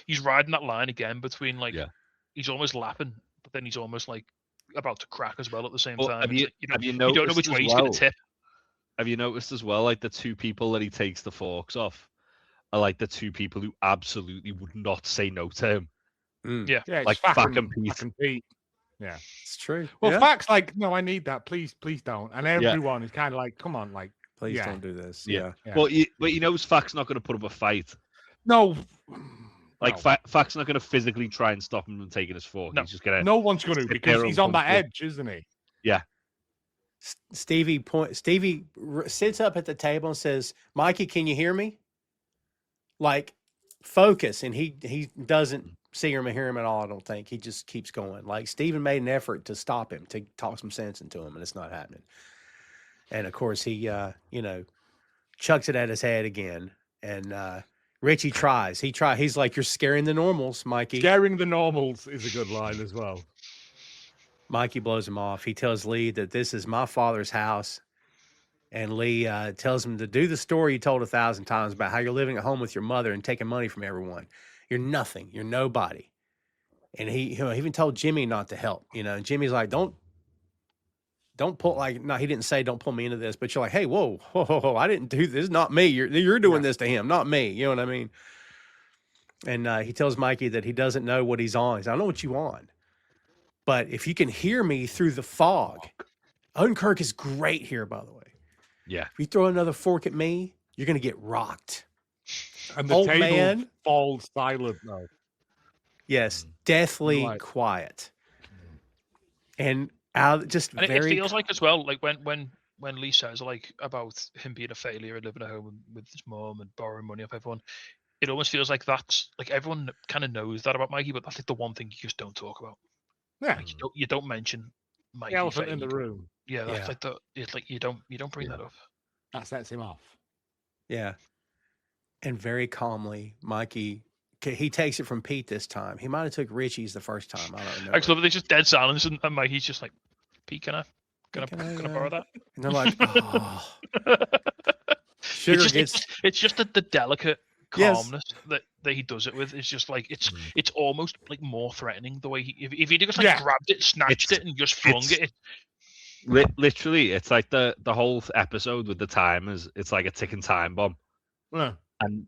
He's riding that line again between like Yeah. he's almost laughing, but then he's almost like about to crack as well at the same Well, time. have It's you- like, you have you don't know noticed which as way he's going well? to tip. Have you noticed as well, like the two people that he takes the forks off are like the two people who absolutely would not say no to him. Yeah. Yeah, it's Like Fack Fack and Pete. Fack and Pete. Yeah. It's true. Well, yeah. Fack's like, no, I need that. Please don't. And everyone is kind of like, come on, like, Please yeah. don't do this. Yeah. Yeah. Well, but he knows Fac's not going to put up a fight. no. Like no. Fac's not going to physically try and stop him from taking his fork. No. He's just going to. No one's going to sit because there he's on that uncomfortable. edge, isn't he? Stevie sits up at the table and says, "Mikey, can you hear me?" Like, focus, and he doesn't see him or hear him at all. I don't think he just keeps going. Like Steven made an effort to stop him, to talk some sense into him, and it's not happening. And of course, he chucks it at his head again, and Richie tries. He's like, "You're scaring the normals, Mikey." Scaring the normals is a good line as well. Mikey blows him off. He tells Lee that this is my father's house. And Lee tells him to do the story you told 1,000 times about how you're living at home with your mother and taking money from everyone. You're nothing. You're nobody. And he even told Jimmy not to help. And Jimmy's like, don't pull, like, no, he didn't say don't pull me into this, but you're like, hey, whoa, I didn't do this. Not me. You're doing this to him, not me. You know what I mean? And he tells Mikey that he doesn't know what he's on. He's like, I don't know what you on. But if you can hear me through the fog, Unkirk is great here, by the way. Yeah. If you throw another fork at me, you're going to get rocked. And the Old table man. falls silent now. Yes, deathly Right. quiet. And just And very... it feels like as well, like when Lee says like about him being a failure and living at home with his mom and borrowing money off everyone, it almost feels like that's like everyone kind of knows that about Mikey, but that's like the one thing you just don't talk about. Yeah. Like you don't mention Mikey. The elephant in the failing. room. Yeah, that's Yeah. like it's like you don't bring that up. That sets him off. Yeah. And very calmly, Mikey, he takes it from Pete this time. He might have took Richie's the first time. I don't know. I just love it. There's just dead silence, and Mikey's just like, "Pete, can I borrow that?" And they're like, oh. Sugar It's just the delicate Yes. calmness that he does it with. It's just like it's almost like more threatening the way if he just like Yeah. grabbed it, snatched it, and just flung it. Literally, it's like the whole episode with the timers. It's like a ticking time bomb. Yeah. And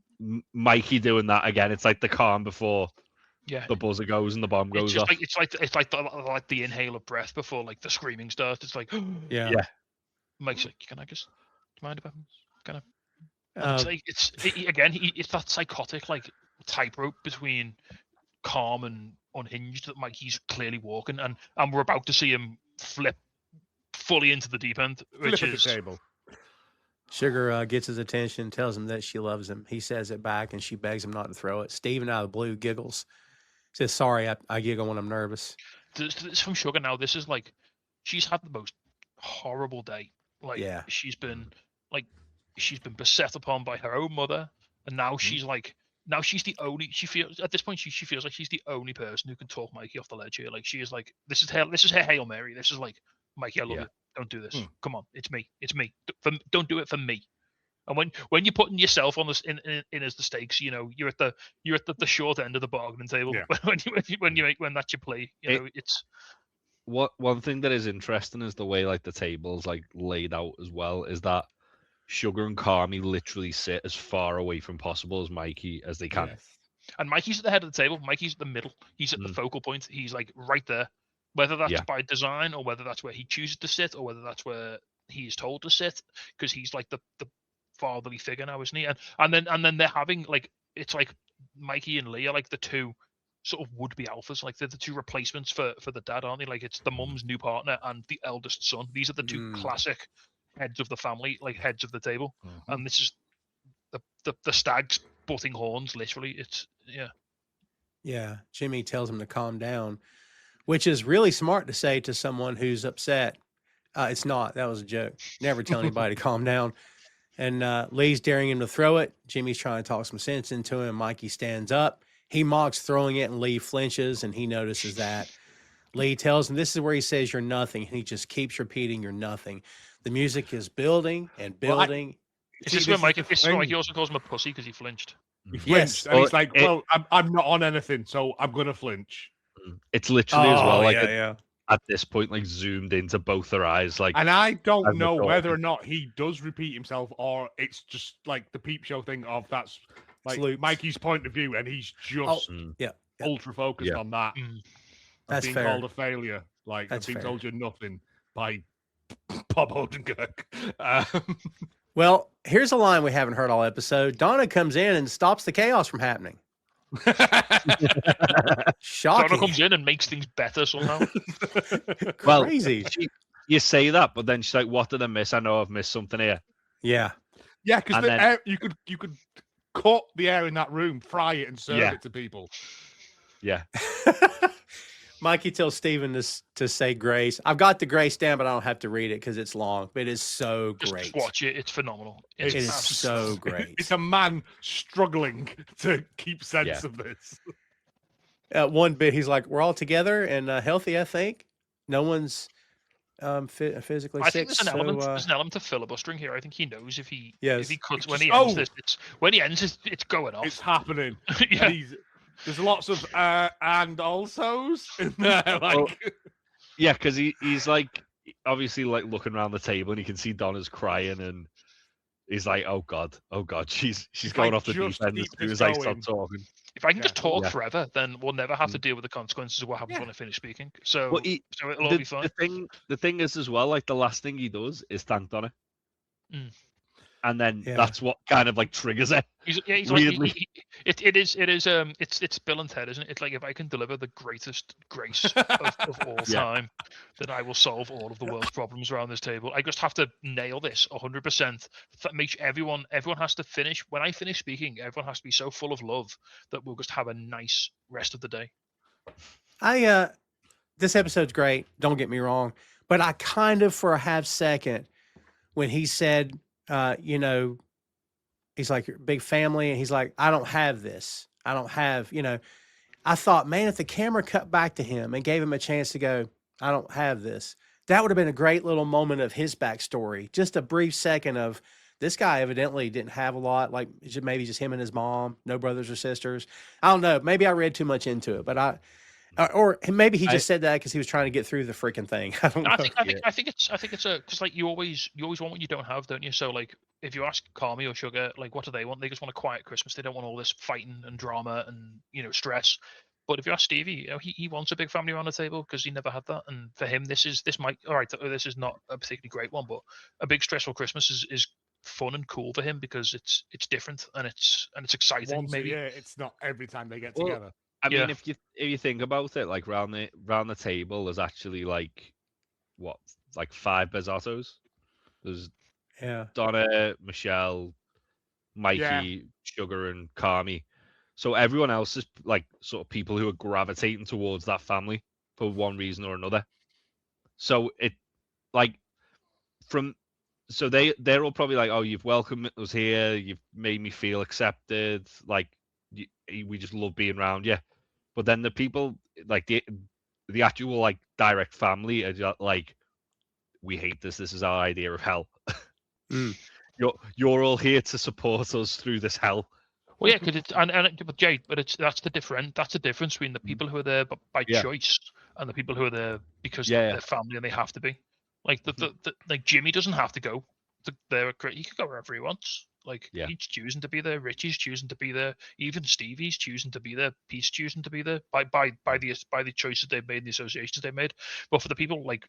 Mikey doing that again. It's like the calm before Yeah, the buzzer goes and the bomb it's goes just off. like it's like the inhale of breath before like the screaming starts. It's like Yeah. Yeah. Mike's like, "Can I just? Do you mind if I'm kind of?" Uh, It's like it's that psychotic like tightrope between calm and unhinged that Mikey's clearly walking, and we're about to see him flip fully into the deep end, which Flip at is the table. Sugar gets his attention, tells him that she loves him. He says it back, and she begs him not to throw it. Steven, out of the blue, giggles. Says, sorry, I giggle when I'm nervous. this from Sugar now. This is like she's had the most horrible day. Like Yeah. she's been beset upon by her own mother, and now she's like she's the only. She feels at this point she feels like she's the only person who can talk Mikey off the ledge here. Like she is like this is her Hail Mary. This is like, Mikey, I love Yeah. you. Don't do this. Come on, it's me. Don't do it for me. And when you're putting yourself on this in as the stakes, you know you're at the short end of the bargaining table. Yeah. when that's your play, you know it's. One thing that is interesting is the way like the table's like laid out as well, is that Sugar and Carmy literally sit as far away from possible as Mikey as they can. Yes. And Mikey's at the head of the table. Mikey's at the middle. He's at the focal point. He's like right there. whether that's Yeah. by design or whether that's where he chooses to sit or whether that's where he is told to sit, because he's like the fatherly figure now, isn't he? And then they're having like, it's like Mikey and Lee are like the two sort of would-be alphas, like they're the two replacements for the dad, aren't they? Like it's the mum's new partner and the eldest son. These are the two classic heads of the family, like heads of the table. And this is the stags butting horns, literally. It's Yeah, Jimmy tells him to calm down, which is really smart to say to someone who's upset. It's not. That was a joke. Never tell anybody to calm down. And Lee's daring him to throw it. Jimmy's trying to talk some sense into him. Mikey stands up. He mocks throwing it, and Lee flinches, and he notices that. Lee tells him this is where he says you're nothing, and he just keeps repeating you're nothing. The music is building and building. Is this where Mikey also calls him a pussy because he flinched? He flinched, and he's like, "Well, I'm not on anything, so I'm gonna flinch." It's literally as well, like at this point, like zoomed into both their eyes, like. And I don't know whether or not he does repeat himself, or it's just like the peep show thing of that's like Mikey's point of view, and he's just ultra focused on that. That's being fair. called a failure, like being told you're nothing by Bob Odenkirk. Well, here's a line we haven't heard all episode. Donna comes in and stops the chaos from happening. Shocking. Donna comes in and makes things better somehow. Crazy. Well, you say that, but then she's like, "What did I miss? I know I've missed something here." Yeah, yeah, because the air, you could cut the air in that room, fry it, and serve it to people. Yeah. Mikey tells Steven to say grace. I've got the grace down, but I don't have to read it because it's long. But it is so great. Just watch it. It's phenomenal. It is so great. It's a man struggling to keep sense of this. One bit, he's like, we're all together and healthy, I think. No one's physically I sick. think there's an element of filibustering here. I think he knows if he cuts when he ends this, it's going off. It's happening. Yeah. There's lots of and alsos in there, yeah, because he's like obviously like looking around the table and you can see Donna's crying and he's like, oh god, she's going off the deep end as soon as I start talking. If I can just talk forever, then we'll never have to deal with the consequences of what happens when I finish speaking. So, so it'll all be fine. The thing is as well, like the last thing he does is thank Donna. And then that's what kind of like triggers it. He's like, it's Bill and Ted, isn't it? It's like, if I can deliver the greatest grace of all time, then I will solve all of the world's problems around this table. I just have to nail this 100%. Make sure everyone has to finish. When I finish speaking, everyone has to be so full of love that we'll just have a nice rest of the day. This episode's great. Don't get me wrong, but I kind of, for a half second, when he said, he's like, big family. And he's like, I don't have this. I don't have, I thought, man, if the camera cut back to him and gave him a chance to go, I don't have this, that would have been a great little moment of his backstory. Just a brief second of this guy evidently didn't have a lot, like maybe just him and his mom, no brothers or sisters. I don't know. Maybe I read too much into it, but or maybe he just said that because he was trying to get through the freaking thing. I don't know. I think it's because like you always want what you don't have, don't you? So like if you ask Carmy or Sugar, like what do they want? They just want a quiet Christmas. They don't want all this fighting and drama and stress. But if you ask Stevie, he wants a big family around the table because he never had that. And for him, this is not a particularly great one, but a big stressful Christmas is fun and cool for him because it's different and it's exciting. Maybe it's not every time they get together. I mean, if you think about it, like round the table, there's actually like 5 Bezzatos. There's Donna, Michelle, Mikey, Sugar, and Carmy. So everyone else is like sort of people who are gravitating towards that family for one reason or another. So it like they're all probably like, oh, you've welcomed us here, you've made me feel accepted, like we just love being around you. But then the people like the actual like direct family are just like, we hate this. This is our idea of hell. You're all here to support us through this hell. Well, yeah, because that's the difference between the people who are there by choice and the people who are there because they're family and they have to be. Like like Jimmy doesn't have to go. He could go wherever he wants. Like Yeah. he's choosing to be there, Richie's choosing to be there, even Stevie's choosing to be there, Pete's choosing to be there by the choices they've made, the associations they've made. But for the people like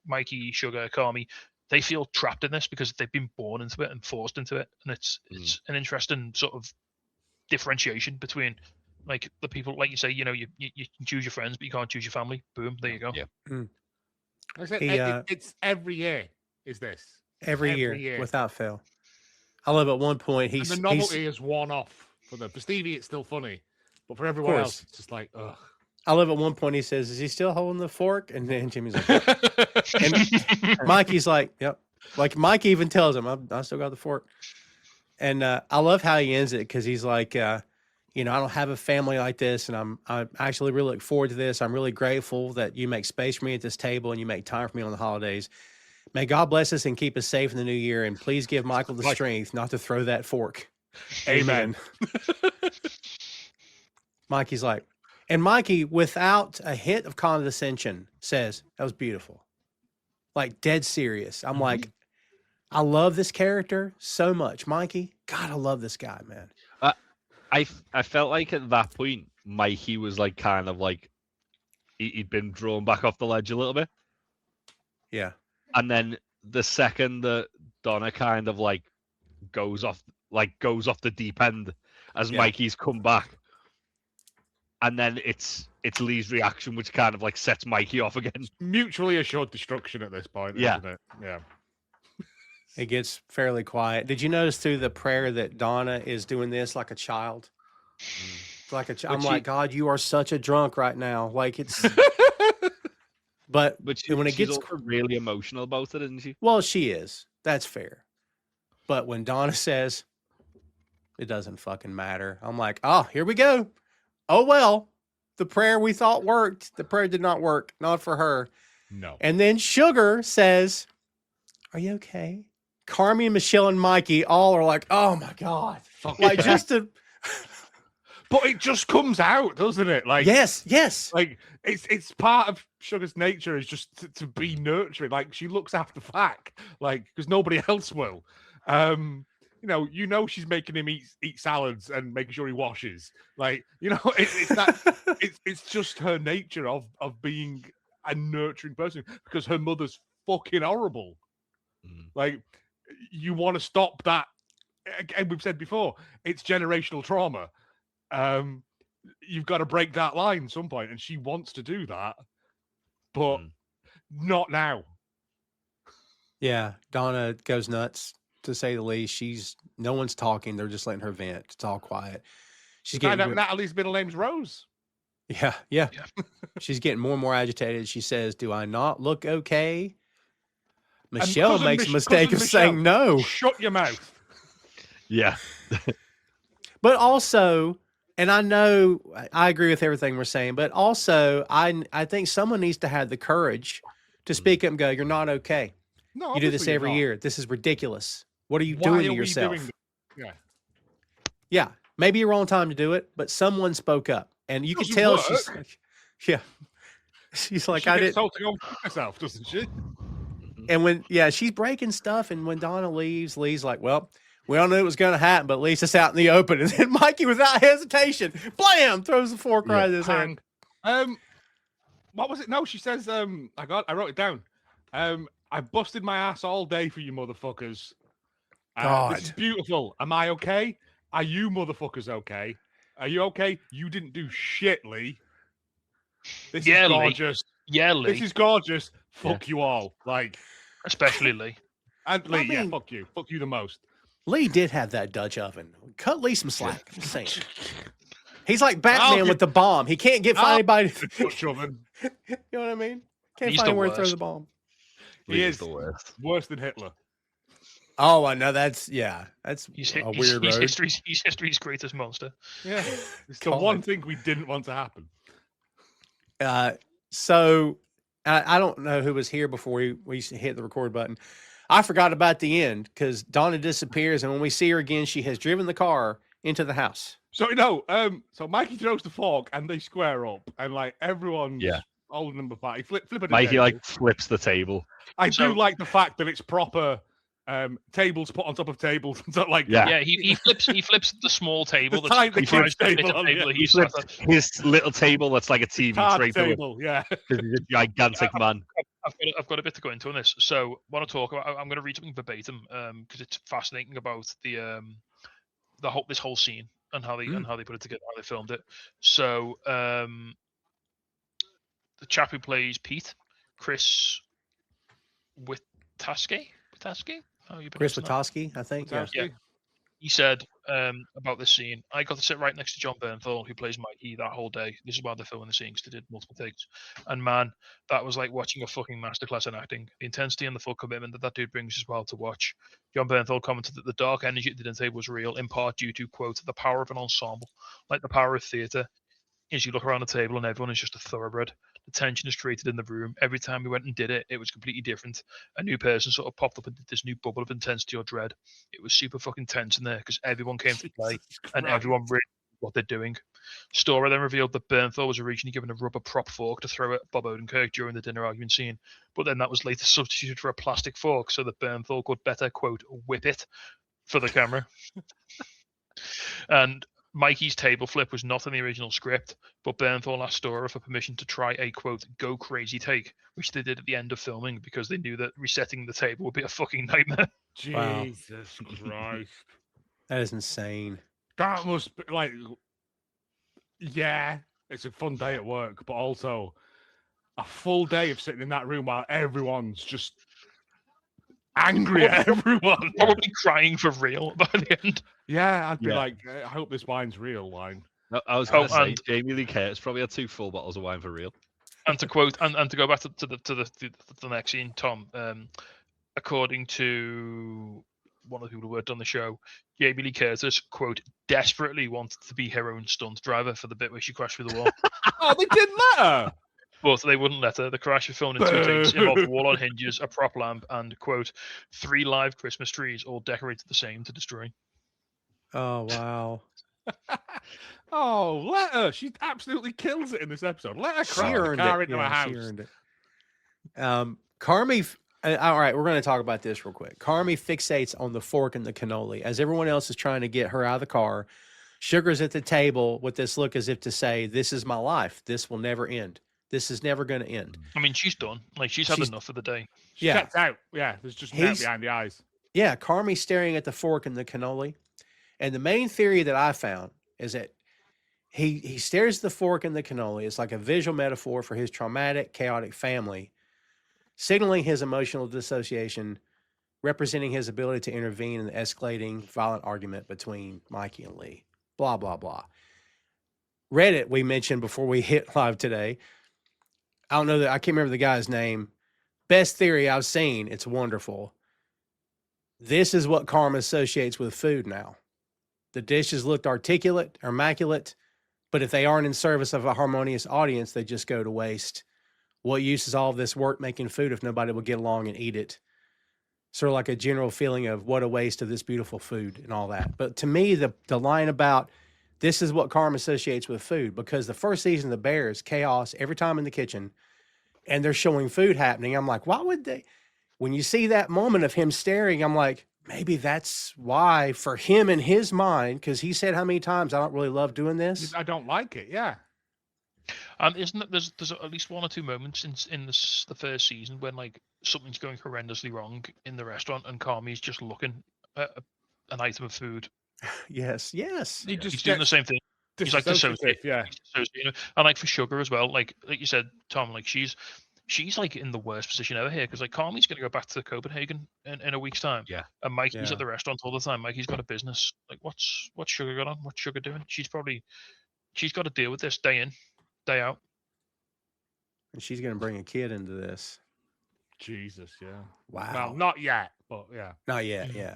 Mikey, Sugar, Carmy, they feel trapped in this because they've been born into it and forced into it, and it's an interesting sort of differentiation between like the people, like you say, you can choose your friends, but you can't choose your family. Boom, there you go. Yeah. I said, He, it's every year. Is this every year without fail. I love at one point and the novelty is worn off for Stevie. It's still funny, but for everyone else, it's just like, ugh. I love at one point he says, "Is he still holding the fork?" And then Jimmy's like, and Mikey's like, "Yep." Like Mikey even tells him, "I still got the fork." And I love how he ends it because he's like, I don't have a family like this, and I actually really look forward to this. I'm really grateful that you make space for me at this table and you make time for me on the holidays. May God bless us and keep us safe in the new year, and please give Michael the strength not to throw that fork. Amen. Mikey's like, and Mikey, without a hint of condescension, says, "That was beautiful." Like dead serious. I'm like, I love this character so much. Mikey, God, I love this guy, man. I felt like at that point, Mikey was like kind of like he'd been drawn back off the ledge a little bit. Yeah. And then the second that Donna kind of like goes off the deep end as Mikey's come back, and then it's Lee's reaction which kind of like sets Mikey off again. Mutually assured destruction at this point, isn't it? Yeah. It gets fairly quiet. Did you notice through the prayer that Donna is doing this like a child? Like I'm like, God, you are such a drunk right now. Like it's. But when it gets really emotional about it, isn't she? Well, she is. That's fair. But when Donna says, "It doesn't fucking matter," I'm like, oh, here we go. Oh, well, the prayer we thought worked. The prayer did not work. Not for her. No. And then Sugar says, "Are you okay?" Carmy and Michelle and Mikey all are like, "Oh my God." Like just to. But it just comes out, doesn't it? Like yes. Like it's part of Sugar's nature is just to be nurturing. Like she looks after Fack, like because nobody else will. She's making him eat salads and making sure he washes. Like it's just her nature of being a nurturing person because her mother's fucking horrible. Like you want to stop that. Again, we've said before, it's generational trauma. You've got to break that line at some point, and she wants to do that, but not now. Yeah, Donna goes nuts, to say the least. No one's talking; they're just letting her vent. It's all quiet. She's getting Natalie's middle name's Rose. Yeah. She's getting more and more agitated. She says, "Do I not look okay?" Michelle makes a mistake of saying no. Shut your mouth. Yeah. But also. And I know I agree with everything we're saying, but also I think someone needs to have the courage to speak up and go, "You're not okay. No, you do this every year. This is ridiculous. What are you doing to yourself?" Yeah. Maybe a wrong time to do it, but someone spoke up, and you could tell she's like, she's like, I did something on myself, doesn't she? And when she's breaking stuff, and when Donna leaves, Lee's like, "Well, we all knew it was going to happen, but at least it's out in the open." And then Mikey, without hesitation, blam, throws the fork right in his hand. What was it? No, she says, I wrote it down. I busted my ass all day for you motherfuckers. This is beautiful. Am I okay? Are you motherfuckers okay? Are you okay? You didn't do shit, Lee. This is gorgeous. Lee. Yeah, Lee. This is gorgeous. Fuck you all. Like, especially Lee. And Lee, fuck you. Fuck you the most. Lee did have that Dutch oven. Cut Lee some slack. I'm just saying. He's like Batman with the bomb. He can't find anybody. Dutch oven. You know what I mean? Can't find anywhere to throw the bomb. He is the worst. Worse than Hitler. Oh, I know. That's a weird road. He's history's greatest monster. Yeah. It's the one thing we didn't want to happen. So I don't know who was here before we hit the record button. I forgot about the end because Donna disappears, and when we see her again, she has driven the car into the house. So so Mikey throws the fork, and they square up, and like everyone's holding them apart. He flip it. Mikey like flips the table. I do like the fact that it's proper tables put on top of tables. So like, Yeah. He flips the small table. The that's tiny comprised of the table bit of on, table yeah. that He he's sat flipped at. his little table that's like a TV card tray table. Yeah. because he's a gigantic man. I've got a bit to go into on this. So, want to talk about? I'm going to read something verbatim because it's fascinating about this whole scene and how they put it together, how they filmed it. So, the chap who plays Pete, Chris Witaske. How are you Chris pronouncing that? Witowski, I think. Yeah. Yeah. He said about this scene, I got to sit right next to John Bernthal, who plays Mikey, that whole day. This is why they're filming the scene, because they did multiple takes. And man, that was like watching a fucking masterclass in acting. The intensity and the full commitment that dude brings as well to watch. John Bernthal commented that the dark energy at the dinner table was real, in part due to, quote, the power of an ensemble, like the power of theatre. As you look around the table and everyone is just a thoroughbred. The tension is created in the room. Every time we went and did it, it was completely different. A new person sort of popped up and did this new bubble of intensity or dread. It was super fucking tense in there because everyone came to play and everyone really knew what they're doing. Storer then revealed that Bernthal was originally given a rubber prop fork to throw at Bob Odenkirk during the dinner argument scene, but then that was later substituted for a plastic fork so that Bernthal could better, quote, whip it for the camera. And Mikey's table flip was not in the original script, but Bernthal asked Storer for permission to try a, quote, go crazy take, which they did at the end of filming because they knew that resetting the table would be a fucking nightmare. Wow. Jesus Christ. That is insane. That must be like, yeah, it's a fun day at work, but also a full day of sitting in that room while everyone's just angry at everyone. Probably crying for real by the end. Yeah, I'd be like, I hope this wine's real wine. No, I was going to say, Jamie Lee Curtis probably had 2 full bottles of wine for real. And to quote, and to go back to the next scene, Tom, according to one of the people who worked on the show, Jamie Lee Curtis, quote, desperately wanted to be her own stunt driver for the bit where she crashed through the wall. Oh, they didn't let her. But they wouldn't let her. The crash was filmed in 2 takes, involved a wall on hinges, a prop lamp, and, quote, 3 live Christmas trees, all decorated the same to destroy. Oh, wow. Oh, let her. She absolutely kills it in this episode. Let her crash the car into her house. She earned it. Carmy, all right, we're going to talk about this real quick. Carmy fixates on the fork and the cannoli. As everyone else is trying to get her out of the car, Sugar's at the table with this look as if to say, this is my life. This will never end. This is never going to end. I mean, she's done. Like, she's had enough for the day. She checked out. Yeah, there's just net behind the eyes. Yeah, Carmy's staring at the fork and the cannoli. And the main theory that I found is that he stares at the fork and the cannoli. It's like a visual metaphor for his traumatic, chaotic family, signaling his emotional dissociation, representing his ability to intervene in the escalating violent argument between Mikey and Lee. Blah, blah, blah. Reddit, we mentioned before we hit live today. I don't know I can't remember the guy's name. Best theory I've seen. It's wonderful. This is what karma associates with food now. The dishes looked articulate, or immaculate, but if they aren't in service of a harmonious audience, they just go to waste. What use is all this work making food if nobody will get along and eat it? Sort of like a general feeling of what a waste of this beautiful food and all that. But to me, the line about this is what karma associates with food, because the first season of The Bear is chaos every time in the kitchen, and they're showing food happening. I'm like, why would they? When you see that moment of him staring, I'm like, maybe that's why for him in his mind, because he said how many times, I don't really love doing this. I don't like it, yeah. Isn't it, there's at least 1 or 2 moments in the first season when like something's going horrendously wrong in the restaurant and Carmy's just looking at an item of food. Yes. He's doing the same thing. He's like dissociating. Yeah. And like for Sugar as well, like you said, Tom, like she's like in the worst position ever here because like Carmy's going to go back to Copenhagen in a week's time. Yeah. And Mikey's at the restaurant all the time. Mikey's got a business. Like what's Sugar got on? What's Sugar doing? She's got to deal with this day in, day out. And she's going to bring a kid into this. Jesus, yeah. Wow. Well, not yet, but yeah. Not yet, yeah.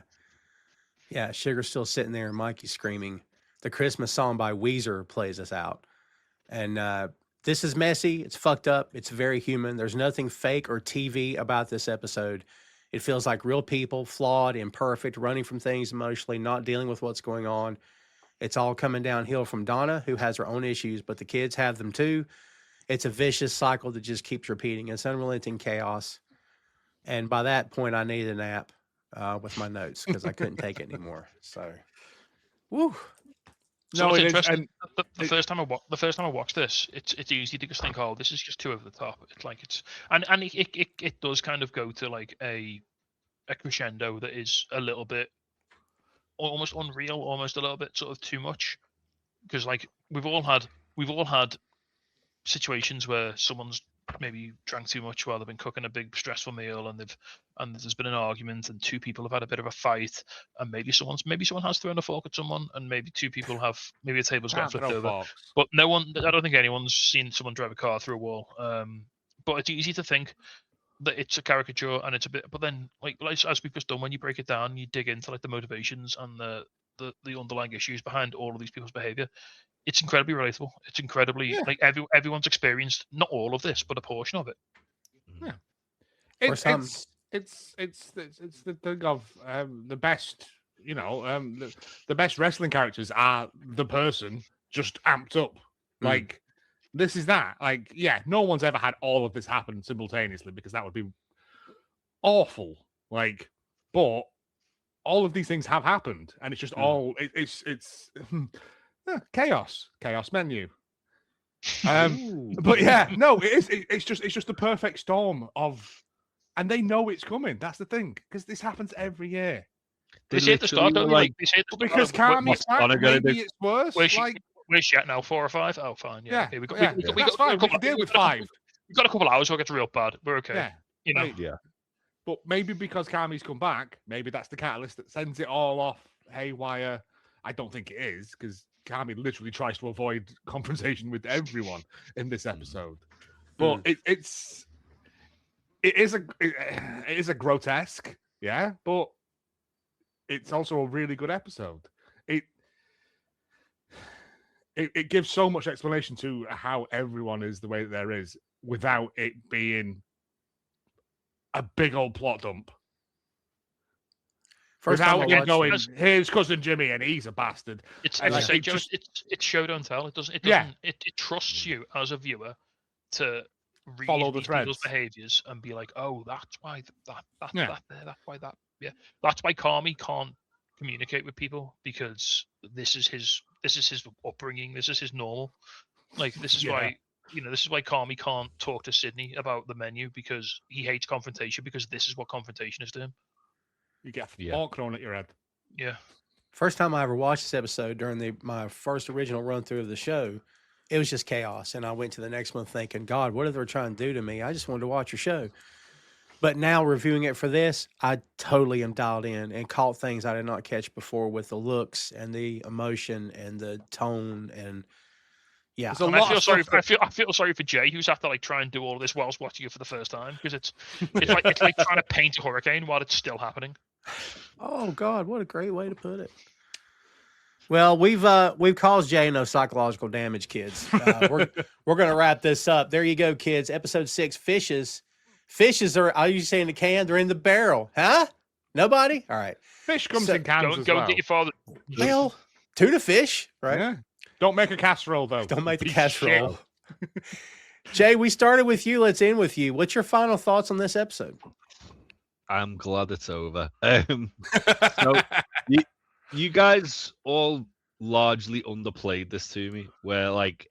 Yeah, Sugar's still sitting there and Mikey's screaming. The Christmas song by Weezer plays us out. And this is messy. It's fucked up. It's very human. There's nothing fake or TV about this episode. It feels like real people, flawed, imperfect, running from things emotionally, not dealing with what's going on. It's all coming downhill from Donna, who has her own issues, but the kids have them too. It's a vicious cycle that just keeps repeating. It's unrelenting chaos. And by that point, I needed a nap. with my notes because I couldn't take it anymore. So, woo. So No, it's it is, interesting. and The first time I watched this, it's easy to just think, oh, this is just too over the top. It's like and it does kind of go to like a crescendo that is a little bit almost unreal, almost a little bit sort of too much. Because like we've all had situations where someone's maybe drank too much while they've been cooking a big stressful meal, and there's been an argument, and two people have had a bit of a fight, and maybe someone has thrown a fork at someone, and maybe maybe a table's got can't flipped throw over. forks. But I don't think anyone's seen someone drive a car through a wall. But it's easy to think that it's a caricature and it's a bit, but then like as we've just done, when you break it down, you dig into like the motivations and the underlying issues behind all of these people's behavior. It's incredibly relatable. It's incredibly like everyone's experienced not all of this, but a portion of it. Yeah, First time. it's the thing of the best. You know, the best wrestling characters are the person just amped up. Like this is that. Like, yeah, no one's ever had all of this happen simultaneously because that would be awful. Like, but all of these things have happened, and it's just all it's chaos menu. But yeah, no, it's just the perfect storm of, and they know it's coming. That's the thing, because this happens every year. They say at the start, don't they? Like, they say at the start, Because Carmy's back, maybe it's worse. Where's she at now? 4 or 5? Oh, fine. Yeah. Yeah, We that's fine. We can deal with 5. We've got a couple of hours where it gets real bad. We're okay. Yeah, you know. Yeah. But maybe because Carmy's come back, maybe that's the catalyst that sends it all off haywire. I don't think it is, because Carmy literally tries to avoid confrontation with everyone in this episode. But it is a grotesque, yeah, but it's also a really good episode. It gives so much explanation to how everyone is the way that there is without it being a big old plot dump. Without it going, here's cousin Jimmy and he's a bastard. It's it's show don't tell. It trusts you as a viewer to read follow the people's behaviors and be like, oh, that's why that's why Carmy can't communicate with people, because this is his upbringing, this is his normal. Like, this is why Carmy can't talk to Sydney about the menu, because he hates confrontation, because this is what confrontation is to him. You get a fork thrown at your head. Yeah. First time I ever watched this episode during my first original run through of the show, it was just chaos. And I went to the next one thinking, God, what are they trying to do to me? I just wanted to watch your show. But now reviewing it for this, I totally am dialed in and caught things I did not catch before with the looks and the emotion and the tone. And yeah, and I feel sorry for Jay, who's had to like try and do all of this whilst watching it for the first time, because it's like trying to paint a hurricane while it's still happening. Oh God, what a great way to put it. Well, we've caused Jay no psychological damage, kids. We're gonna wrap this up. There you go, kids. Episode 6, fishes. Fishes are you saying the can? They're in the barrel, huh? Nobody? All right. Fish comes in cans as well. Go and get your father. Well, tuna fish, right? Yeah. Don't make a casserole though. Don't make the casserole. Jay, we started with you. Let's end with you. What's your final thoughts on this episode? I'm glad it's over. So you guys all largely underplayed this to me, where like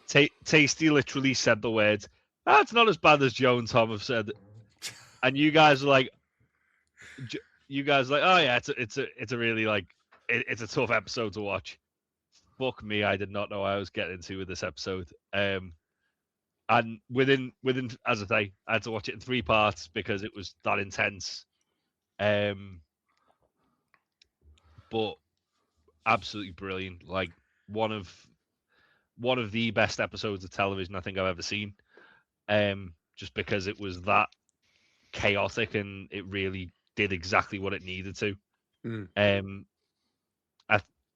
Tasty literally said the words, "It's not as bad as Joe and Tom have said," and you guys are like, oh yeah, it's a really like it's a tough episode to watch. Fuck me, I did not know I was getting into with this episode. And within as I say, I had to watch it in 3 parts because it was that intense. But absolutely brilliant. Like one of the best episodes of television I think I've ever seen. Just because it was that chaotic and it really did exactly what it needed to.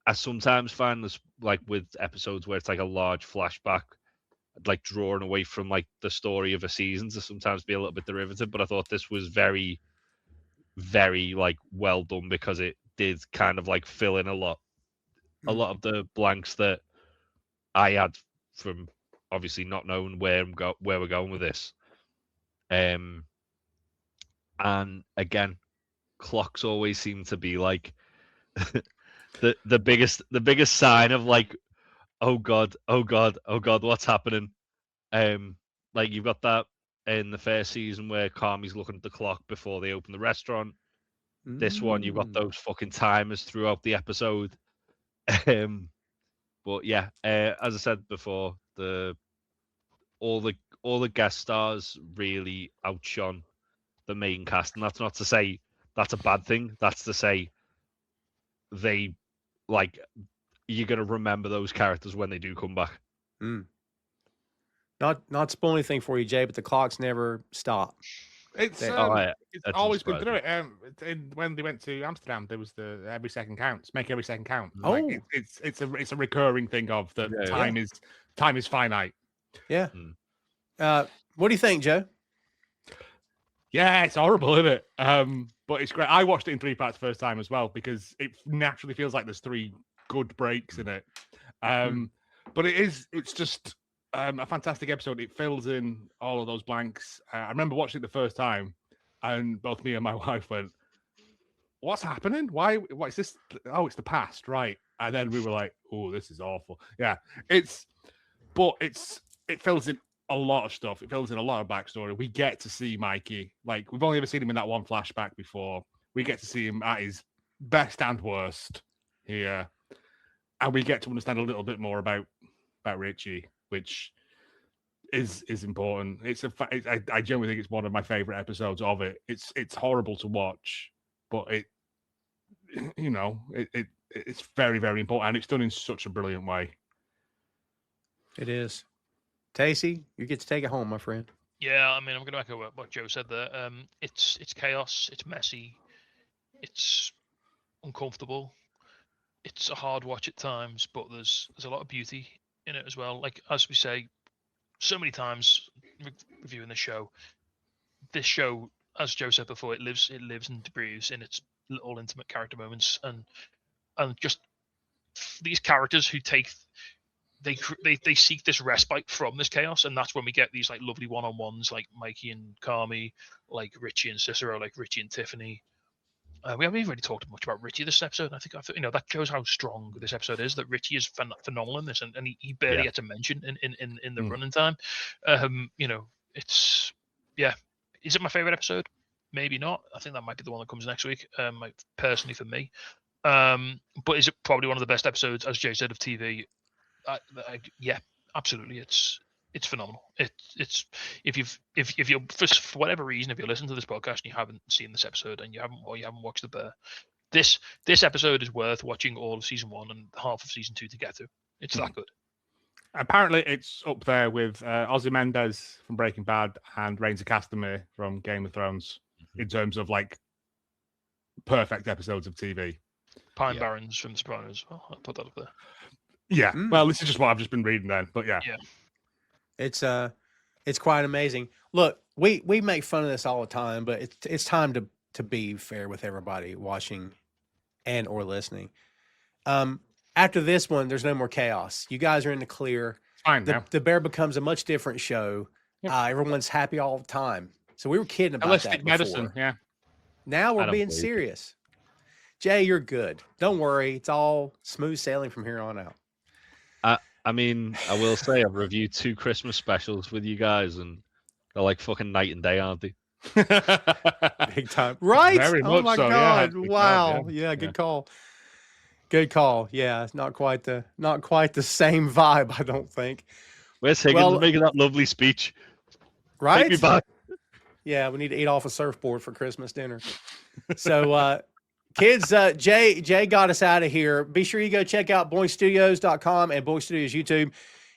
I sometimes find this, like with episodes where it's like a large flashback, like drawing away from like the story of a season, to sometimes be a little bit derivative, but I thought this was very, very like well done, because it did kind of like fill in a lot of the blanks that I had from obviously not knowing where we're going with this. And again, clocks always seem to be like the biggest sign of like, oh god, what's happening? Like you've got that in the first season where Carmy's looking at the clock before they open the restaurant. This one, you've got those fucking timers throughout the episode. But yeah, as I said before, all the guest stars really outshone the main cast, and that's not to say that's a bad thing. That's to say they like you're gonna remember those characters when they do come back. Not to spoil anything for you, Jay, but the clocks never stop. It's yeah, it's that's always been through unsurprising. it. When they went to Amsterdam, there was the every second counts, make every second count. Oh. Like, it's a recurring thing of that Yeah, time is finite. Yeah. What do you think, Joe? Yeah, it's horrible, isn't it? But it's great. I watched it in 3 parts first time as well because it naturally feels like there's 3 good breaks in it. But it's just a fantastic episode. It fills in all of those blanks. I remember watching it the first time, and both me and my wife went, "What's happening? Why? What is this? Oh, it's the past, right?" And then we were like, "Oh, this is awful." Yeah, it fills in a lot of stuff. It fills in a lot of backstory. We get to see Mikey. Like, we've only ever seen him in that one flashback before. We get to see him at his best and worst here, and we get to understand a little bit more about Richie, which is important. I genuinely think it's one of my favorite episodes of it. It's horrible to watch, but it's very, very important, and it's done in such a brilliant way. It is. Tacey, you get to take it home, my friend. Yeah, I mean, I'm going to echo what Joe said there. It's chaos, it's messy, it's uncomfortable, it's a hard watch at times, but there's a lot of beauty in it as well. Like, as we say so many times reviewing the show, this show, as Joe said before, it lives and breathes in its little intimate character moments, and just these characters who they seek this respite from this chaos, and that's when we get these like lovely one-on-ones like Mikey and Carmy, like Richie and Cicero, like Richie and Tiffany. We haven't even really talked much about Richie this episode. I think that shows how strong this episode is. That Richie is phenomenal in this, and he barely gets a mention in the running time. It's Is it my favorite episode? Maybe not. I think that might be the one that comes next week. Personally for me, but is it probably one of the best episodes, as Jay said, of TV? Yeah, absolutely. It's phenomenal. It's if you're for whatever reason, if you listen to this podcast and you haven't seen this episode and you haven't watched The Bear, this episode is worth watching all of season 1 and half of season 2 to get to. It's that good. Apparently, it's up there with Ozymandias from Breaking Bad and Reigns of Castamere from Game of Thrones in terms of like perfect episodes of TV. Pine Barrens from The Sopranos. Well, I'll put that up there. Yeah. Well, this is just what I've just been reading then, but yeah. It's quite amazing. Look, we make fun of this all the time, but it's time to be fair with everybody watching and or listening. After this one, there's no more chaos. You guys are in the clear. It's fine now. The Bear becomes a much different show. Everyone's happy all the time. So we were kidding about that before. Medicine, yeah. Now we're being serious. Jay, you're good. Don't worry. It's all smooth sailing from here on out. I mean, I will say I've reviewed 2 Christmas specials with you guys, and they're like fucking night and day, aren't they? Big time. Right? Very Oh much my so, God. yeah. Wow. Yeah, good call. Good call. Yeah, it's not quite the same vibe, I don't think. Where's Higgins making that lovely speech? Right? Take me back. Yeah, we need to eat off a surfboard for Christmas dinner. So kids, Jay got us out of here. Be sure you go check out boingstudios.com and Boing Studios YouTube.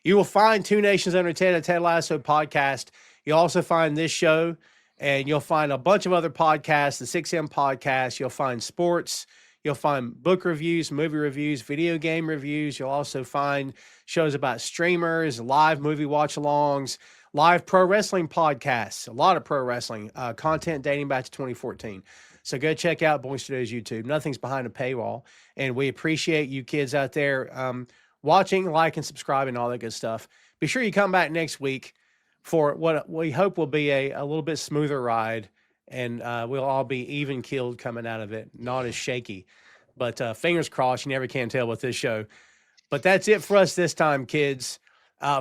You will find Two Nations Under Ted, a Ted Lasso podcast. You'll also find this show, and you'll find a bunch of other podcasts, the 6M podcast. You'll find sports. You'll find book reviews, movie reviews, video game reviews. You'll also find shows about streamers, live movie watch-alongs, live pro wrestling podcasts, a lot of pro wrestling content dating back to 2014. So go check out Boing Studios YouTube. Nothing's behind a paywall. And we appreciate you kids out there watching, liking, subscribing, all that good stuff. Be sure you come back next week for what we hope will be a little bit smoother ride and we'll all be even keeled coming out of it, not as shaky. But fingers crossed, you never can tell with this show. But that's it for us this time, kids.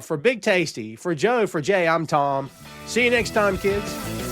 For Big Tasty, for Joe, for Jay, I'm Tom. See you next time, kids.